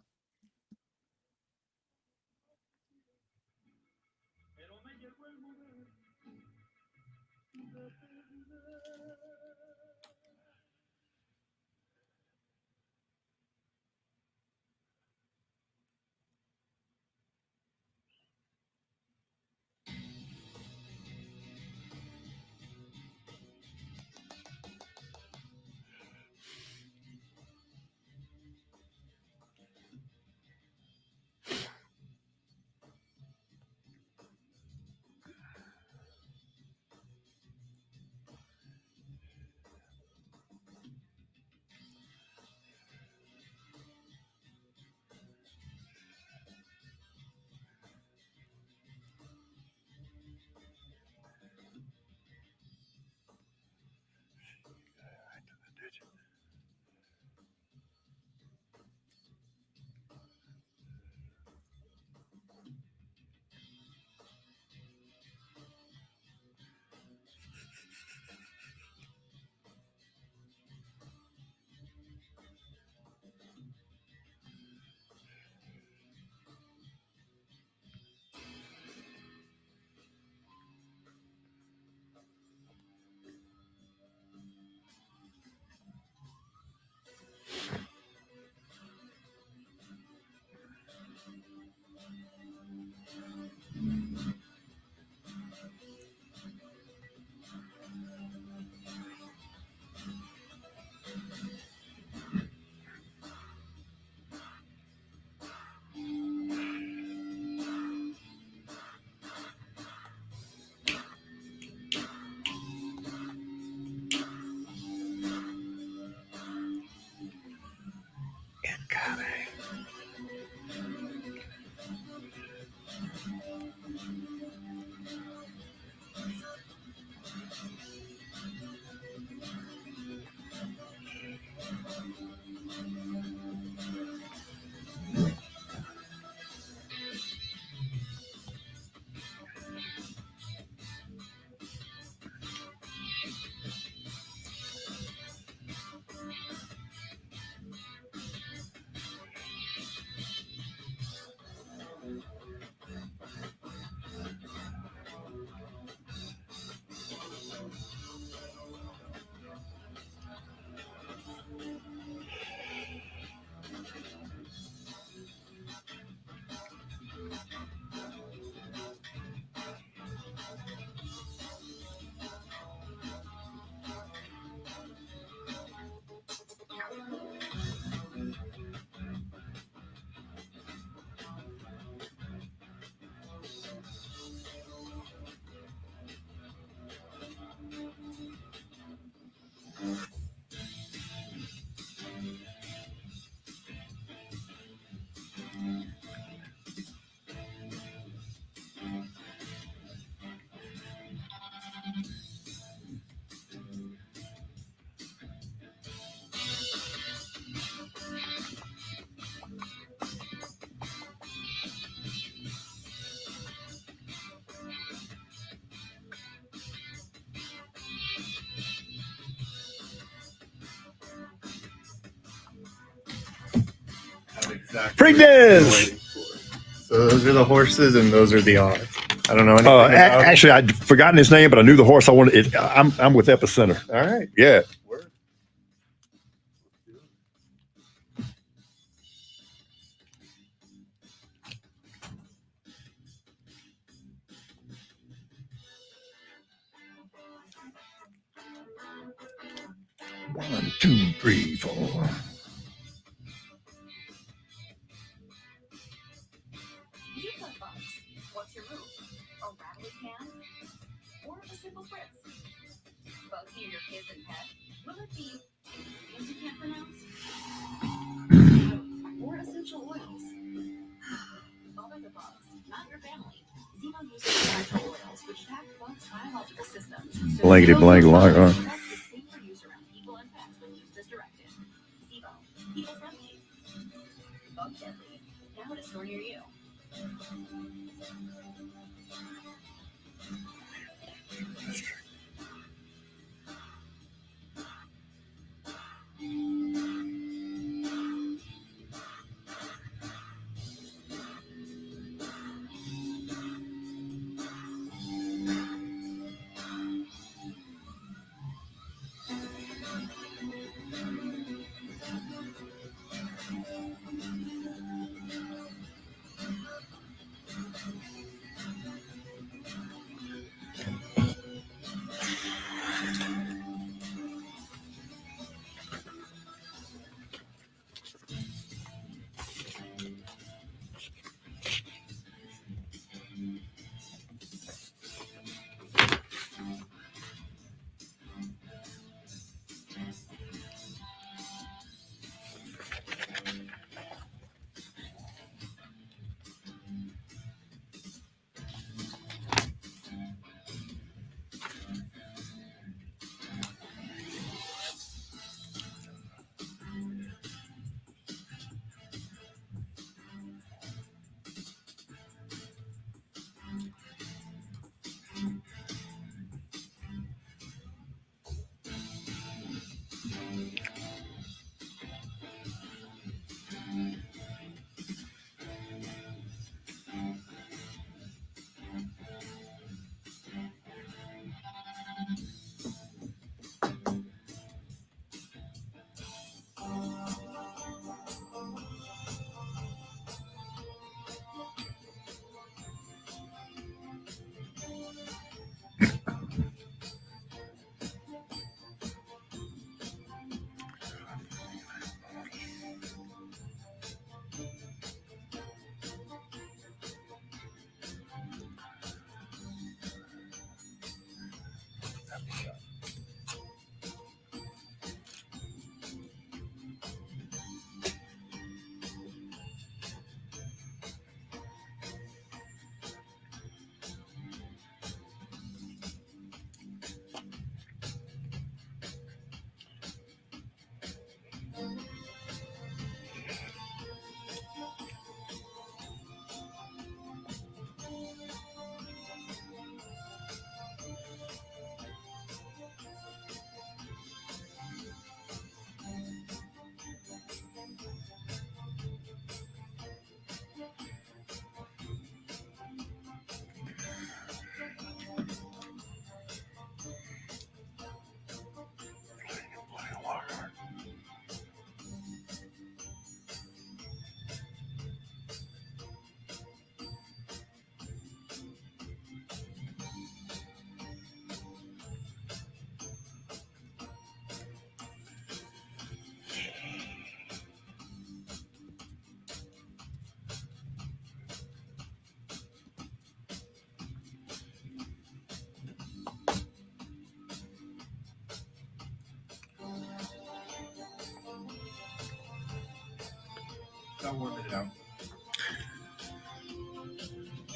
exactly Preakness! So those are the horses and those are the odds. I don't know anything about Actually, I'd forgotten his name, but I knew the horse I wanted. I'm with Epicenter. All right. Yeah. One, two, three, four. You play bugs. What's your move? A rattly can? Or a simple fritz? Bugs near your kids and pet? Will it be ingredients you can't pronounce? Or essential oils? Bother the bugs, not your family. Zemo uses natural oils which attack bugs' biological systems. Blankety blank log. Is safe for use around people and pets when used as directed. Zemo, people friendly. Bug deadly. Now at a store near you.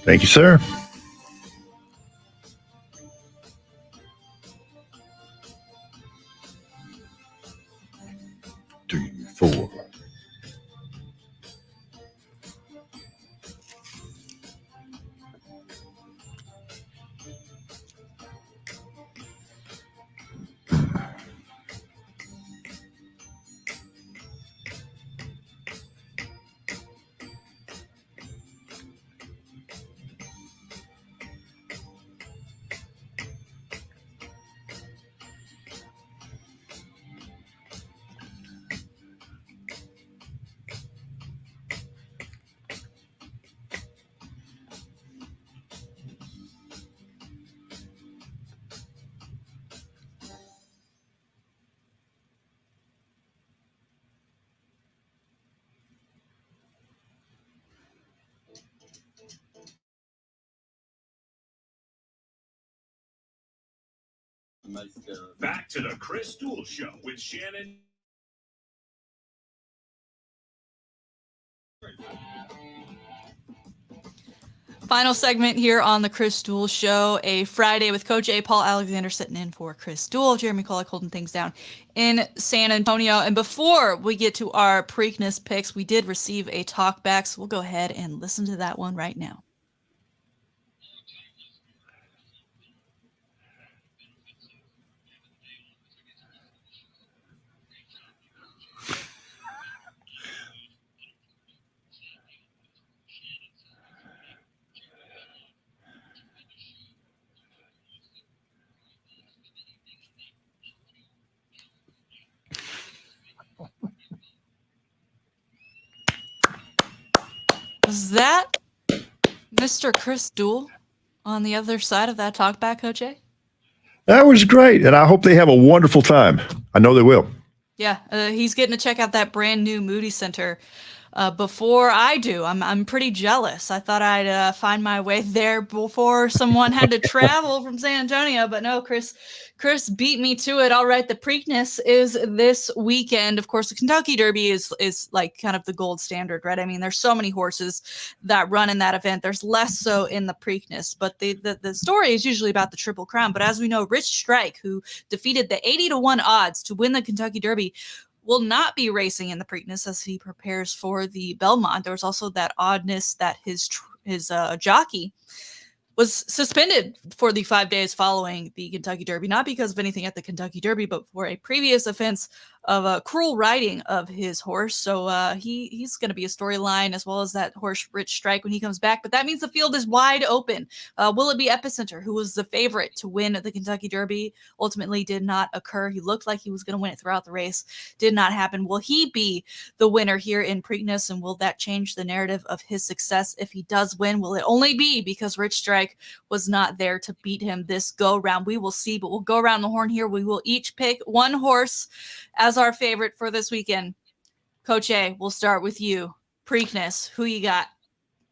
Thank you, sir. Three, four. Back to the Chris Duel Show with Shannon. Final segment here on the Chris Duel Show, a Friday with Coach A. Paul Alexander sitting in for Chris Duel, Jeremy KOLOK holding things down in San Antonio. And before we get to our Preakness picks, we did receive a talk back, so we'll go ahead and listen to that one right now. Was that Mr. Chris Duel on the other side of that talkback, Coach A? That was great, and I hope they have a wonderful time. I know they will. Yeah, he's getting to check out that brand new Moody Center before I do. I'm pretty jealous. I thought I'd find my way there before someone had to travel from San Antonio, but no, Chris beat me to it. All right, the Preakness is this weekend. Of course, the Kentucky Derby is like kind of the gold standard, right? I mean, there's so many horses that run in that event. There's less so in the Preakness, but the story is usually about the Triple Crown. But as we know, Rich Strike, who defeated the 80-1 odds to win the Kentucky Derby, will not be racing in the Preakness as he prepares for the Belmont. There was also that oddness that his jockey was suspended for the 5 days following the Kentucky Derby, not because of anything at the Kentucky Derby, but for a previous offense of cruel riding of his horse. So he's going to be a storyline, as well as that horse Rich Strike when he comes back. But that means the field is wide open. Will it be Epicenter, who was the favorite to win the Kentucky Derby? Ultimately did not occur. He looked like he was going to win it throughout the race. Did not happen. Will he be the winner here in Preakness, and will that change the narrative of his success if he does win? Will it only be because Rich Strike was not there to beat him this go round? We will see, but we'll go around the horn here. We will each pick one horse as our favorite for this weekend. Coach A, we'll start with you. Preakness, who you got?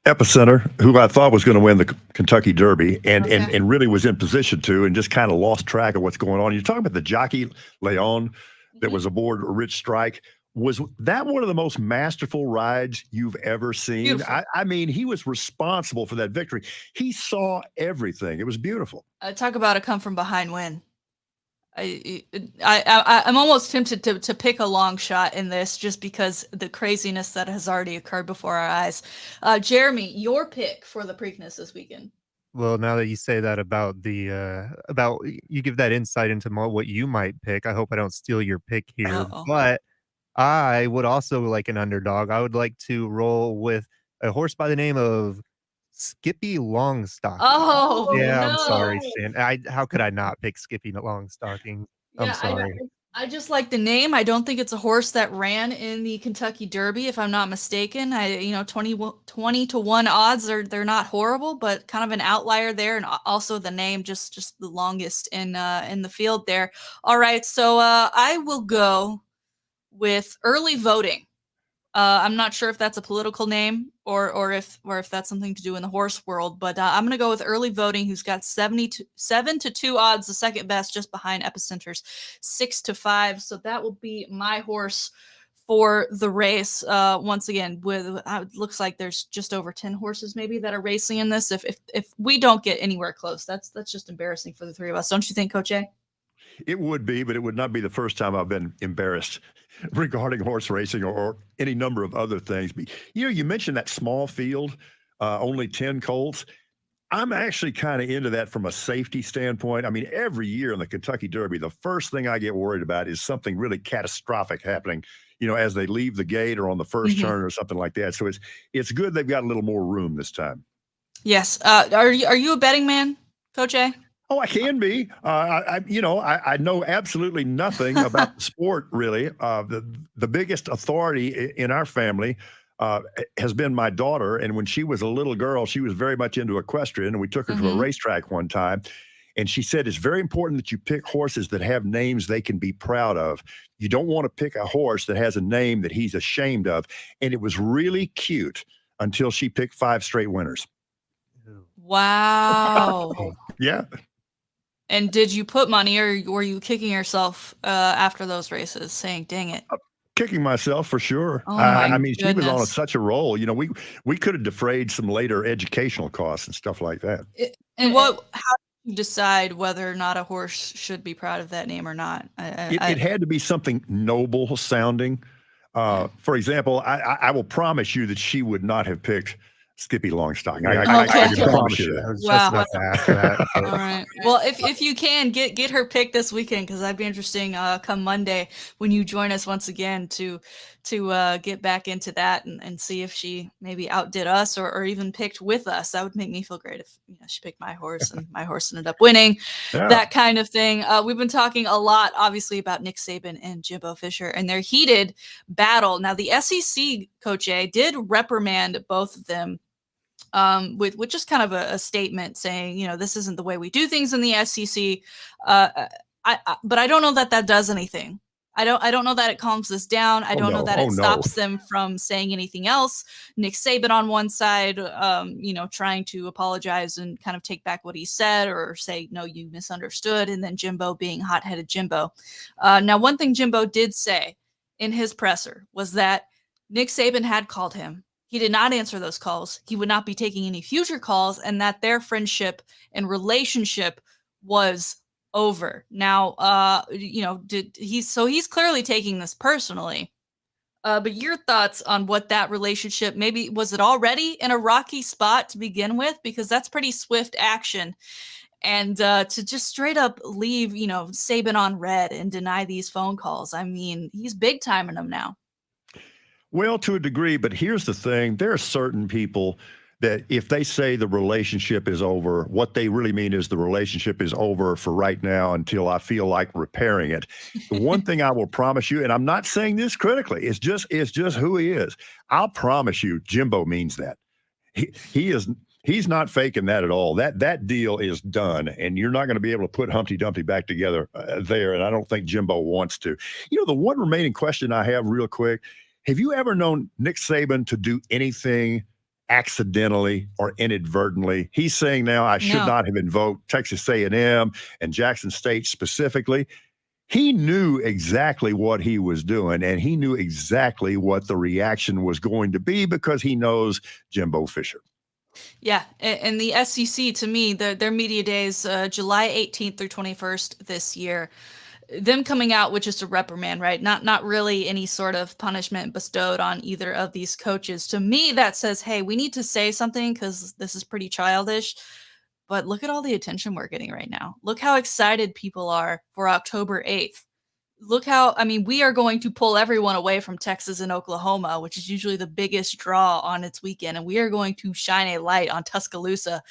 Epicenter, who I thought was going to win the Kentucky Derby and Okay. really was in position to, and just kind of lost track of what's going on. You're talking about the jockey Leon that was aboard Rich Strike. Was that one of the most masterful rides you've ever seen? Beautiful. I mean, he was responsible for that victory. He saw everything. It was beautiful. Talk about a come from behind win. I'm almost tempted to pick a long shot in this just because the craziness that has already occurred before our eyes. Jeremy, your pick for the Preakness this weekend. Well, now that you say that about you give that insight into what you might pick, I hope I don't steal your pick here. Uh-oh. But I would also like an underdog. I would like to roll with a horse by the name of Skippy Longstocking. Oh, yeah, no. I'm sorry, Shan. How could I not pick Skippy Longstocking? I'm Yeah, sorry. I just like the name. I don't think it's a horse that ran in the Kentucky Derby, if I'm not mistaken. 20-1 odds they're not horrible, but kind of an outlier there, and also the name just the longest in the field there. All right, so I will go with early voting. I'm not sure if that's a political name or if that's something to do in the horse world, but I'm going to go with early voting, who's got 7-2 odds, the second best, just behind Epicenter's 6-5. So that will be my horse for the race. Once again, it looks like there's just over 10 horses maybe that are racing in this. If we don't get anywhere close, that's just embarrassing for the three of us, don't you think, Coach A? It would be, but it would not be the first time I've been embarrassed regarding horse racing or any number of other things. But, you mentioned that small field, only 10 colts. I'm actually kind of into that from a safety standpoint. I mean, every year in the Kentucky Derby, the first thing I get worried about is something really catastrophic happening, as they leave the gate or on the first turn or something like that. So it's good they've got a little more room this time. Yes. Are you a betting man, Coach A? Oh, I can be. I know absolutely nothing about the sport, really. The biggest authority in our family has been my daughter. And when she was a little girl, she was very much into equestrian. And we took her to a racetrack one time. And she said, it's very important that you pick horses that have names they can be proud of. You don't want to pick a horse that has a name that he's ashamed of. And it was really cute until she picked 5 straight winners. Wow. Yeah. And did you put money, or were you kicking yourself after those races, saying, "Dang it"? Kicking myself for sure. Oh my I mean, she was on goodness. such a roll. We could have defrayed some later educational costs and stuff like that. And how did you decide whether or not a horse should be proud of that name or not? It had to be something noble sounding. For example, I will promise you that she would not have picked Skippy Longstocking. I can promise you that. I was just Wow. about to ask that. All right. Well, if you can get her pick this weekend, because that'd be interesting. Come Monday when you join us once again to get back into that and see if she maybe outdid us or even picked with us. That would make me feel great if she picked my horse and my horse ended up winning. Yeah. That kind of thing. We've been talking a lot, obviously, about Nick Saban and Jimbo Fisher and their heated battle. Now, the SEC, Coach A, did reprimand both of them. With just kind of a statement saying, this isn't the way we do things in the SEC. But I don't know that does anything. I don't know that it calms this down. I don't know that it stops them from saying anything else. Nick Saban on one side, trying to apologize and kind of take back what he said or say, no, you misunderstood. And then Jimbo being hot-headed Jimbo. Now, one thing Jimbo did say in his presser was that Nick Saban had called him. He did not answer those calls. He would not be taking any future calls, and that their friendship and relationship was over. Now, he's clearly taking this personally. But your thoughts on what that relationship, maybe was it already in a rocky spot to begin with? Because that's pretty swift action. And to just straight up leave, Saban on red and deny these phone calls. I mean, he's big timing them now. Well, to a degree, but here's the thing. There are certain people that if they say the relationship is over, what they really mean is the relationship is over for right now until I feel like repairing it. The one thing I will promise you, and I'm not saying this critically, it's just who he is. I'll promise you, Jimbo means that. He's not faking that at all. That deal is done, and you're not going to be able to put Humpty Dumpty back together there, and I don't think Jimbo wants to. The one remaining question I have real quick, have you ever known Nick Saban to do anything accidentally or inadvertently? He's saying now I should not have invoked Texas A&M and Jackson State specifically. He knew exactly what he was doing, and he knew exactly what the reaction was going to be because he knows Jimbo Fisher. Yeah, and the SEC, to me, their media days, July 18th through 21st this year, them coming out with just a reprimand, right? Not really any sort of punishment bestowed on either of these coaches. To me, that says, hey, we need to say something because this is pretty childish. But look at all the attention we're getting right now. Look how excited people are for October 8th. Look how, we are going to pull everyone away from Texas and Oklahoma, which is usually the biggest draw on its weekend. And we are going to shine a light on Tuscaloosa,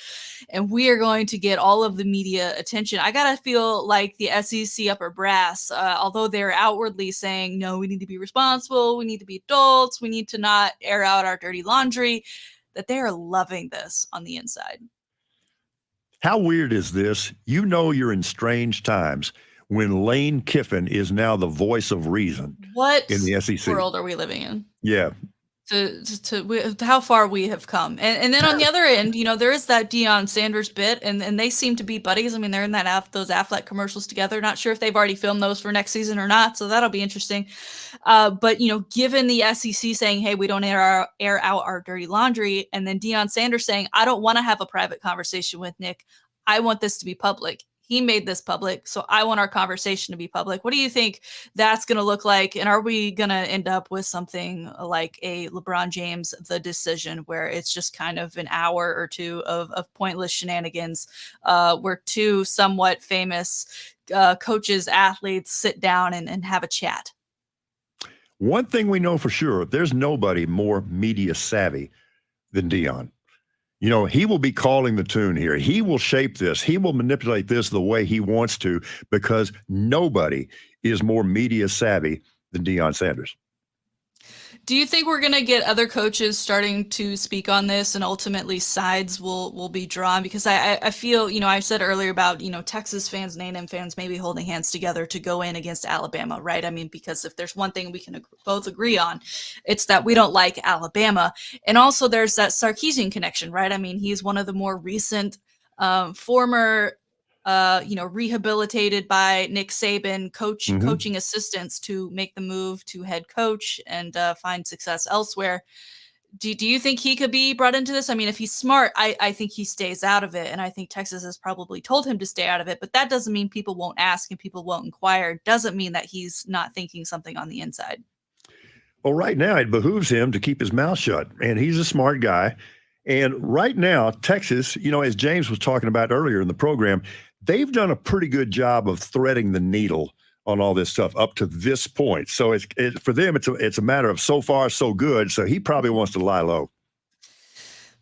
and we are going to get all of the media attention. I got to feel like the SEC upper brass, although they're outwardly saying, no, we need to be responsible, we need to be adults, we need to not air out our dirty laundry, that they are loving this on the inside. How weird is this? You're in strange times when Lane Kiffin is now the voice of reason. What in the SEC world are we living in? Yeah. To how far we have come. And then on the other end, there is that Deion Sanders bit, and they seem to be buddies. They're in those Affleck commercials together. Not sure if they've already filmed those for next season or not, so that'll be interesting. But given the SEC saying, hey, we don't air out our dirty laundry, and then Deion Sanders saying, I don't want to have a private conversation with Nick. I want this to be public. He made this public, so I want our conversation to be public. What do you think that's going to look like? And are we going to end up with something like a LeBron James, The Decision, where it's just kind of an hour or two of pointless shenanigans where two somewhat famous coaches, athletes sit down and have a chat? One thing we know for sure, there's nobody more media savvy than Deion. He will be calling the tune here. He will shape this. He will manipulate this the way he wants to because nobody is more media savvy than Deion Sanders. Do you think we're going to get other coaches starting to speak on this and ultimately sides will be drawn? Because I feel, I said earlier about, Texas fans and A&M fans maybe holding hands together to go in against Alabama, right? Because if there's one thing we can both agree on, it's that we don't like Alabama. And also there's that Sarkisian connection, right? He's one of the more recent former rehabilitated by Nick Saban, Mhm. coaching assistants to make the move to head coach and find success elsewhere. Do you think he could be brought into this? I mean, if he's smart, I think he stays out of it. And I think Texas has probably told him to stay out of it. But that doesn't mean people won't ask and people won't inquire. Doesn't mean that he's not thinking something on the inside. Well, right now it behooves him to keep his mouth shut, and he's a smart guy. And right now, Texas, as James was talking about earlier in the program, they've done a pretty good job of threading the needle on all this stuff up to this point. So for them, it's a matter of so far so good. So he probably wants to lie low.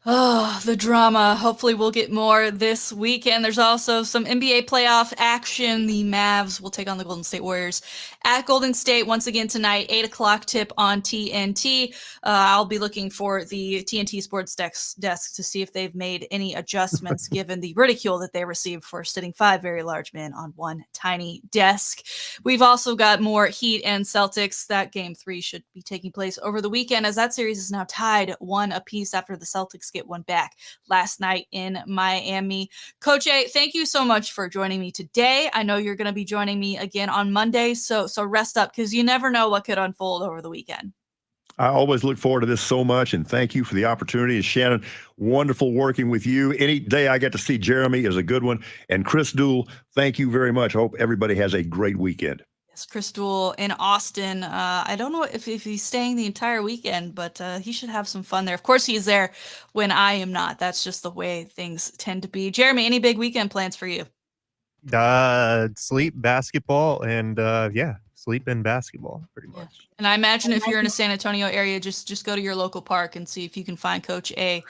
Oh, the drama. Hopefully we'll get more this weekend. There's also some NBA playoff action. The Mavs will take on the Golden State Warriors at Golden State once again tonight, 8 o'clock tip on TNT. I'll be looking for the TNT Sports desk to see if they've made any adjustments given the ridicule that they received for sitting 5 very large men on one tiny desk. We've also got more Heat and Celtics. That game 3 should be taking place over the weekend as that series is now tied 1 apiece after the Celtics get one back last night in Miami. Coach A, thank you so much for joining me today. I know you're going to be joining me again on Monday, so rest up because you never know what could unfold over the weekend. I always look forward to this so much, and thank you for the opportunity. And Shannon, wonderful working with you. Any day I get to see Jeremy is a good one. And Chris Duel, thank you very much. Hope everybody has a great weekend. Chris Duel in Austin. I don't know if he's staying the entire weekend, but he should have some fun there. Of course, he's there when I am not. That's just the way things tend to be. Jeremy, any big weekend plans for you? Sleep, basketball, and sleep and basketball pretty much. And I imagine if you're in a San Antonio area, just go to your local park and see if you can find Coach A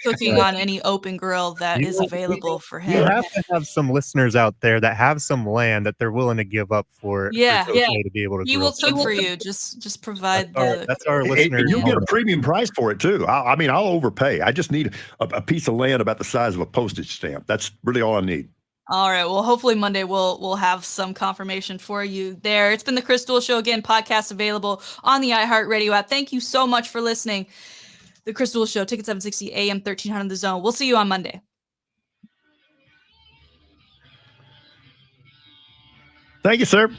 cooking on any open grill that is available for him. You have to have some listeners out there that have some land that they're willing to give up for Coach A to be able to He grill. will cook for you. Just provide that's our listeners. And you'll get a premium price for it too. I'll overpay. I just need a piece of land about the size of a postage stamp. That's really all I need. All right. Well, hopefully Monday we'll have some confirmation for you there. It's been the Chris Duel Show again. Podcast available on the iHeartRadio app. Thank you so much for listening. The Chris Duel Show, Ticket 760 AM 1300 The Zone. We'll see you on Monday. Thank you, sir.